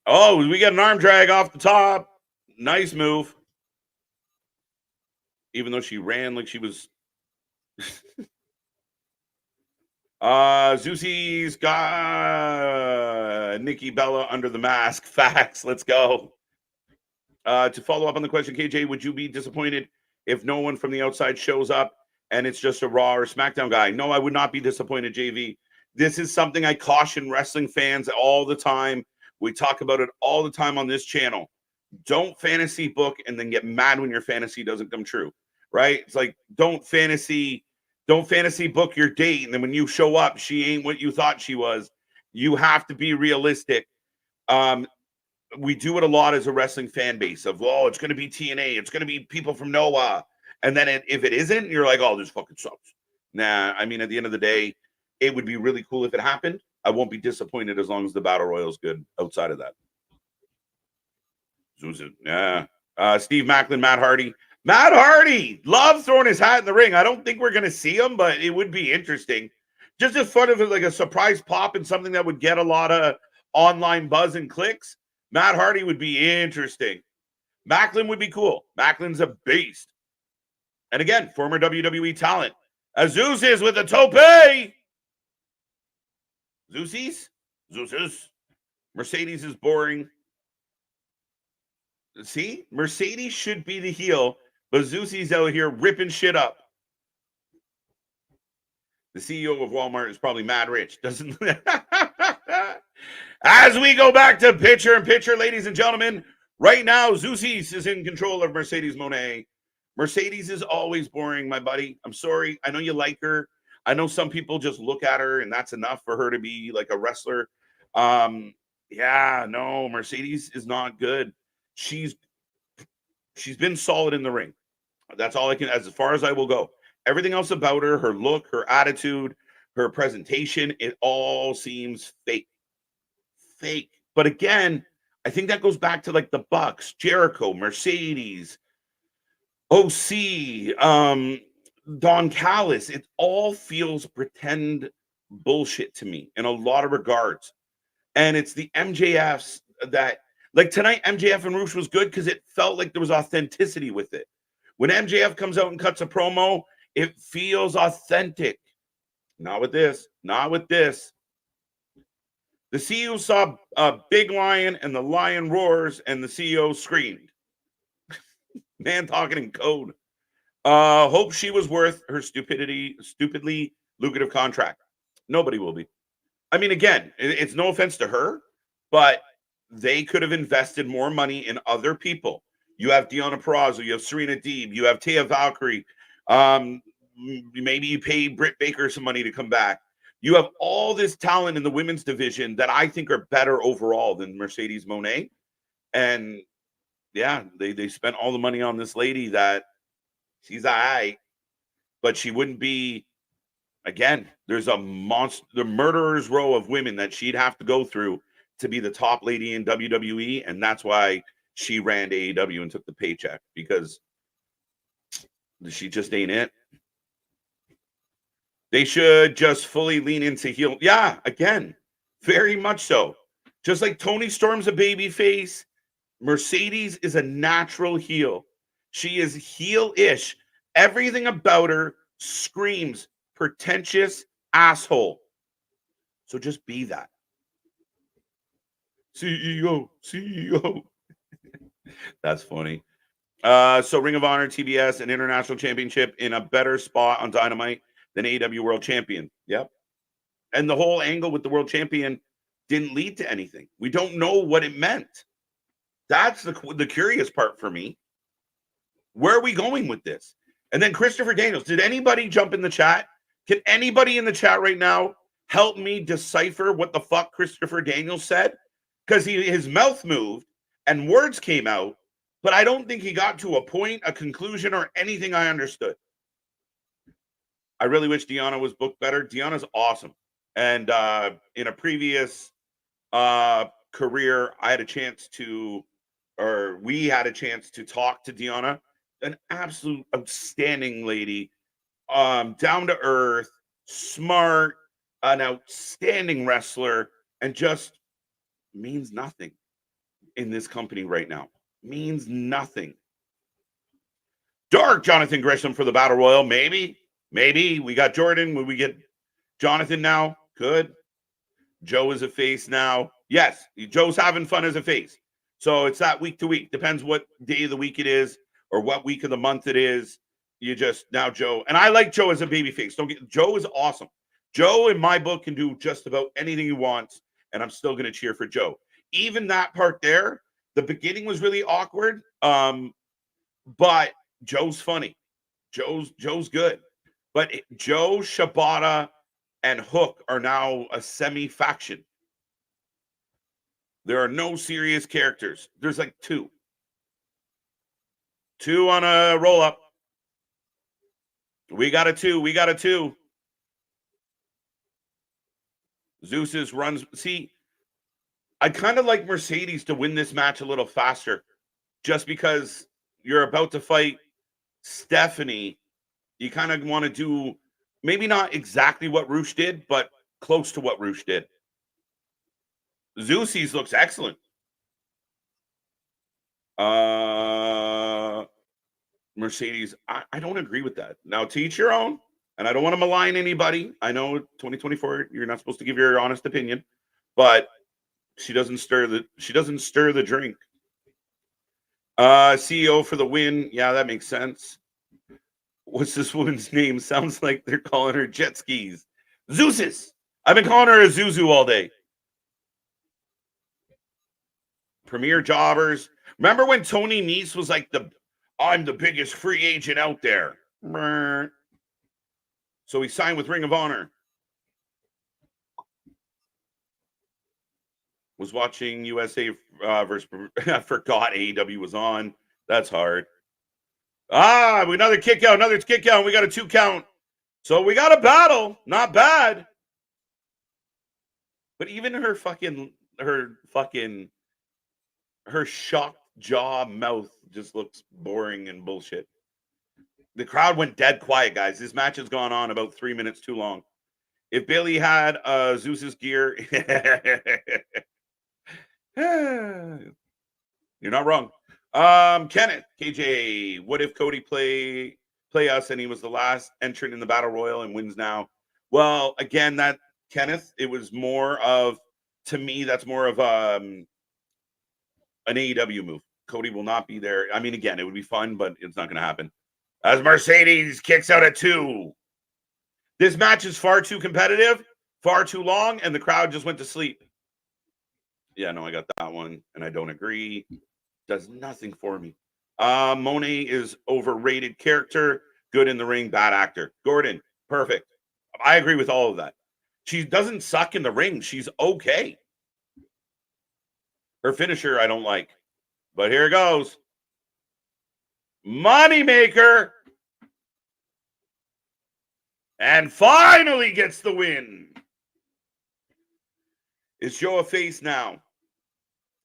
Oh, we got an arm drag off the top. Nice move. Even though she ran like she was... Zeusie's got Nikki Bella under the mask. Facts. Let's go. To follow up on the question, KJ, would you be disappointed if no one from the outside shows up and it's just a Raw or SmackDown guy? No, I would not be disappointed, JV. This is something I caution wrestling fans all the time. We talk about it all the time on this channel. Don't fantasy book and then get mad when your fantasy doesn't come true, right? It's like, don't fantasy book your date, and then when you show up, she ain't what you thought she was. You have to be realistic. We do it a lot as a wrestling fan base of, it's going to be TNA. It's going to be people from Noah. And then if it isn't, you're like, oh, this fucking sucks. Nah, I mean, at the end of the day, it would be really cool if it happened. I won't be disappointed as long as the Battle Royal is good outside of that. Yeah. Steve Macklin, Matt Hardy. Matt Hardy, love throwing his hat in the ring. I don't think we're going to see him, but it would be interesting. Just as fun of like a surprise pop and something that would get a lot of online buzz and clicks. Matt Hardy would be interesting. Macklin would be cool. Macklin's a beast. And again, former WWE talent. Azusis with a tope. Zeus. Mercedes is boring. See? Mercedes should be the heel, but Zeus's out here ripping shit up. The CEO of Walmart is probably mad rich. Doesn't... As we go back to picture, ladies and gentlemen, right now, Zeus is in control of Mercedes Moné. Mercedes is always boring, my buddy. I'm sorry. I know you like her. I know some people just look at her and that's enough for her to be like a wrestler. Mercedes is not good. She's been solid in the ring. That's all I can, as far as I will go. Everything else about her, her look, her attitude, her presentation, it all seems fake. But again, I think that goes back to like the Bucks, Jericho, Mercedes, OC, Don Callis. It all feels pretend bullshit to me in a lot of regards. And it's the MJFs that, like tonight, MJF and Rush was good because it felt like there was authenticity with it. When MJF comes out and cuts a promo, it feels authentic. Not with this. The CEO saw a big lion and the lion roars and the CEO screamed. Man talking in code. Hope she was worth her stupidly lucrative contract. Nobody will be. I mean, again, it's no offense to her, but they could have invested more money in other people. You have Deonna Purrazzo, you have Serena Deeb, you have Taya Valkyrie. Maybe you pay Britt Baker some money to come back. You have all this talent in the women's division that I think are better overall than Mercedes Moné. And yeah, they spent all the money on this lady that she's all right. but she wouldn't be. Again, there's a monster, the murderer's row of women that she'd have to go through to be the top lady in WWE, and that's why she ran to AEW and took the paycheck, because she just ain't it. They should just fully lean into heel. Yeah, again, very much so. Just like Toni Storm's a baby face, Mercedes is a natural heel. She is heel-ish. Everything about her screams pretentious asshole. So just be that. CEO. That's funny. So Ring of Honor, TBS, and International Championship in a better spot on Dynamite than AEW World Champion. Yep. And the whole angle with the World Champion didn't lead to anything. We don't know what it meant. That's the curious part for me. Where are we going with this? And then Christopher Daniels. Did anybody jump in the chat? Can anybody in the chat right now help me decipher what the fuck Christopher Daniels said? Because his mouth moved and words came out, but I don't think he got to a point, a conclusion, or anything I understood. I really wish Deonna was booked better. Deonna's awesome. And in a previous career, I had a chance to, or we had a chance to talk to Deonna, an absolute outstanding lady, down to earth, smart, an outstanding wrestler, and just means nothing in this company right now. Means nothing. Dark Jonathan Gresham for the Battle Royal. Maybe. We got Jordan. Will we get Jonathan now? Good. Joe is a face now. Yes, Joe's having fun as a face. So it's that week to week. Depends what day of the week it is or what week of the month it is. You just now Joe. And I like Joe as a baby face. Joe is awesome. Joe, in my book, can do just about anything he wants, and I'm still going to cheer for Joe. Even that part there, the beginning was really awkward, but Joe's funny. Joe's good. But Joe, Shibata, and Hook are now a semi-faction. There are no serious characters. There's like two. Two on a roll-up. We got a two. Zeus's runs. See, I kind of like Mercedes to win this match a little faster, just because you're about to fight Stephanie. You kind of want to do maybe not exactly what Rush did, but close to what Rush did. Zeus's looks excellent. Mercedes, I don't agree with that. Now, to each your own, and I don't want to malign anybody. I know 2024, you're not supposed to give your honest opinion, but she doesn't stir the drink. CEO for the win. Yeah, that makes sense. What's this woman's name? Sounds like they're calling her jet skis. Zeus's. I've been calling her a Zuzu all day. Premier jobbers. Remember when Tony Nese was like I'm the biggest free agent out there. So he signed with Ring of Honor. Was watching USA versus. I forgot AEW was on. That's hard. Another kick out. We got a 2 count. So we got a battle. Not bad. But even her shocked jaw mouth just looks boring and bullshit. The crowd went dead quiet, guys. This match has gone on about 3 minutes too long. If Bailey had Zeus's gear, you're not wrong. Kenneth, KJ, what if Cody play us and he was the last entrant in the Battle Royal and wins now? Well, again, that Kenneth, it was more of, to me, that's more of an AEW move. Cody will not be there. I mean, again, it would be fun, but it's not going to happen. As Mercedes kicks out at 2. This match is far too competitive, far too long, and the crowd just went to sleep. Yeah, no, I got that one, and I don't agree. Does nothing for me. Mone is overrated character, good in the ring, bad actor. Gordon, perfect. I agree with all of that. She doesn't suck in the ring. She's okay. Her finisher, I don't like. But here it goes. Moneymaker. and finally gets the win. Is Joe a face now?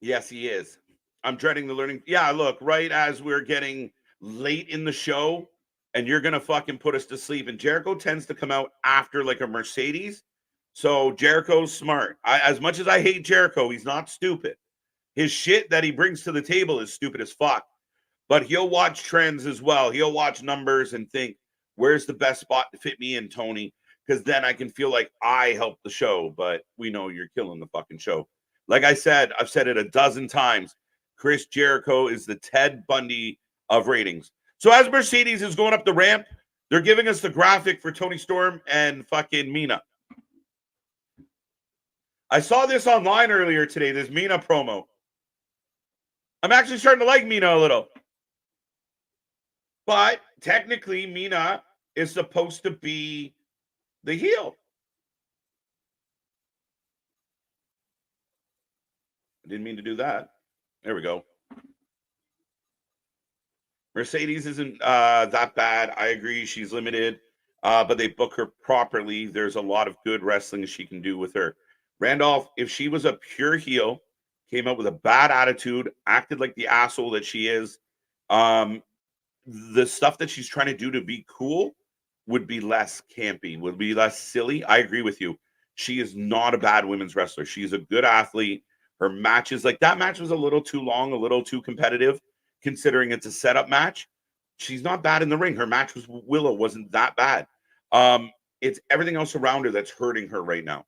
Yes, he is. I'm dreading the learning. Yeah, look, right as we're getting late in the show and you're going to fucking put us to sleep. And Jericho tends to come out after like a Mercedes. So Jericho's smart. As much as I hate Jericho, he's not stupid. His shit that he brings to the table is stupid as fuck. But he'll watch trends as well. He'll watch numbers and think, where's the best spot to fit me in, Tony? Because then I can feel like I helped the show. But we know you're killing the fucking show. Like I said, I've said it a dozen times. Chris Jericho is the Ted Bundy of ratings. So as Mercedes is going up the ramp, they're giving us the graphic for Toni Storm and fucking Mina. I saw this online earlier today, this Mina promo. I'm actually starting to like Mina a little. But technically, Mina is supposed to be the heel. I didn't mean to do that. There we go. Mercedes isn't that bad. I agree. She's limited, but they book her properly. There's a lot of good wrestling she can do with her. Randolph, if she was a pure heel, came out with a bad attitude, acted like the asshole that she is, the stuff that she's trying to do to be cool would be less campy, would be less silly. I agree with you. She is not a bad women's wrestler. She's a good athlete. Her matches, like that match was a little too long, a little too competitive, considering it's a setup match. She's not bad in the ring. Her match with Willow wasn't that bad. It's everything else around her that's hurting her right now.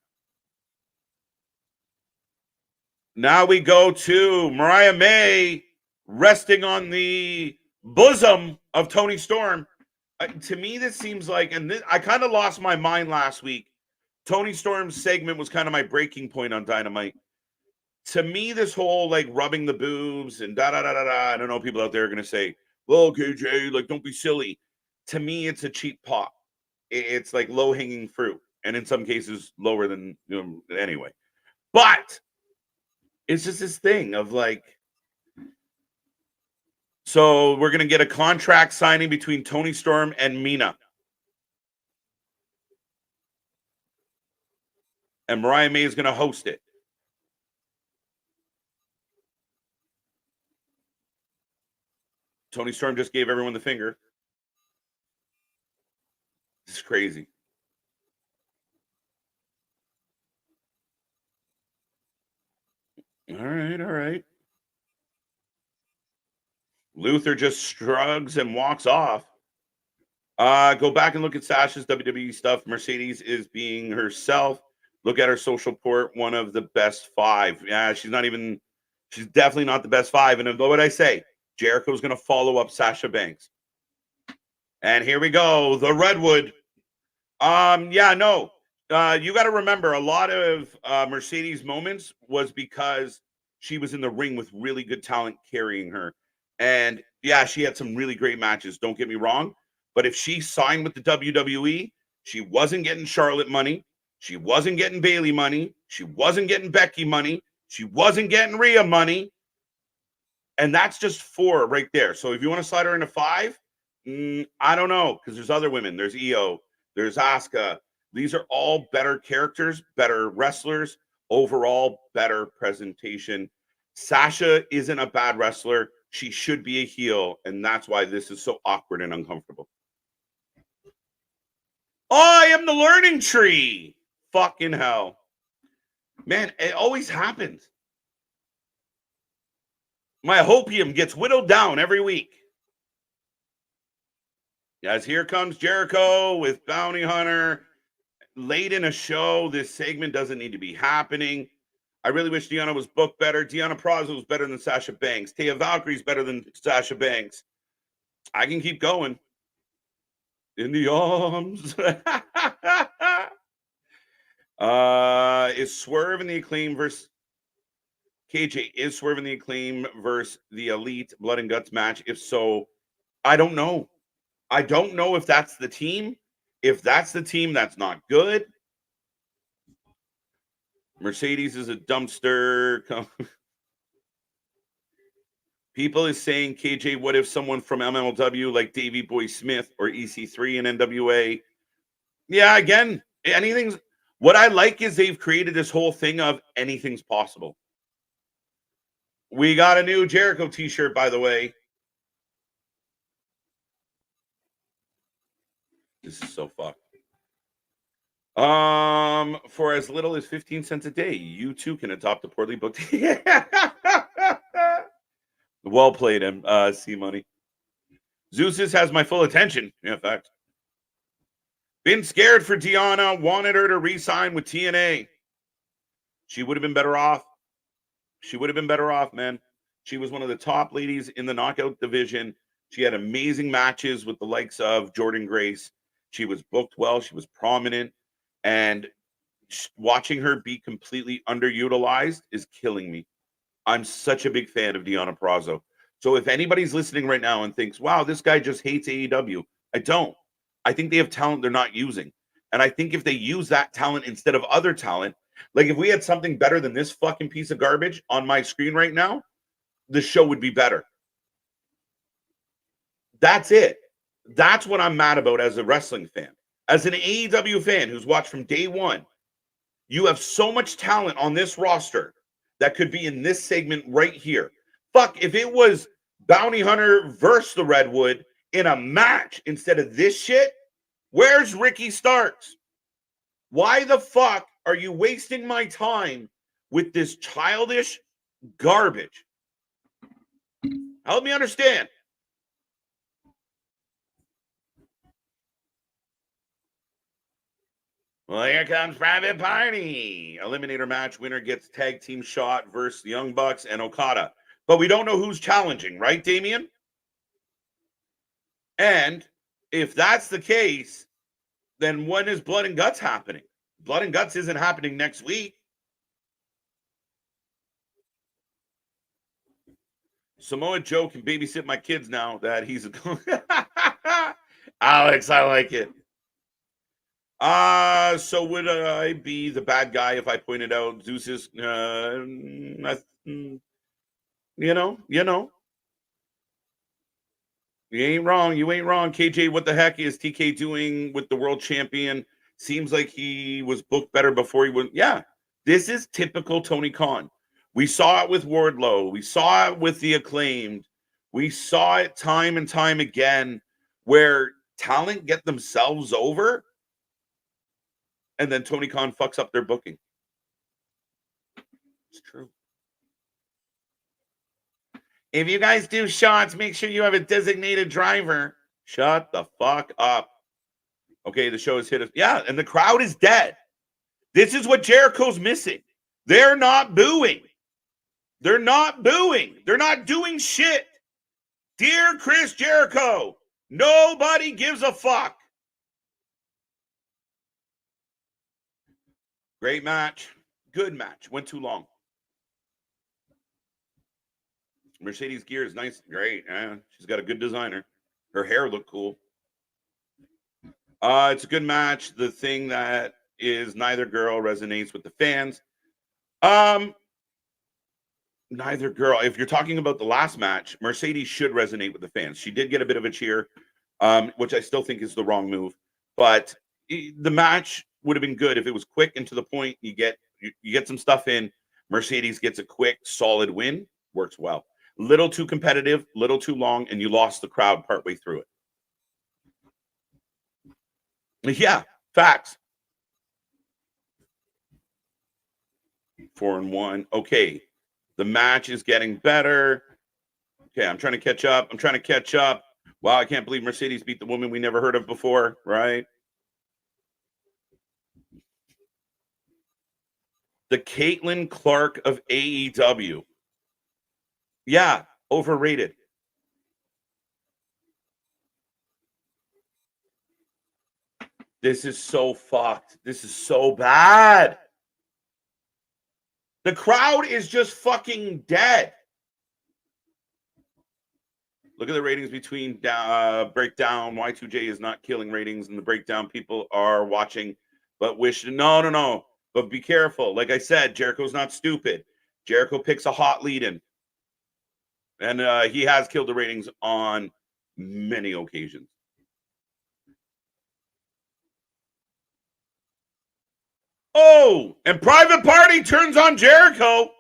Now we go to Mariah May resting on the bosom of Toni Storm. To me, this seems like, and I kind of lost my mind last week. Toni Storm's segment was kind of my breaking point on Dynamite. To me, this whole like rubbing the boobs and da-da-da-da-da, I don't know, people out there are going to say, well, KJ, like, don't be silly. To me, it's a cheap pop. It's like low-hanging fruit. And in some cases, lower than, anyway. But it's just this thing of like, so we're going to get a contract signing between Toni Storm and Mina. And Mariah May is going to host it. Toni Storm just gave everyone the finger. This is crazy. All right. Luther just shrugs and walks off. Go back and look at Sasha's WWE stuff. Mercedes is being herself. Look at her social port, one of the best 5. Yeah, she's definitely not the best 5. And what I say, Jericho's going to follow up Sasha Banks. And here we go, the Redwood. You got to remember, a lot of Mercedes moments was because she was in the ring with really good talent carrying her. And yeah, she had some really great matches. Don't get me wrong. But if she signed with the WWE, she wasn't getting Charlotte money. She wasn't getting Bayley money. She wasn't getting Becky money. She wasn't getting Rhea money. And that's just 4 right there. So if you want to slide her into 5, I don't know, because there's other women. There's Io. There's Asuka. These are all better characters, better wrestlers, overall better presentation. Sasha isn't a bad wrestler. She should be a heel, and that's why this is so awkward and uncomfortable. I am the learning tree. Fucking hell. Man, it always happens. My hopium gets whittled down every week. As here comes Jericho with Bounty Hunter. Late in a show, this segment doesn't need to be happening. I really wish Deonna was booked better. Deonna Purrazzo was better than Sasha Banks. Taya Valkyrie's better than Sasha Banks. I can keep going. In the arms. Is Swerve in the Acclaim versus KJ? Is Swerve in the Acclaim versus the Elite Blood and Guts match? If so, I don't know. I don't know if that's the team. If that's the team, that's not good. Mercedes is a dumpster. People is saying, KJ, what if someone from MLW like Davey Boy Smith or EC3 and NWA Yeah, again, anything's what I like is they've created this whole thing of anything's possible. We got a new Jericho t-shirt, by the way. This is so fucked. For as little as 15 cents a day, you too can adopt a poorly booked. Well played, him. C Money. Zeus's has my full attention. Yeah, fact. Been scared for Deonna. Wanted her to re-sign with TNA. She would have been better off. She would have been better off, man. She was one of the top ladies in the knockout division. She had amazing matches with the likes of Jordan Grace. She was booked well. She was prominent. And watching her be completely underutilized is killing me. I'm such a big fan of Deonna Purrazzo. So if anybody's listening right now and thinks, wow, this guy just hates AEW, I don't. I think they have talent they're not using. And I think if they use that talent instead of other talent, like if we had something better than this fucking piece of garbage on my screen right now, the show would be better. That's it. That's what I'm mad about as a wrestling fan. As an AEW fan who's watched from day one, you have so much talent on this roster that could be in this segment right here. Fuck, if it was Bounty Hunter versus the Redwood in a match instead of this shit, where's Ricky Starks? Why the fuck are you wasting my time with this childish garbage? Help me understand. Well, here comes Private Party. Eliminator match. Winner gets tag team shot versus the Young Bucks and Okada. But we don't know who's challenging, right, Damian? And if that's the case, then when is Blood and Guts happening? Blood and Guts isn't happening next week. Samoa Joe can babysit my kids now that he's a Alex, I like it. So would I be the bad guy if I pointed out Zeus's you know. You ain't wrong. You ain't wrong. KJ, what the heck is TK doing with the world champion? Seems like he was booked better before he went. Yeah, this is typical Tony Khan. We saw it with Wardlow. We saw it with the Acclaimed. We saw it time and time again where talent get themselves over and then Tony Khan fucks up their booking. It's true. If you guys do shots, make sure you have a designated driver. Shut the fuck up. Okay, the show has hit us. Yeah, and the crowd is dead. This is what Jericho's missing. They're not booing. They're not booing. They're not doing shit. Dear Chris Jericho, nobody gives a fuck. Great match. Good match. Went too long. Mercedes gear is nice. Great. She's got a good designer. Her hair looked cool. It's a good match. The thing that is neither girl resonates with the fans. Neither girl. If you're talking about the last match, Mercedes should resonate with the fans. She did get a bit of a cheer, which I still think is the wrong move. But the match would have been good if it was quick and to the point. You get some stuff in. Mercedes gets a quick, solid win. Works well. Little too competitive, little too long, and you lost the crowd partway through it. Yeah, facts. 4-1. Okay. The match is getting better. Okay, I'm trying to catch up. Wow, I can't believe Mercedes beat the woman we never heard of before, right? The Caitlin Clark of AEW. Yeah, overrated. This is so fucked. This is so bad. The crowd is just fucking dead. Look at the ratings between breakdown. Y2J is not killing ratings, and the breakdown people are watching, but wish no. But be careful. Like I said, Jericho's not stupid. Jericho picks a hot lead-in, and he has killed the ratings on many occasions. Oh, and Private Party turns on Jericho.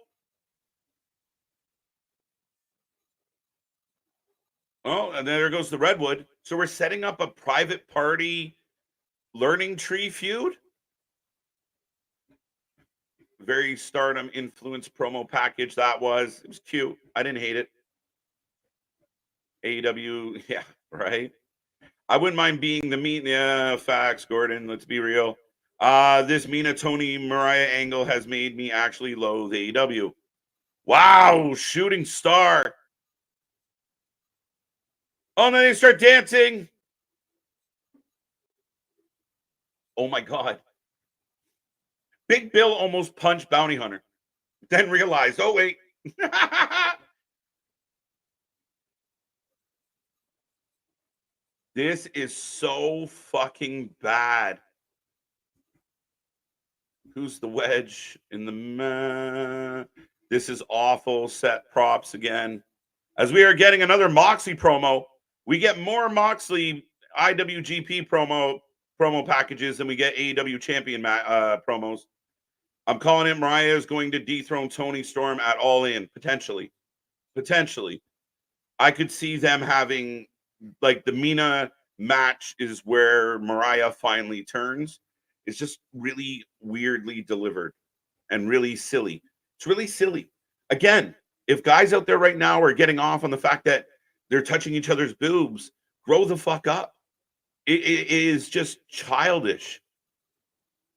Oh, and there goes the Redwood. So we're setting up a Private Party Learning Tree feud. Very Stardom influence promo package that was. It was cute. I didn't hate it. AEW, yeah, right. I wouldn't mind being the meat. Yeah, facts, Gordon. Let's be real. This Mina Tony Mariah angle has made me actually loathe AEW. Wow, shooting star. Oh, and then they start dancing. Oh my God. Big Bill almost punched Bounty Hunter. Then realized, oh wait. This is so fucking bad. Who's the wedge in the... This is awful. Set props again. As we are getting another Moxley promo, we get more Moxley IWGP promo packages than we get AEW champion promos. I'm calling it Mariah is going to dethrone Toni Storm at All In, potentially. Potentially. I could see them having, like, the Mina match is where Mariah finally turns. It's just really weirdly delivered and really silly. It's really silly. Again, if guys out there right now are getting off on the fact that they're touching each other's boobs, grow the fuck up. It is just childish.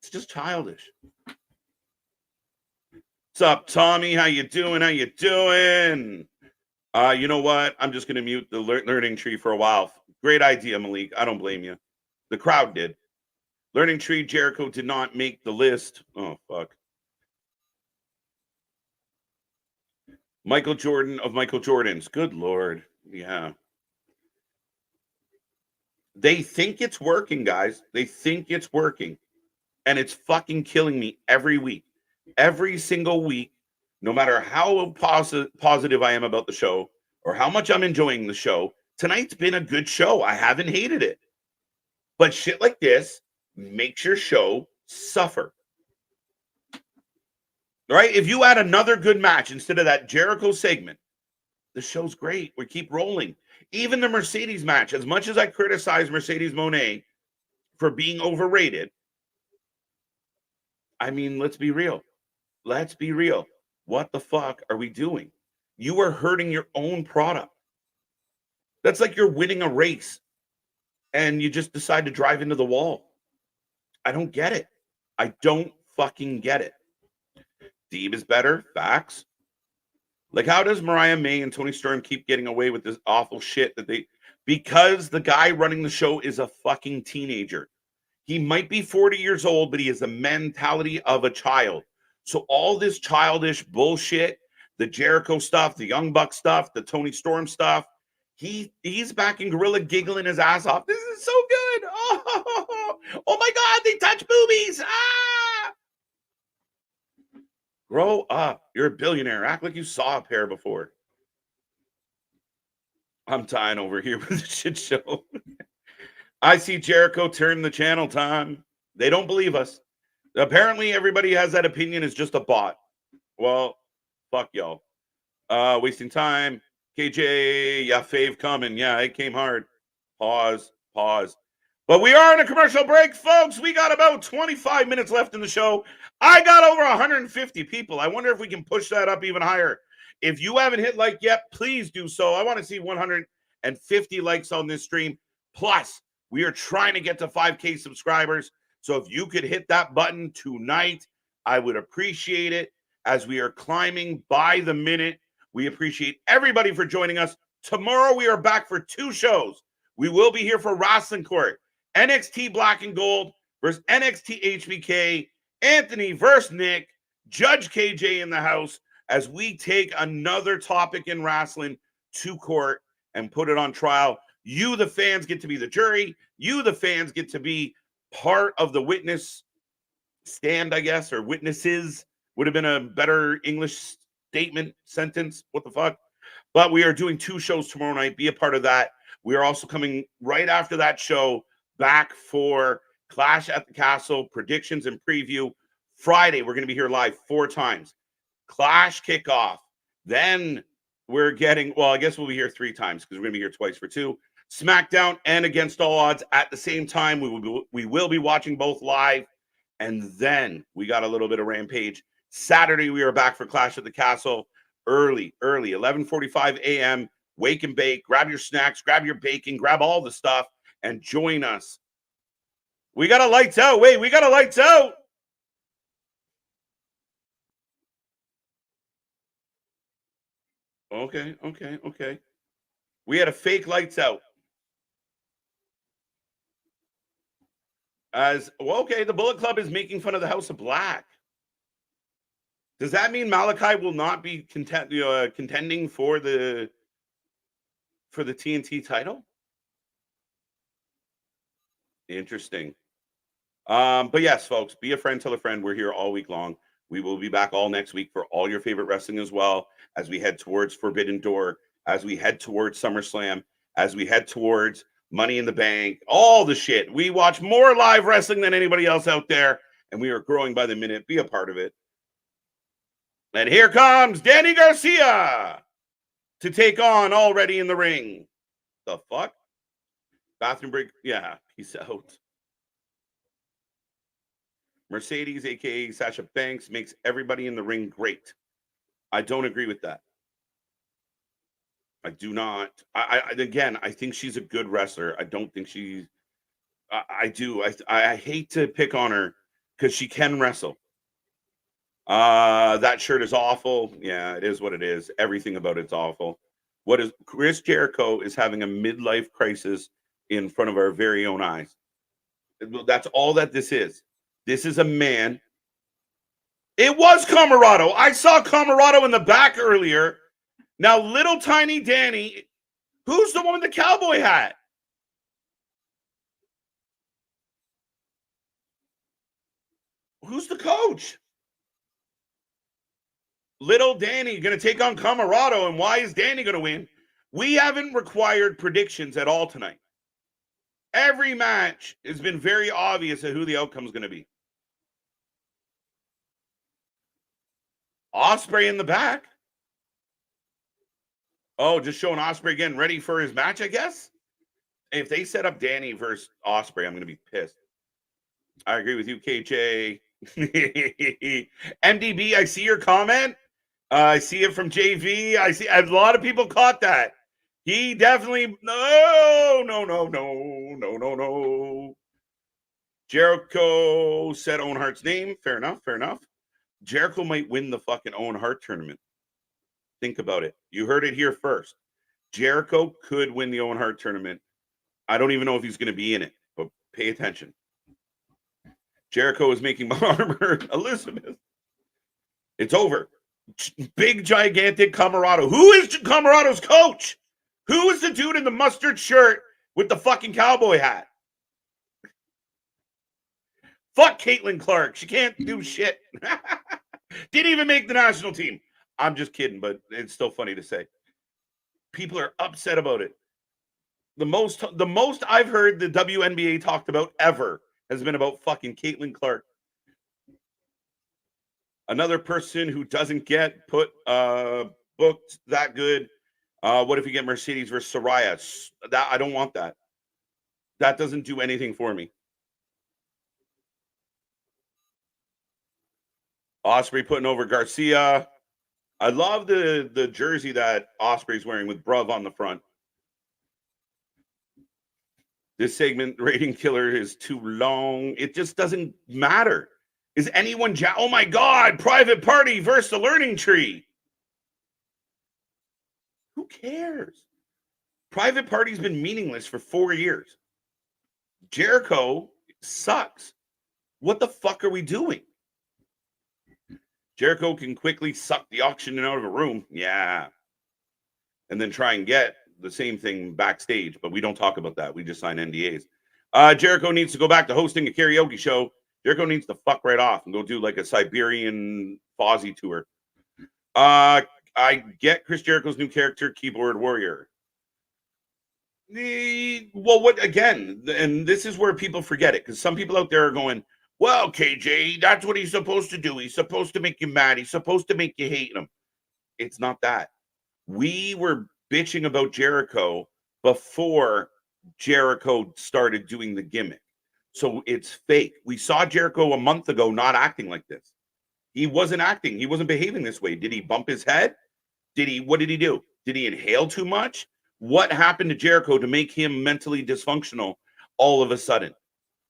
It's just childish. What's up, Tommy? How you doing? How you doing? You know what? I'm just going to mute the learning tree for a while. Great idea, Malik. I don't blame you. The crowd did. Learning tree, Jericho did not make the list. Oh, fuck. Michael Jordan of Michael Jordans. Good Lord. Yeah. They think it's working, guys. They think it's working. And it's fucking killing me every week. Every single week, no matter how positive I am about the show or how much I'm enjoying the show, tonight's been a good show. I haven't hated it. But shit like this makes your show suffer. Right? If you add another good match instead of that Jericho segment, the show's great. We keep rolling. Even the Mercedes match, as much as I criticize Mercedes Moné for being overrated, I mean, let's be real. Let's be real. What the fuck are we doing? You are hurting your own product. That's like you're winning a race and you just decide to drive into the wall. I don't get it. I don't fucking get it. Deeb is better. Facts. Like, how does Mariah May and Toni Storm keep getting away with this awful shit that they... Because the guy running the show is a fucking teenager. He might be 40 years old, but he has the mentality of a child. So all this childish bullshit, the Jericho stuff, the Young Buck stuff, the Toni Storm stuff, he's back in Gorilla giggling his ass off. This is so good. Oh my God, they touch boobies. Ah! Grow up. You're a billionaire. Act like you saw a pair before. I'm tying over here with the shit show. I see Jericho turn the channel, Tom. They don't believe us. Apparently, everybody has that opinion is just a bot. Well, fuck y'all. Wasting time. KJ, yeah, fave coming. Yeah, it came hard. Pause. But we are in a commercial break, folks. We got about 25 minutes left in the show. I got over 150 people. I wonder if we can push that up even higher. If you haven't hit like yet, please do so. I want to see 150 likes on this stream. Plus, we are trying to get to 5K subscribers. So if you could hit that button tonight, I would appreciate it. As we are climbing by the minute, we appreciate everybody for joining us. Tomorrow, we are back for 2 shows. We will be here for Wrestling Court. NXT Black and Gold versus NXT HBK. Anthony versus Nick. Judge KJ in the house as we take another topic in wrestling to court and put it on trial. You, the fans, get to be the jury. You, the fans, get to be part of the witness stand, I guess, or witnesses would have been a better English statement, sentence. What the fuck? But we are doing 2 shows tomorrow night. Be a part of that. We are also coming right after that show back for Clash at the Castle, predictions and preview Friday, we're going to be here live 4 times. Clash kickoff. Then we're getting, well, I guess we'll be here 3 times because we're going to be here twice for 2. SmackDown and Against All Odds at the same time. We will be watching both live. And then we got a little bit of Rampage. Saturday, we are back for Clash at the Castle early, 11:45 a.m. Wake and bake. Grab your snacks, grab your bacon, grab all the stuff, and join us. We got a lights out. Wait, we got a lights out. Okay. We had a fake lights out. Okay, the Bullet Club is making fun of the House of Black. Does that mean Malachi will not be contending for the TNT title? Interesting. But yes, folks, be a friend, tell a friend. We're here all week long. We will be back all next week for all your favorite wrestling as well, as we head towards Forbidden Door, as we head towards SummerSlam, as we head towards Money in the Bank, all the shit. We watch more live wrestling than anybody else out there, and we are growing by the minute. Be a part of it. And here comes Danny Garcia to take on Already in the Ring. The fuck? Bathroom break. Yeah, peace out. Mercedes, a.k.a. Sasha Banks, makes everybody in the ring great. I don't agree with that. I do not. Again, I think she's a good wrestler. I don't think she's... I do. I hate to pick on her because she can wrestle. That shirt is awful. Yeah, it is what it is. Everything about it's awful. Chris Jericho is having a midlife crisis in front of our very own eyes. That's all that this is. This is a man. It was Kamado. I saw Kamado in the back earlier. Now, little tiny Danny, who's the one with the cowboy hat? Who's the coach? Little Danny going to take on Kamado, and why is Danny going to win? We haven't required predictions at all tonight. Every match has been very obvious at who the outcome is going to be. Ospreay in the back. Oh, just showing Ospreay again, ready for his match, I guess. If they set up Danny versus Ospreay, I'm going to be pissed. I agree with you, KJ. MDB, I see your comment. I see it from JV. I see a lot of people caught that. He definitely no. Jericho said Owen Hart's name. Fair enough. Jericho might win the fucking Owen Hart tournament. Think about it. You heard it here first. Jericho could win the Owen Hart tournament. I don't even know if he's going to be in it, but pay attention. Jericho is making armor. Elizabeth. It's over. Big, gigantic Kamado. Who is Camado's coach? Who is the dude in the mustard shirt with the fucking cowboy hat? Fuck Caitlin Clark. She can't do shit. Didn't even make the national team. I'm just kidding, but it's still funny to say. People are upset about it. The most I've heard the WNBA talked about ever has been about fucking Caitlin Clark. Another person who doesn't get booked that good. What if you get Mercedes versus Saraya? I don't want that. That doesn't do anything for me. Ospreay putting over Garcia. I love the jersey that Ospreay's wearing with Bruv on the front. This segment rating killer is too long. It just doesn't matter. Is anyone... oh my God, Private Party versus the Learning Tree. Who cares? Private Party's been meaningless for 4 years. Jericho sucks. What the fuck are we doing? Jericho can quickly suck the oxygen out of a room. Yeah. And then try and get the same thing backstage. But we don't talk about that. We just sign NDAs. Jericho needs to go back to hosting a karaoke show. Jericho needs to fuck right off and go do like a Siberian Fozzy tour. I get Chris Jericho's new character, Keyboard Warrior. Well, what again? And this is where people forget it, because some people out there are going, Well, KJ, that's what he's supposed to do. He's supposed to make you mad. He's supposed to make you hate him. It's not that. We were bitching about Jericho before Jericho started doing the gimmick. So it's fake. We saw Jericho a month ago not acting like this. He wasn't acting. He wasn't behaving this way. Did he bump his head? What did he do? Did he inhale too much? What happened to Jericho to make him mentally dysfunctional all of a sudden?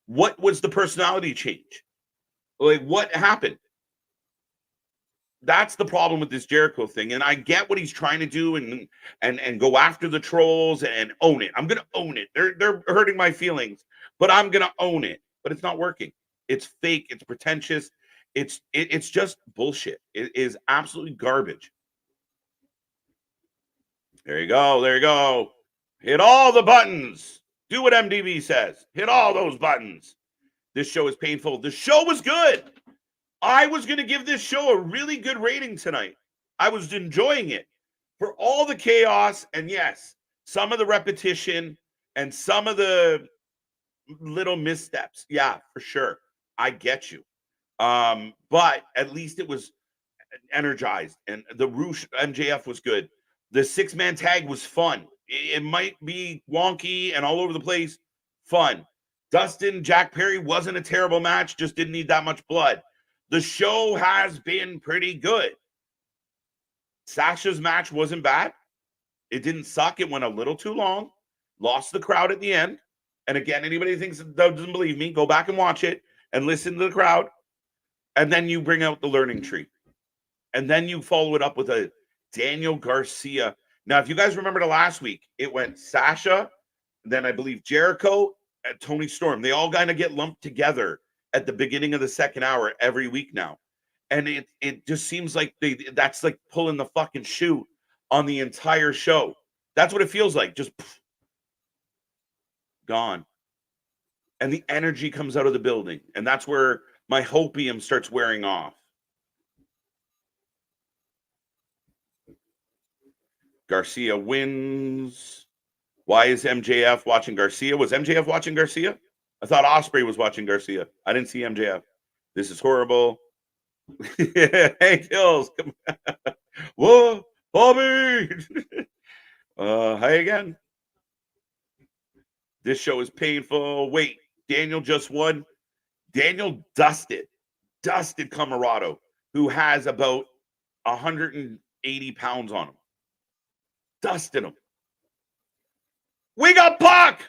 What was the personality change? Like, what happened? That's the problem with this Jericho thing. And I get what he's trying to do and go after the trolls and own it. I'm going to own it. They're hurting my feelings, but I'm going to own it. But it's not working. It's fake. It's pretentious. It's just bullshit. It is absolutely garbage. There you go. There you go. Hit all the buttons. Do what MDB says. Hit all those buttons. This show is painful. The show was good. I was going to give this show a really good rating tonight. I was enjoying it for all the chaos. And yes, some of the repetition and some of the little missteps. Yeah, for sure. I get you. But at least it was energized. And the Rush MJF was good. The 6-man tag was fun. It might be wonky and all over the place. Fun. Dustin, Jack Perry wasn't a terrible match. Just didn't need that much blood. The show has been pretty good. Sasha's match wasn't bad. It didn't suck. It went a little too long. Lost the crowd at the end. And again, anybody that doesn't believe me, go back and watch it and listen to the crowd. And then you bring out the learning tree. And then you follow it up with a Daniel Garcia. Now, if you guys remember the last week, it went Sasha, then I believe Jericho, and Tony Storm. They all kind of get lumped together at the beginning of the second hour every week now. And it just seems like that's like pulling the fucking shoe on the entire show. That's what it feels like. Just gone. And the energy comes out of the building. And that's where my hopium starts wearing off. Garcia wins. Why is MJF watching Garcia? Was MJF watching Garcia? I thought Ospreay was watching Garcia. I didn't see MJF. This is horrible. Hank Hills. Come on. Whoa, Bobby. Hi again. This show is painful. Wait, Daniel just won. Daniel dusted Kamado, who has about 180 pounds on him. Dusted him. We got Pac.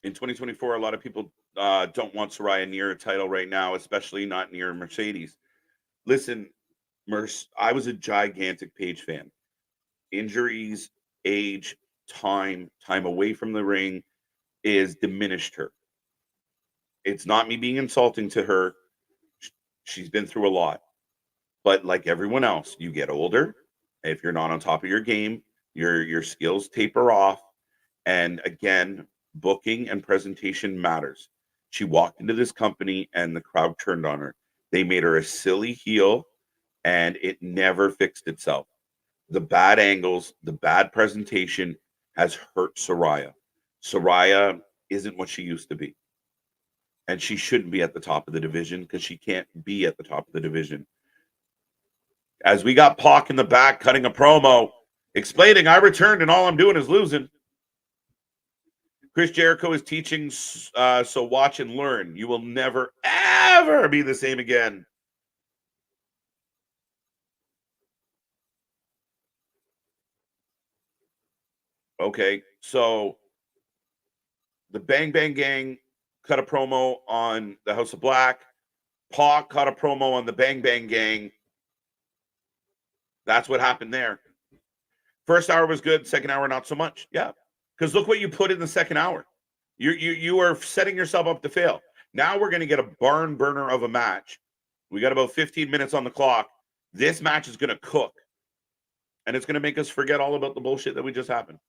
In 2024, a lot of people don't want Saraya near a title right now, especially not near Mercedes. Listen, Merce, I was a gigantic Paige fan. Injuries, age, time away from the ring is diminished her. It's not me being insulting to her. She's been through a lot. But like everyone else, you get older. If you're not on top of your game, your skills taper off. And again, booking and presentation matters. She walked into this company and the crowd turned on her. They made her a silly heel and it never fixed itself. The bad angles, the bad presentation has hurt Saraya. Saraya isn't what she used to be. And she shouldn't be at the top of the division because she can't be at the top of the division. As we got Pac in the back cutting a promo, explaining I returned and all I'm doing is losing. Chris Jericho is teaching, so watch and learn. You will never, ever be the same again. Okay, so the Bang Bang Gang cut a promo on the House of Black. Pac cut a promo on the Bang Bang Gang. That's what happened there. First hour was good. Second hour, not so much. Yeah. Because look what you put in the second hour. You are setting yourself up to fail. Now we're going to get a barn burner of a match. We got about 15 minutes on the clock. This match is going to cook. And it's going to make us forget all about the bullshit that we just happened.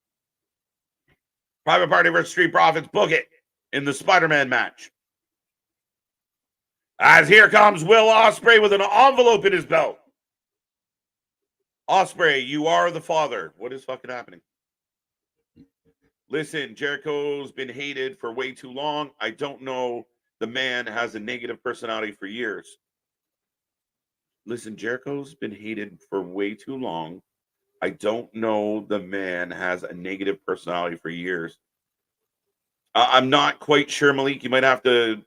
Private Party versus Street Profits. Book it in the Spider-Man match. As here comes Will Ospreay with an envelope in his belt. Ospreay, you are the father. What is fucking happening? Listen, Jericho's been hated for way too long. I don't know. The man has a negative personality for years. Listen, Jericho's been hated for way too long. I don't know. The man has a negative personality for years. I'm not quite sure, Malik. You might have to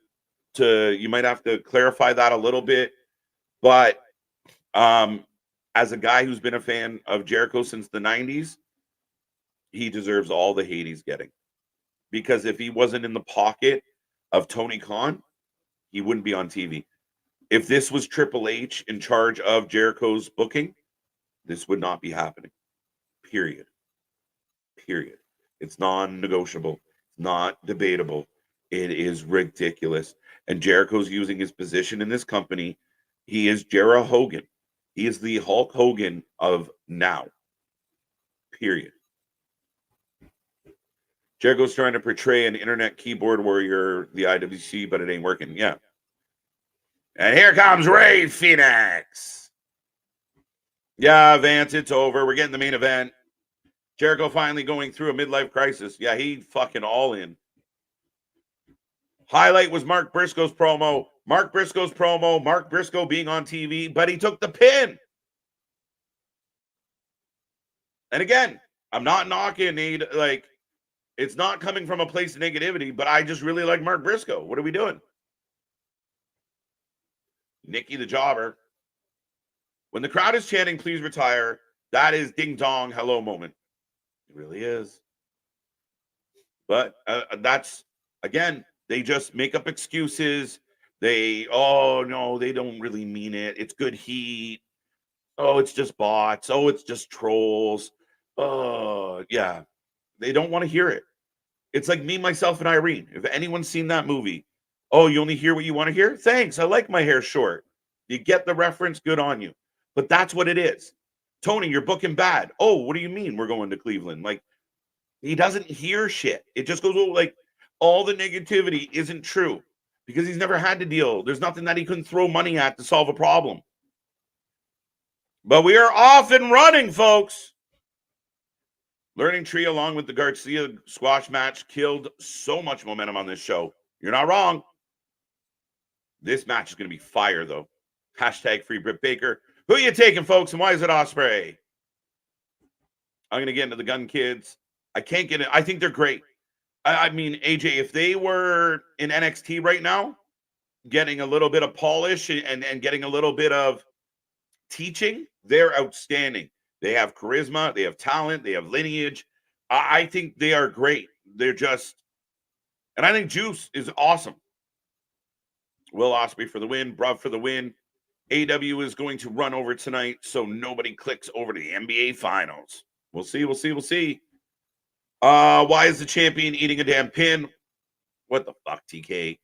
clarify that a little bit. But as a guy who's been a fan of Jericho since the 90s, he deserves all the hate he's getting. Because if he wasn't in the pocket of Tony Khan, he wouldn't be on TV. If this was Triple H in charge of Jericho's booking, this would not be happening. Period. It's non-negotiable. It's not debatable. It is ridiculous. And Jericho's using his position in this company. He is Jera Hogan. He is the Hulk Hogan of now. Period. Jericho's trying to portray an internet keyboard warrior, the IWC, but it ain't working. Yeah. And here comes Ray Phoenix. Yeah, Vance, it's over. We're getting the main event. Jericho finally going through a midlife crisis. Yeah, he fucking all in. Highlight was Mark Briscoe's promo. Mark Briscoe being on TV, but he took the pin. And again, I'm not knocking it's not coming from a place of negativity, but I just really like Mark Briscoe. What are we doing? Nikki the Jobber. When the crowd is chanting, please retire, that is ding dong hello moment. It really is. But that's, again, they just make up excuses. They don't really mean it. It's good heat. Oh, it's just bots. Oh, it's just trolls. Oh, yeah. They don't want to hear it. It's like Me, Myself, and Irene. If anyone's seen that movie, oh, you only hear what you want to hear? Thanks. I like my hair short. You get the reference, good on you. But that's what it is. Tony, you're booking bad. Oh, what do you mean we're going to Cleveland? Like, he doesn't hear shit. It just goes like all the negativity isn't true because he's never had to deal. There's nothing that he couldn't throw money at to solve a problem. But we are off and running, folks. Learning Tree, along with the Garcia squash match, killed so much momentum on this show. You're not wrong. This match is going to be fire, though. Hashtag free Britt Baker. Who are you taking, folks, and why is it Ospreay? I'm going to get into the Gun Kids. I can't get it. I think they're great. I mean, AJ, if they were in NXT right now, getting a little bit of polish and getting a little bit of teaching, they're outstanding. They have charisma, they have talent, they have lineage. I think they are great. They're just, and I think Juice is awesome. Will Ospreay for the win, Bruv for the win. AEW is going to run over tonight, so nobody clicks over to the NBA Finals. We'll see. Why is the champion eating a damn pin? What the fuck, TK?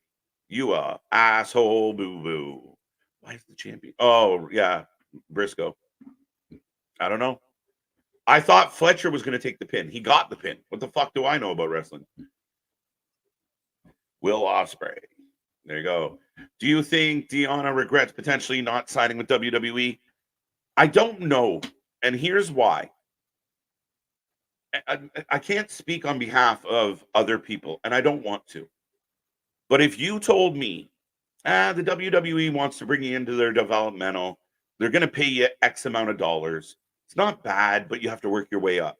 You asshole, boo-boo. Why is the champion? Oh, yeah, Briscoe. I don't know. I thought Fletcher was going to take the pin. He got the pin. What the fuck do I know about wrestling? Will Ospreay. There you go. Do you think Deonna regrets potentially not signing with WWE? I don't know. And here's why. I can't speak on behalf of other people, and I don't want to. But if you told me, the WWE wants to bring you into their developmental, they're going to pay you X amount of dollars. It's not bad, but you have to work your way up.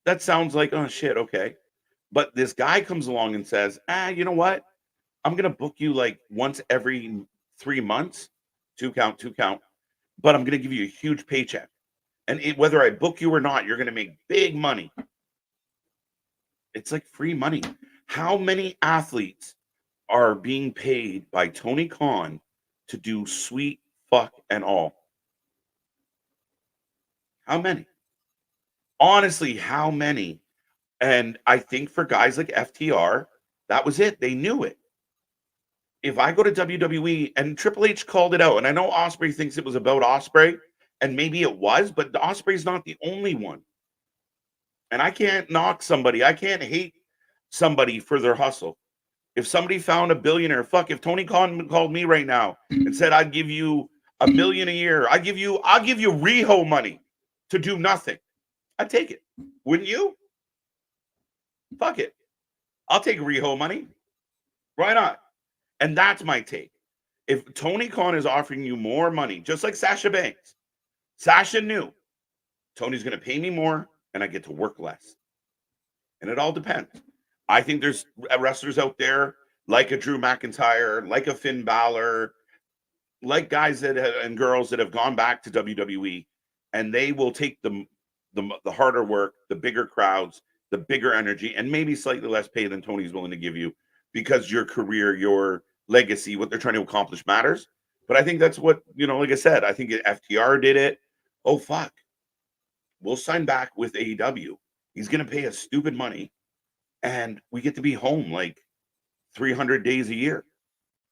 That sounds like, oh, shit, okay. But this guy comes along and says, you know what? I'm going to book you like once every 3 months, 2 count, but I'm going to give you a huge paycheck. And whether I book you or not, you're going to make big money. It's like free money. How many athletes are being paid by Tony Khan to do sweet fuck and all? How many? Honestly, how many? And I think for guys like FTR, that was it. They knew it. If I go to WWE, and Triple H called it out, and I know Ospreay thinks it was about Ospreay, and maybe it was, but Ospreay's not the only one. And I can't knock somebody. I can't hate somebody for their hustle. If somebody found a billionaire, fuck, if Tony Khan called me right now and said, I'd give you $1 million a year, I'll give you Riho money to do nothing, I'd take it. Wouldn't you? Fuck it. I'll take Riho money. Why not? And that's my take. If Tony Khan is offering you more money, just like Sasha Banks, Sasha knew Tony's going to pay me more and I get to work less. And it all depends. I think there's wrestlers out there like a Drew McIntyre, like a Finn Balor, like guys that and girls that have gone back to WWE, and they will take the harder work, the bigger crowds, the bigger energy, and maybe slightly less pay than Tony's willing to give you because your career, your legacy, what they're trying to accomplish matters. But I think that's what, like I said, I think FTR did it. Oh, fuck. We'll sign back with AEW. He's going to pay us stupid money, and we get to be home like 300 days a year.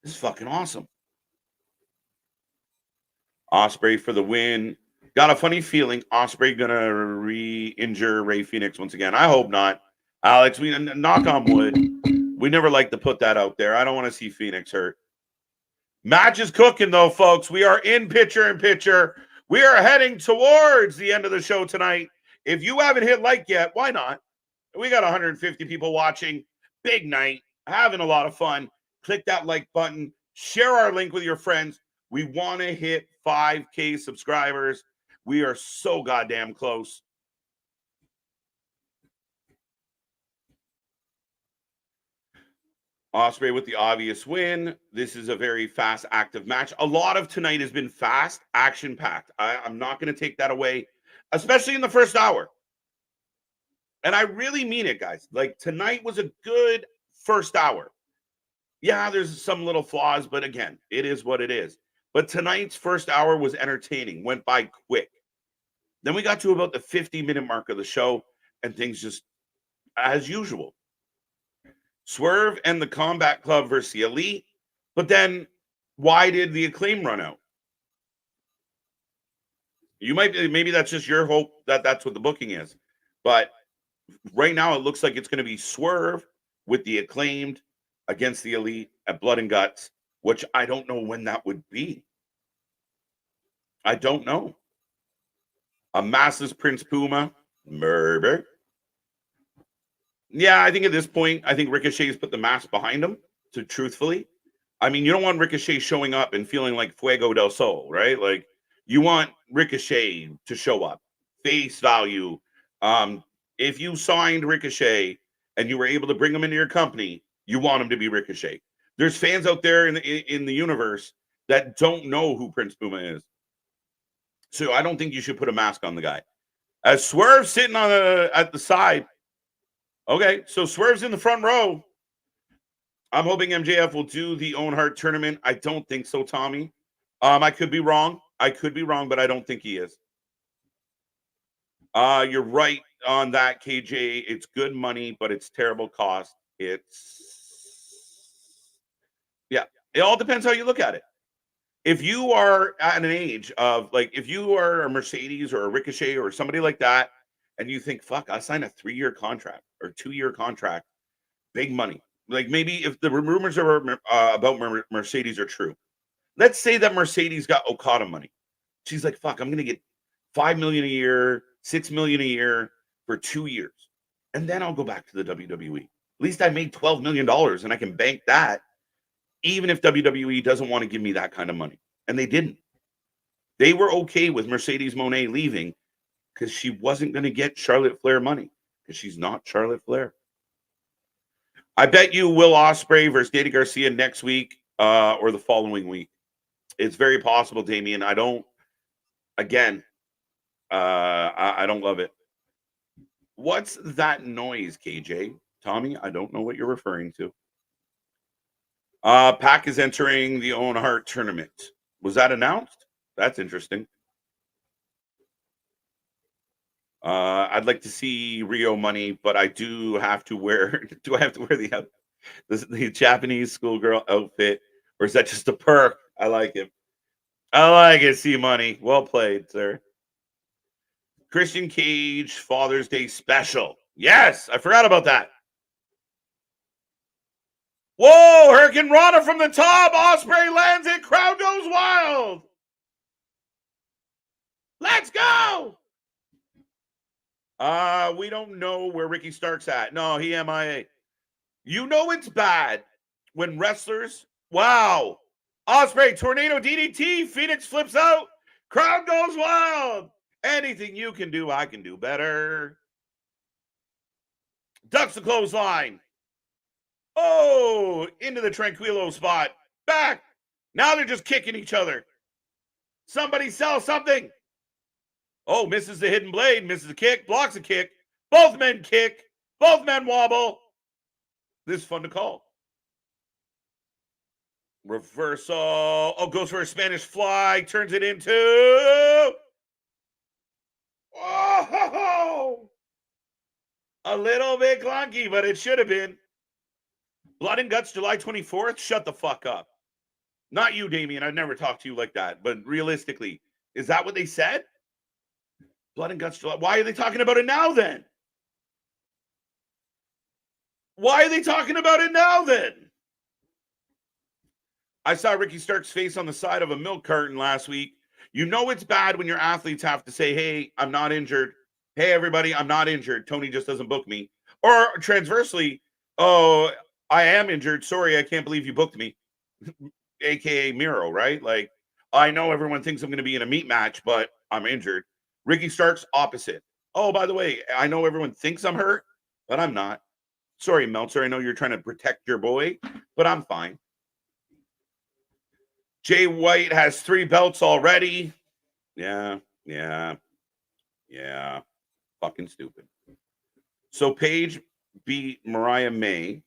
This is fucking awesome. Ospreay for the win. Got a funny feeling Ospreay going to re-injure Rey Fenix once again. I hope not. Alex, we knock on wood. We never like to put that out there. I don't want to see Phoenix hurt. Match is cooking, though, folks. We are in picture-in-picture. We are heading towards the end of the show tonight. If you haven't hit like yet, why not? We got 150 people watching. Big night. Having a lot of fun. Click that like button. Share our link with your friends. We want to hit 5K subscribers. We are so goddamn close. Ospreay with the obvious win. This is a very fast, active match. A lot of tonight has been fast, action-packed. I'm not going to take that away, especially in the first hour. And I really mean it, guys. Like, tonight was a good first hour. Yeah, there's some little flaws, but again, it is what it is. But tonight's first hour was entertaining, went by quick. Then we got to about the 50-minute mark of the show, and things just, as usual. Swerve and the Combat Club versus the Elite. But then, why did the Acclaim run out? Maybe that's just your hope that that's what the booking is. But right now, it looks like it's going to be Swerve with the Acclaimed against the Elite at Blood and Guts, which I don't know when that would be. I don't know. A massless Prince Puma. Murder. Yeah, I think at this point, I think Ricochet's put the mask behind him, truthfully. I mean, you don't want Ricochet showing up and feeling like Fuego del Sol, right? Like, you want Ricochet to show up. Face value. If you signed Ricochet and you were able to bring him into your company, you want him to be Ricochet. There's fans out there in the universe that don't know who Prince Puma is. So I don't think you should put a mask on the guy. As Swerve sitting at the side. Okay, so Swerve's in the front row. I'm hoping MJF will do the Owen Hart tournament. I don't think so, Tommy. I could be wrong. But I don't think he is. You're right on that, KJ. It's good money, but it's terrible cost. Yeah, it all depends how you look at it. If you are at an age of, like, if you are a Mercedes or a Ricochet or somebody like that, and you think, fuck, I signed a 3-year contract or 2-year contract, big money. Like, maybe if the rumors are about Mercedes are true, let's say that Mercedes got Okada money. She's like, fuck, I'm going to get $5 million a year, $6 million a year for 2 years. And then I'll go back to the WWE. At least I made $12 million and I can bank that, even if WWE doesn't want to give me that kind of money. And they didn't. They were okay with Mercedes Moné leaving because she wasn't going to get Charlotte Flair money because she's not Charlotte Flair. I bet you Will Ospreay versus Daniel Garcia next week or the following week. It's very possible, Damien. I don't love it. What's that noise, KJ? Tommy, I don't know what you're referring to. Pac is entering the Owen Hart tournament. Was that announced? That's interesting. I'd like to see Rio money, but I do have to wear. Do I have to wear the Japanese schoolgirl outfit, or is that just a perk? I like it. I like it. See money. Well played, sir. Christian Cage Father's Day special. Yes, I forgot about that. Whoa, Hurricane Rana from the top. Ospreay lands it. Crowd goes wild. Let's go. We don't know where Ricky Stark's at. No, he MIA. You know it's bad when wrestlers, wow. Osprey, tornado DDT, Phoenix flips out, crowd goes wild. Anything you can do, I can do better. Ducks the clothesline. Oh, into the Tranquilo spot. Back. Now they're just kicking each other. Somebody sell something. Oh, misses the hidden blade, misses a kick, blocks a kick. Both men kick. Both men wobble. This is fun to call. Reversal. Oh, goes for a Spanish fly. Turns it into... Oh! A little bit clunky, but it should have been. Blood and Guts, July 24th. Shut the fuck up. Not you, Damien. I'd never talk to you like that. But realistically, is that what they said? Blood and Guts, July. Why are they talking about it now then? Why are they talking about it now then? I saw Ricky Stark's face on the side of a milk carton last week. You know it's bad when your athletes have to say, hey, I'm not injured. Hey, everybody, I'm not injured. Tony just doesn't book me. Or transversely, oh, I am injured. Sorry, I can't believe you booked me. AKA Miro, right? Like, I know everyone thinks I'm going to be in a meat match, but I'm injured. Ricky Stark's opposite. Oh, by the way, I know everyone thinks I'm hurt, but I'm not. Sorry, Meltzer. I know you're trying to protect your boy, but I'm fine. Jay White has 3 belts already. Yeah. Fucking stupid. So Paige beat Mariah May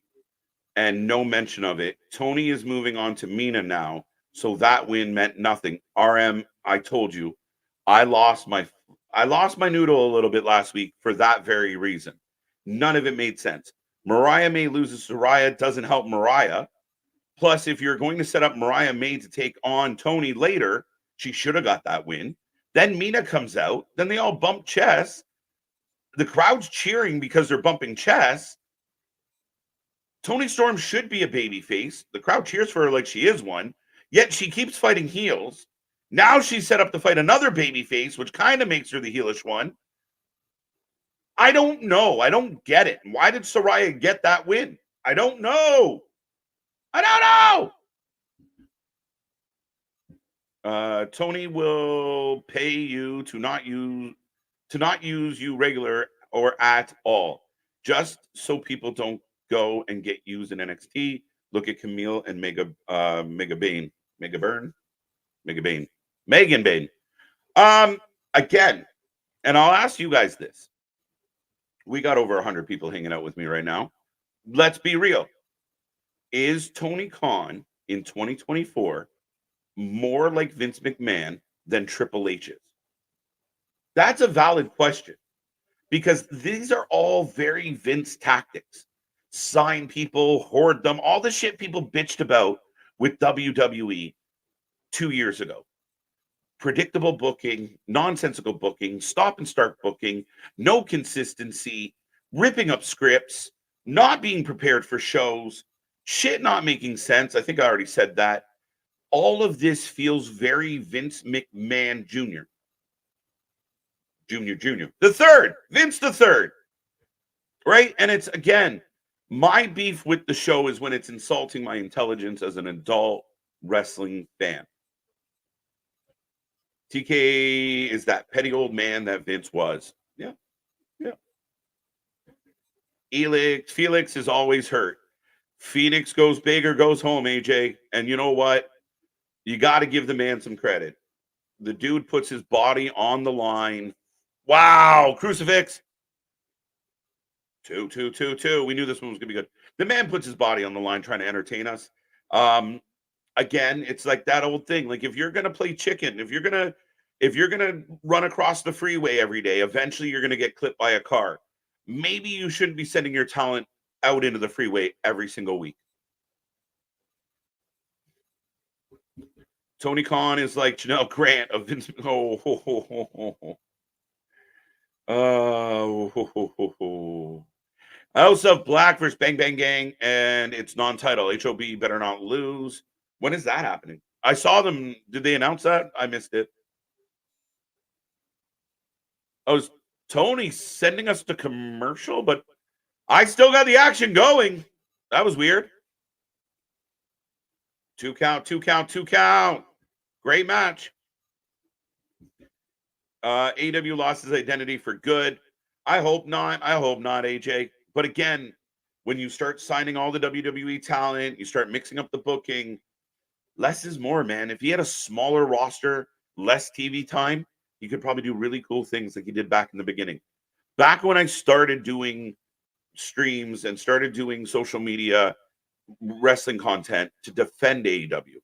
and no mention of it. Tony is moving on to Mina now. So that win meant nothing. RM, I told you, I lost my noodle a little bit last week for that very reason. None of it made sense. Mariah May loses to Raya, doesn't help Mariah. Plus, if you're going to set up Mariah May to take on Tony later, she should have got that win. Then Mina comes out. Then they all bump chests. The crowd's cheering because they're bumping chests. Toni Storm should be a babyface. The crowd cheers for her like she is one. Yet she keeps fighting heels. Now she's set up to fight another babyface, which kind of makes her the heelish one. I don't know. I don't get it. Why did Saraya get that win? I don't know. Tony will pay you to not use you regular or at all, just so people don't go and get used in NXT. Look at Camille and Megan Bain. Again, and I'll ask you guys this. We got over 100 people hanging out with me right now. Let's be real. Is Tony Khan in 2024 more like Vince McMahon than Triple H is? That's a valid question because these are all very Vince tactics. Sign people, hoard them, all the shit people bitched about with WWE 2 years ago. Predictable booking, nonsensical booking, stop and start booking, no consistency, ripping up scripts, not being prepared for shows, shit not making sense. I think I already said that. All of this feels very Vince McMahon Jr. The third, Vince the third. Right? And it's, again, my beef with the show is when it's insulting my intelligence as an adult wrestling fan. TK is that petty old man that Vince was. Yeah. Felix is always hurt. Phoenix goes big or goes home, AJ. And you know what? You got to give the man some credit. The dude puts his body on the line. Wow. Crucifix. 2. We knew this one was going to be good. The man puts his body on the line trying to entertain us. Again, it's like that old thing. Like if you're going to play chicken, if you're going to run across the freeway every day, eventually you're going to get clipped by a car. Maybe you shouldn't be sending your talent out into the freeway every single week. Tony Khan is like Janelle Grant of Vince. I also have Black versus Bang Bang Gang, and it's non-title. HOB better not lose. When is that happening? I saw them. Did they announce that? I missed it. Oh, Tony sending us to commercial, but I still got the action going. That was weird. 2 count, 2 count, 2 count. Great match. AEW lost his identity for good. I hope not. I hope not, AJ. But again, when you start signing all the WWE talent, you start mixing up the booking, less is more, man. If he had a smaller roster, less TV time, he could probably do really cool things like he did back in the beginning. Back when I started doing streams and started doing social media wrestling content to defend AEW.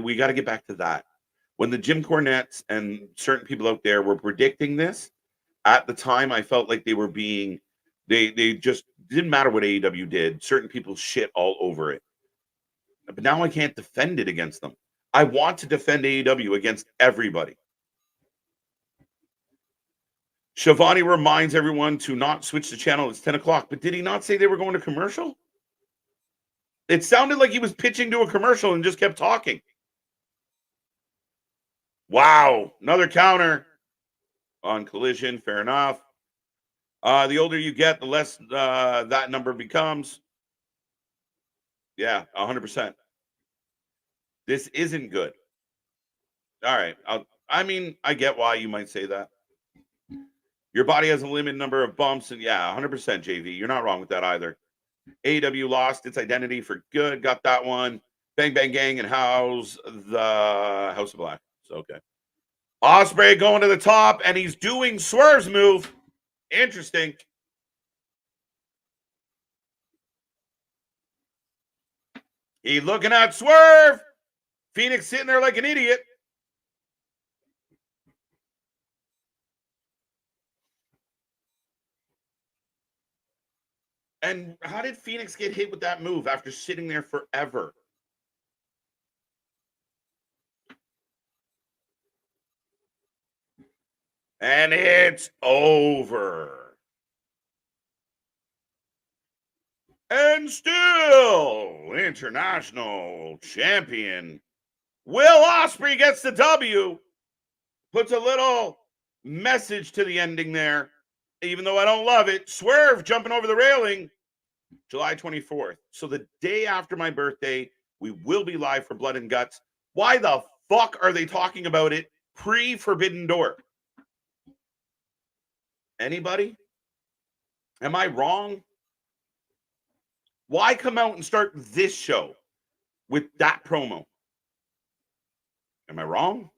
We got to get back to that. When the Jim Cornettes and certain people out there were predicting this, at the time I felt like they were being, they just didn't matter what AEW did. Certain people shit all over it. But now I can't defend it against them. I want to defend AEW against everybody. Shivani reminds everyone to not switch the channel. It's 10 o'clock. But did he not say they were going to commercial? It sounded like he was pitching to a commercial and just kept talking. Wow. Another counter on Collision. Fair enough. The older you get, the less that number becomes. Yeah, 100%. This isn't good. All right. I get why you might say that. Your body has a limited number of bumps, and yeah, 100% JV. You're not wrong with that either. AEW lost its identity for good. Got that one. Bang Bang Gang and House of Black. So, okay. Ospreay going to the top, and he's doing Swerve's move. Interesting. He's looking at Swerve. Phoenix sitting there like an idiot. And how did Phoenix get hit with that move after sitting there forever? And it's over. And still, international champion Will Ospreay gets the W. Puts a little message to the ending there. Even though I don't love it. Swerve jumping over the railing. July 24th. So the day after my birthday, we will be live for Blood and Guts. Why the fuck are they talking about it pre-Forbidden Door? Anybody? Am I wrong? Why come out and start this show with that promo? Am I wrong?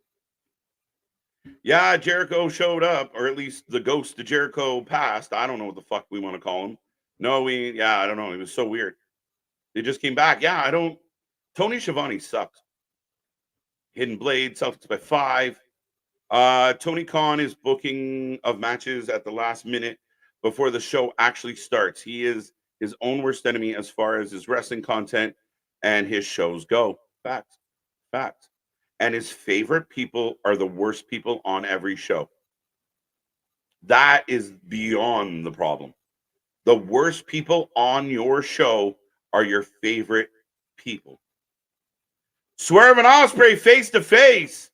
Yeah, Jericho showed up, or at least the ghost of Jericho passed. I don't know what the fuck we want to call him. No, I don't know. It was so weird. They just came back. Yeah, I don't. Tony Schiavone sucks. Hidden Blade, Celtics by 5. Tony Khan is booking of matches at the last minute before the show actually starts. He is his own worst enemy as far as his wrestling content and his shows go. Facts. Facts. And his favorite people are the worst people on every show. That is beyond the problem. The worst people on your show are your favorite people. Swerve and Ospreay face to face.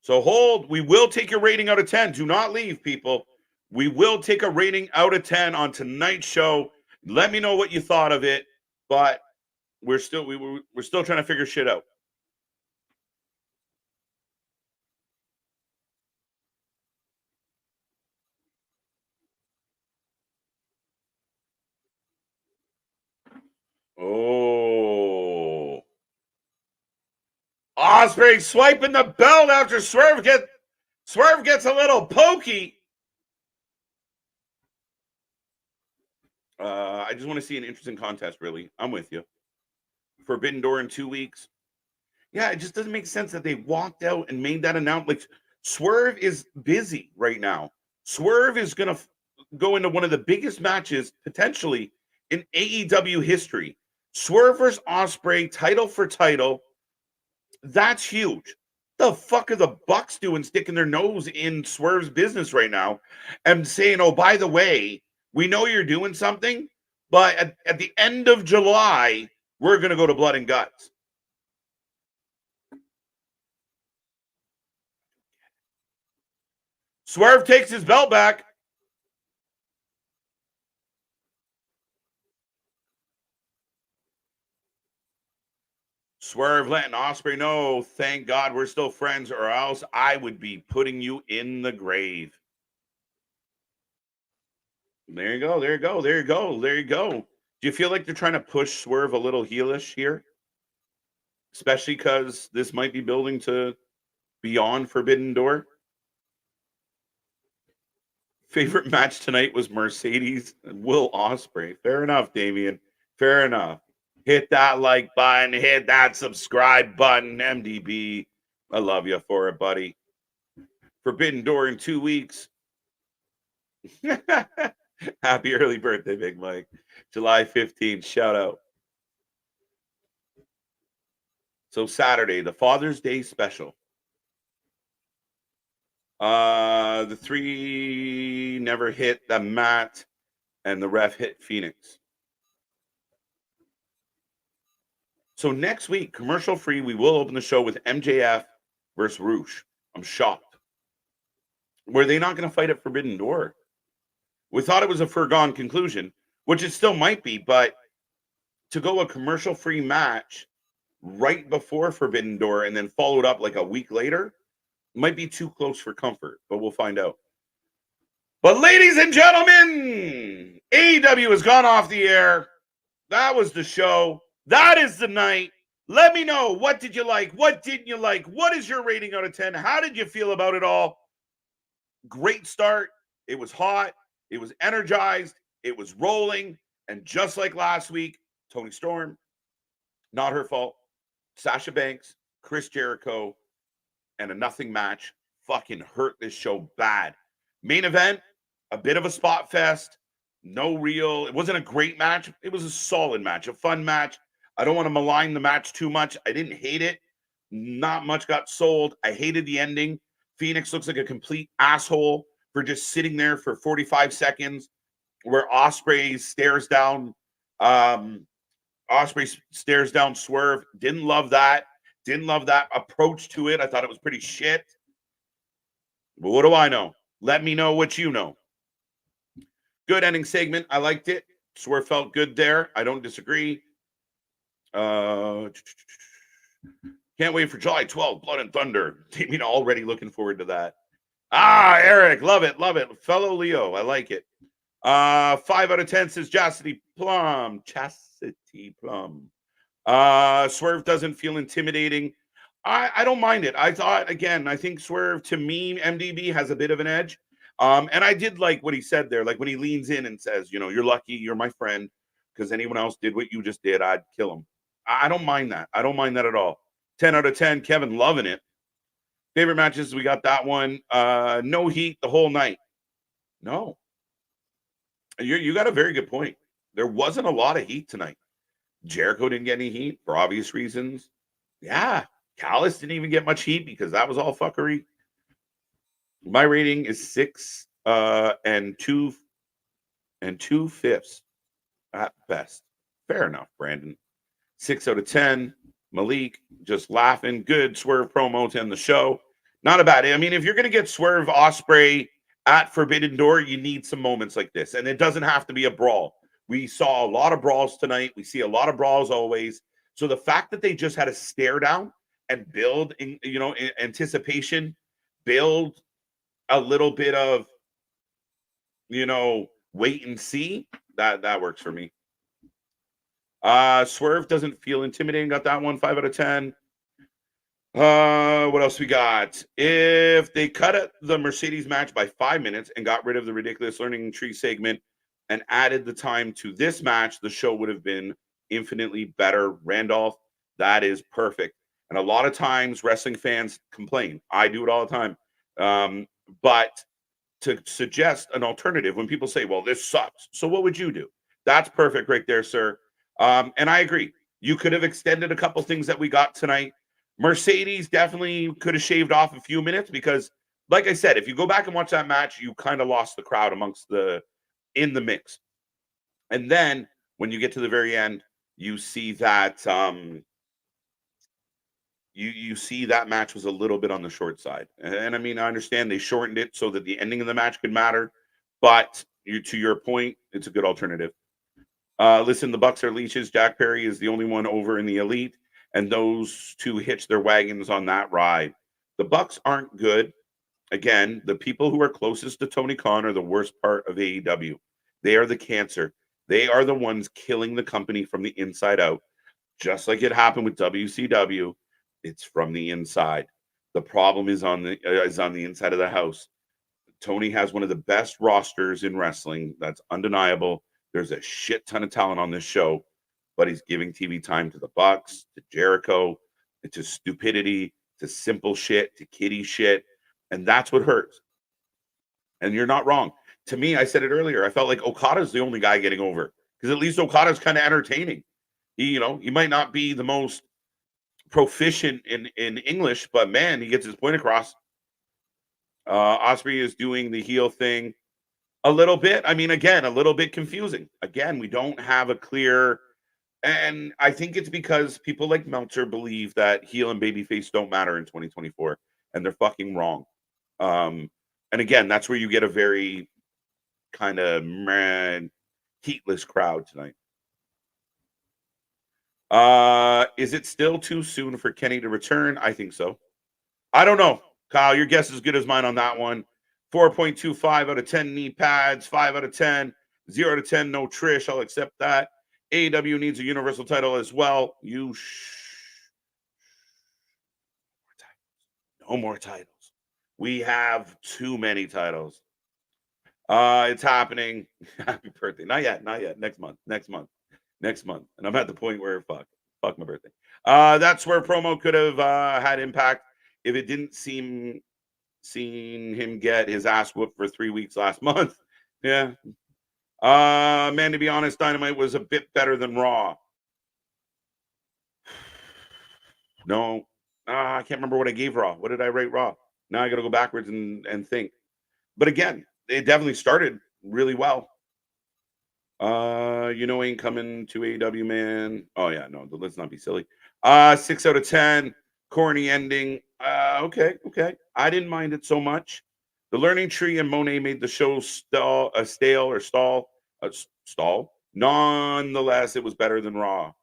So hold. We will take your rating out of 10. Do not leave, people. We will take a rating out of 10 on tonight's show. Let me know what you thought of it. But we're still trying to figure shit out. Oh. Ospreay swiping the belt after Swerve gets a little pokey. I just want to see an interesting contest, really. I'm with you. Forbidden Door in 2 weeks. Yeah, it just doesn't make sense that they walked out and made that announcement. Like, Swerve is busy right now. Swerve is going to go into one of the biggest matches, potentially, in AEW history. Swerve versus Ospreay, title for title. That's huge. The fuck are the Bucks doing sticking their nose in Swerve's business right now and saying, oh, by the way, we know you're doing something, but at the end of July, we're going to go to Blood and Guts. Swerve takes his belt back. Swerve letting Ospreay know, thank God we're still friends, or else I would be putting you in the grave. There you go. There you go. There you go. There you go. Do you feel like they're trying to push Swerve a little heelish here? Especially because this might be building to beyond Forbidden Door. Favorite match tonight was Mercedes and Will Ospreay. Fair enough, Damian. Fair enough. Hit that like button. Hit that subscribe button, MDB. I love you for it, buddy. Forbidden Door in 2 weeks. Happy early birthday, Big Mike. July 15th. Shout out. So Saturday, the Father's Day special. The three never hit the mat, and the ref hit Phoenix. So next week, commercial free, we will open the show with MJF versus Rush. I'm shocked. Were they not going to fight at Forbidden Door? We thought it was a foregone conclusion, which it still might be, but to go a commercial free match right before Forbidden Door and then followed up like a week later might be too close for comfort, but we'll find out. But ladies and gentlemen, AEW has gone off the air. That was the show. That is the night. Let me know, what did you like? What didn't you like? What is your rating out of 10? How did you feel about it all? Great start. It was hot. It was energized. It was rolling. And just like last week, Toni Storm, not her fault. Sasha Banks, Chris Jericho, and a nothing match fucking hurt this show bad. Main event, a bit of a spot fest. It wasn't a great match. It was a solid match, a fun match. I don't want to malign the match too much. I didn't hate it. Not much got sold. I hated the ending. Phoenix looks like a complete asshole for just sitting there for 45 seconds where Ospreay stares down Swerve. Didn't love that. Didn't love that approach to it. I thought it was pretty shit. But what do I know? Let me know what you know. Good ending segment. I liked it. Swerve felt good there. I don't disagree. Can't wait for July 12th, Blood and Thunder. Damien already looking forward to that. Eric, love it, love it. Fellow Leo, I like it. 5 out of 10 says Chastity Plum. Swerve doesn't feel intimidating. I don't mind it. I think Swerve, to me, MDB has a bit of an edge. And I did like what he said there, like when he leans in and says, you're lucky, you're my friend, because anyone else did what you just did, I'd kill him. I don't mind that. I don't mind that at all. 10 out of 10, Kevin loving it. Favorite matches, we got that one. No heat the whole night. No. You got a very good point. There wasn't a lot of heat tonight. Jericho didn't get any heat for obvious reasons. Yeah. Callis didn't even get much heat because that was all fuckery. My rating is 6 and 2/5 at best. Fair enough, Brandon. 6 out of 10. Malik just laughing. Good Swerve promo to end the show. Not a bad. I mean, if you're going to get Swerve Ospreay at Forbidden Door, you need some moments like this. And it doesn't have to be a brawl. We saw a lot of brawls tonight. We see a lot of brawls always. So the fact that they just had a stare down and build, in anticipation, build a little bit of, wait and see, that works for me. Swerve doesn't feel intimidating. Got that one, 5 out of 10. What else we got? If they cut the Mercedes match by 5 minutes and got rid of the ridiculous learning tree segment and added the time to this match, the show would have been infinitely better. Randolph, that is perfect. And a lot of times wrestling fans complain. I do it all the time. But to suggest an alternative when people say, well, this sucks. So what would you do? That's perfect right there, sir. And I agree. You could have extended a couple things that we got tonight. Mercedes definitely could have shaved off a few minutes because, like I said, if you go back and watch that match, you kind of lost the crowd in the mix. And then when you get to the very end, you see that you see that match was a little bit on the short side. And I mean, I understand they shortened it so that the ending of the match could matter, but to your point, it's a good alternative. Listen, the Bucks are leeches. Jack Perry is the only one over in the elite, and those two hitch their wagons on that ride. The Bucks aren't good. Again, the people who are closest to Tony Khan are the worst part of AEW. They are the cancer. They are the ones killing the company from the inside out. Just like it happened with WCW, it's from the inside. The problem is on the inside of the house. Tony has one of the best rosters in wrestling. That's undeniable. There's a shit ton of talent on this show, but he's giving TV time to the Bucks, to Jericho, to stupidity, to simple shit, to kiddie shit, and that's what hurts. And you're not wrong. To me, I said it earlier. I felt like Okada's the only guy getting over because at least Okada's kind of entertaining. He might not be the most proficient in English, but man, he gets his point across. Osprey is doing the heel thing a little bit. I mean, again, a little bit confusing. Again, we don't have a clear, and I think it's because people like Meltzer believe that heel and babyface don't matter in 2024, and they're fucking wrong. And again, that's where you get a very kind of heatless crowd tonight. Is it still too soon for Kenny to return? I think so. I don't know. Kyle, your guess is as good as mine on that one. 4.25 out of 10 knee pads, 5 out of 10, 0 out of 10, no Trish. I'll accept that. AEW needs a universal title as well. No more titles. We have too many titles. It's happening. Happy birthday. Not yet. Next month. And I'm at the point where fuck my birthday. That's where promo could have had impact if it didn't seen him get his ass whooped for 3 weeks last month. Yeah. Man, to be honest, Dynamite was a bit better than Raw. No. I can't remember what I gave Raw. What did I rate Raw? Now I got to go backwards and think. But again, it definitely started really well. Ain't coming to AEW, man. Oh, yeah, no, let's not be silly. 6 out of 10. Corny ending. Okay. I didn't mind it so much. The Learning Tree and Mone made the show stall. Nonetheless, it was better than Raw.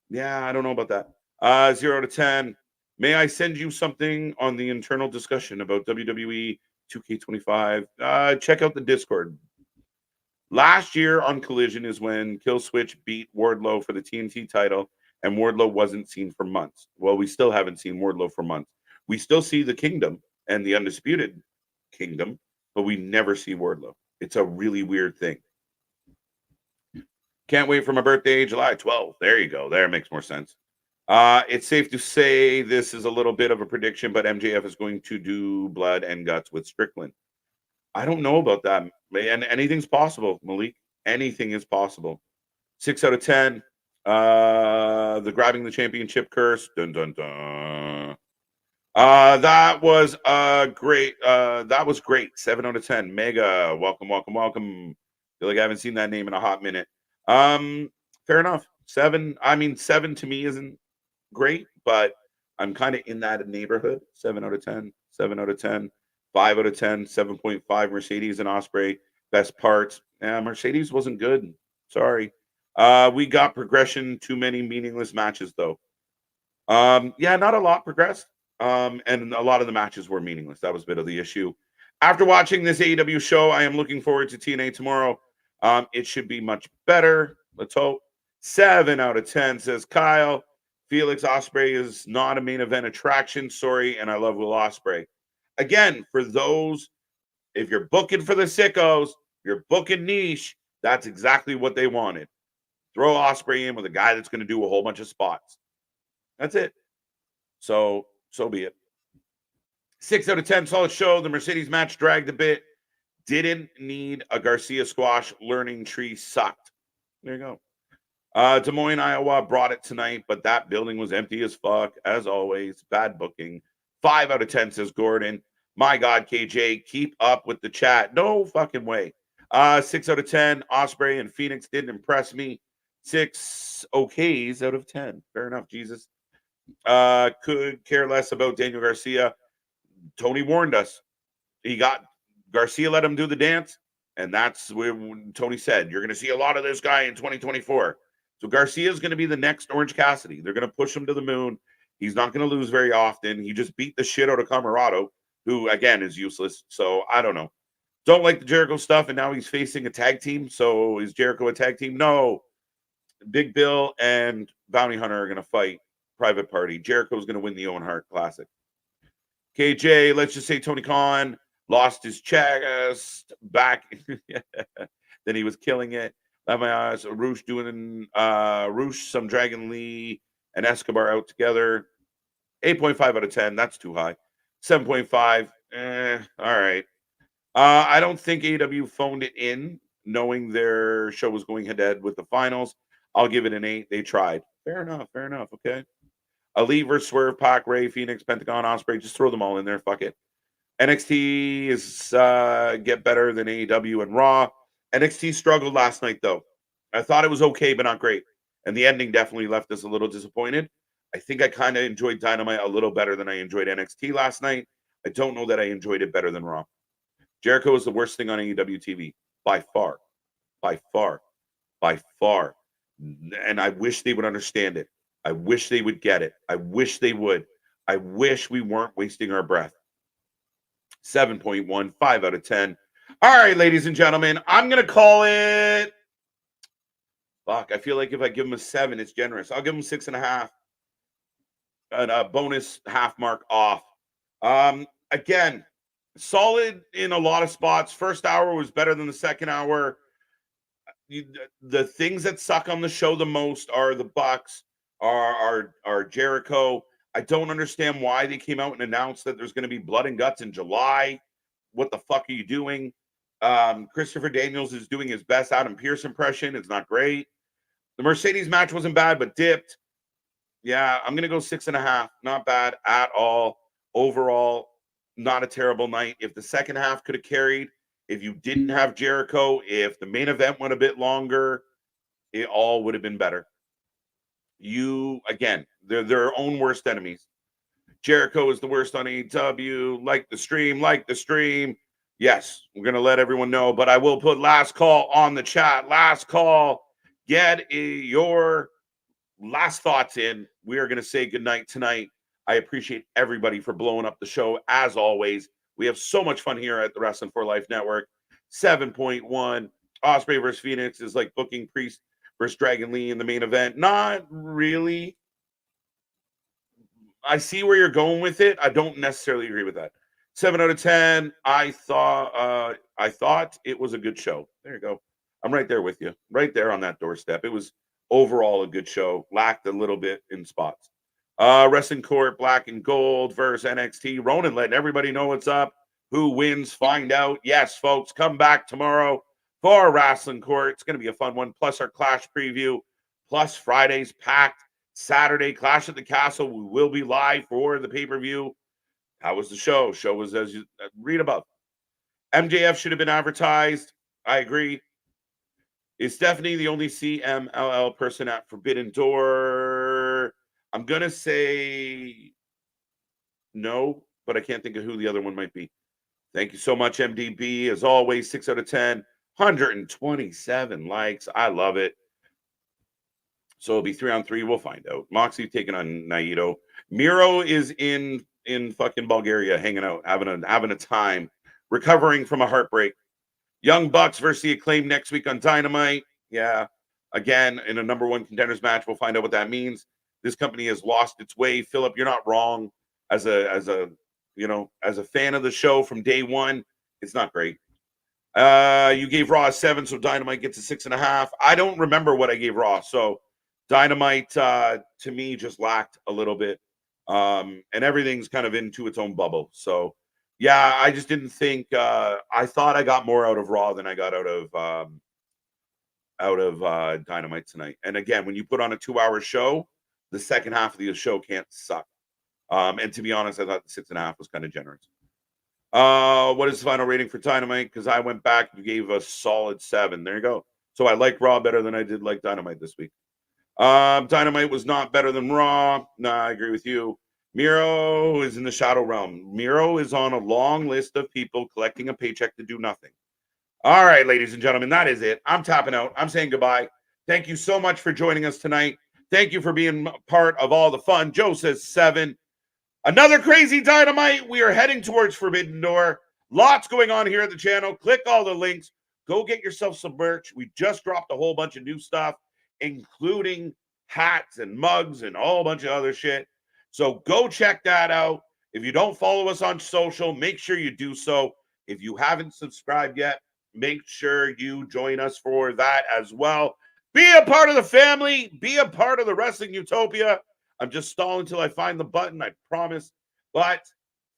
Yeah, I don't know about that. 0 out of 10. May I send you something on the internal discussion about WWE 2K25? Check out the Discord. Last year on Collision is when Killswitch beat Wardlow for the TNT title, and Wardlow wasn't seen for months. Well, we still haven't seen Wardlow for months. We still see the Kingdom and the Undisputed Kingdom, but we never see Wardlow. It's a really weird thing. Can't wait for my birthday, July 12th. There you go. There makes more sense. It's safe to say this is a little bit of a prediction, but MJF is going to do blood and guts with Strickland. I don't know about that, man. Anything's possible, Malik. Anything is possible. 6 out of 10. The grabbing the championship curse. Dun dun dun. That was great. That was great. 7 out of 10. Mega. Welcome. Feel like I haven't seen that name in a hot minute. Fair enough. 7. I mean, 7 to me isn't great, but I'm kind of in that neighborhood. 7 out of 10. 7 out of 10. 5 out of 10, 7.5. Mercedes and Osprey, best parts. Mercedes wasn't good. Sorry. We got progression. Too many meaningless matches, though. Not a lot progressed. And a lot of the matches were meaningless. That was a bit of the issue. After watching this AEW show, I am looking forward to TNA tomorrow. It should be much better. Let's hope. 7 out of 10, says Kyle. Felix Osprey is not a main event attraction. Sorry, and I love Will Osprey. Again, for those, if you're booking for the sickos, you're booking niche, that's exactly what they wanted. Throw Osprey in with a guy that's going to do a whole bunch of spots. That's it. So be it. 6 out of 10, solid show. The Mercedes match dragged a bit. Didn't need a Garcia squash. Learning Tree sucked. There you go. Des Moines, Iowa brought it tonight, but that building was empty as fuck. As always, bad booking. 5 out of 10, says Gordon. My God, KJ, keep up with the chat. No fucking way. 6 out of 10. Osprey and Phoenix didn't impress me. 6 okays out of 10. Fair enough, Jesus. Could care less about Daniel Garcia. Tony warned us. Garcia let him do the dance, and that's where Tony said, you're going to see a lot of this guy in 2024. So Garcia is going to be the next Orange Cassidy. They're going to push him to the moon. He's not going to lose very often. He just beat the shit out of Kamado, who, again, is useless. So I don't know. Don't like the Jericho stuff, and now he's facing a tag team. So is Jericho a tag team? No. Big Bill and Bounty Hunter are going to fight Private Party. Jericho's going to win the Owen Hart Classic. KJ, let's just say Tony Khan lost his chest back. Then he was killing it. Let my eyes. Roosh doing Roosh, some Dragon Lee, and Escobar out together. 8.5 out of 10. That's too high. 7.5. All right. I don't think AEW phoned it in, knowing their show was going head-to-head with the finals. I'll give it an 8. They tried. Fair enough. Okay. Elite versus Swerve, Pac, Ray, Phoenix, Pentagon, Ospreay. Just throw them all in there. Fuck it. NXT is get better than AEW and Raw. NXT struggled last night, though. I thought it was okay, but not great. And the ending definitely left us a little disappointed. I think I kind of enjoyed Dynamite a little better than I enjoyed NXT last night. I don't know that I enjoyed it better than Raw. Jericho is the worst thing on AEW TV. By far. And I wish they would understand it. I wish they would get it. I wish they would. I wish we weren't wasting our breath. 7.1, 5 out of 10. All right, ladies and gentlemen, I'm going to call it. Fuck, I feel like if I give them a 7, it's generous. I'll give them 6.5. And a bonus half mark off. Again, solid in a lot of spots. First hour was better than the second hour. The things that suck on the show the most are the Bucks, are Jericho. I don't understand why they came out and announced that there's going to be blood and guts in July. What the fuck are you doing? Christopher Daniels is doing his best Adam Pearce impression. It's not great. The Mercedes match wasn't bad, but dipped. Yeah, I'm going to go 6.5. Not bad at all. Overall, not a terrible night. If the second half could have carried, if you didn't have Jericho, if the main event went a bit longer, it all would have been better. Again, they're their own worst enemies. Jericho is the worst on AEW. Like the stream. Yes, we're going to let everyone know, but I will put last call on the chat. Last call. Get your last thoughts in. We are going to say goodnight tonight. I appreciate everybody for blowing up the show. As always, we have so much fun here at the Wrestling for Life Network. 7.1. Ospreay versus Phoenix is like booking Priest versus Dragon Lee in the main event. Not really. I see where you're going with it. I don't necessarily agree with that. 7 out of 10. I thought it was a good show. There you go. I'm right there with you. Right there on that doorstep. It was overall a good show. Lacked a little bit in spots. Wrestling Court, Black and Gold versus NXT. Ronan letting everybody know what's up. Who wins? Find out. Yes, folks, come back tomorrow for Wrestling Court. It's going to be a fun one. Plus our Clash preview. Plus Friday's packed. Saturday, Clash at the Castle. We will be live for the pay-per-view. How was the show? Show was as you read above. MJF should have been advertised. I agree. Is Stephanie the only CMLL person at Forbidden Door? I'm going to say no, but I can't think of who the other one might be. Thank you so much, MDB. As always, 6 out of 10, 127 likes. I love it. So it'll be 3-on-3. We'll find out. Moxley taking on Naito. Miro is in fucking Bulgaria, hanging out, having a time, recovering from a heartbreak. Young Bucks versus the Acclaim next week on Dynamite. Yeah, again in a number one contenders match. We'll find out what that means. This company has lost its way. Philip, you're not wrong. As a fan of the show from day one, it's not great. You gave Raw a 7, so Dynamite gets a 6.5. I don't remember what I gave Raw, so Dynamite to me just lacked a little bit, and everything's kind of into its own bubble. So yeah, I just didn't think. I thought I got more out of Raw than I got out of Dynamite tonight. And again, when you put on a 2-hour show, the second half of the show can't suck. And to be honest, I thought the 6.5 was kind of generous. What is the final rating for Dynamite? Because I went back and gave a solid 7. There you go. So I like Raw better than I did like Dynamite this week. Dynamite was not better than Raw. No, I agree with you. Miro is in the shadow realm. Miro is on a long list of people collecting a paycheck to do nothing. All right, ladies and gentlemen, that is it. I'm tapping out. I'm saying goodbye. Thank you so much for joining us tonight. Thank you for being part of all the fun. Joe says 7. Another crazy Dynamite. We are heading towards Forbidden Door. Lots going on here at the channel. Click all the links. Go get yourself some merch. We just dropped a whole bunch of new stuff, including hats and mugs and a whole bunch of other shit. So go check that out. If you don't follow us on social, make sure you do so. If you haven't subscribed yet, make sure you join us for that as well. Be a part of the family. Be a part of the Wrestling Utopia. I'm just stalling until I find the button, I promise. But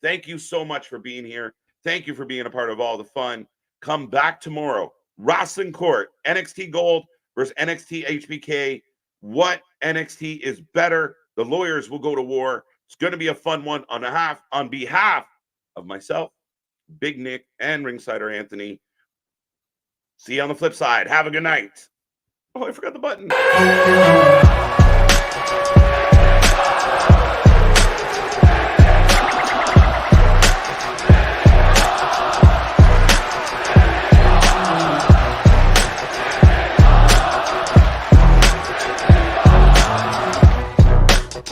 thank you so much for being here. Thank you for being a part of all the fun. Come back tomorrow. Wrestling Court, NXT Gold versus NXT HBK. What NXT is better? The lawyers will go to war. It's going to be a fun one on behalf of myself, Big Nick, and Ringsider Anthony. See you on the flip side. Have a good night. Oh, I forgot the button.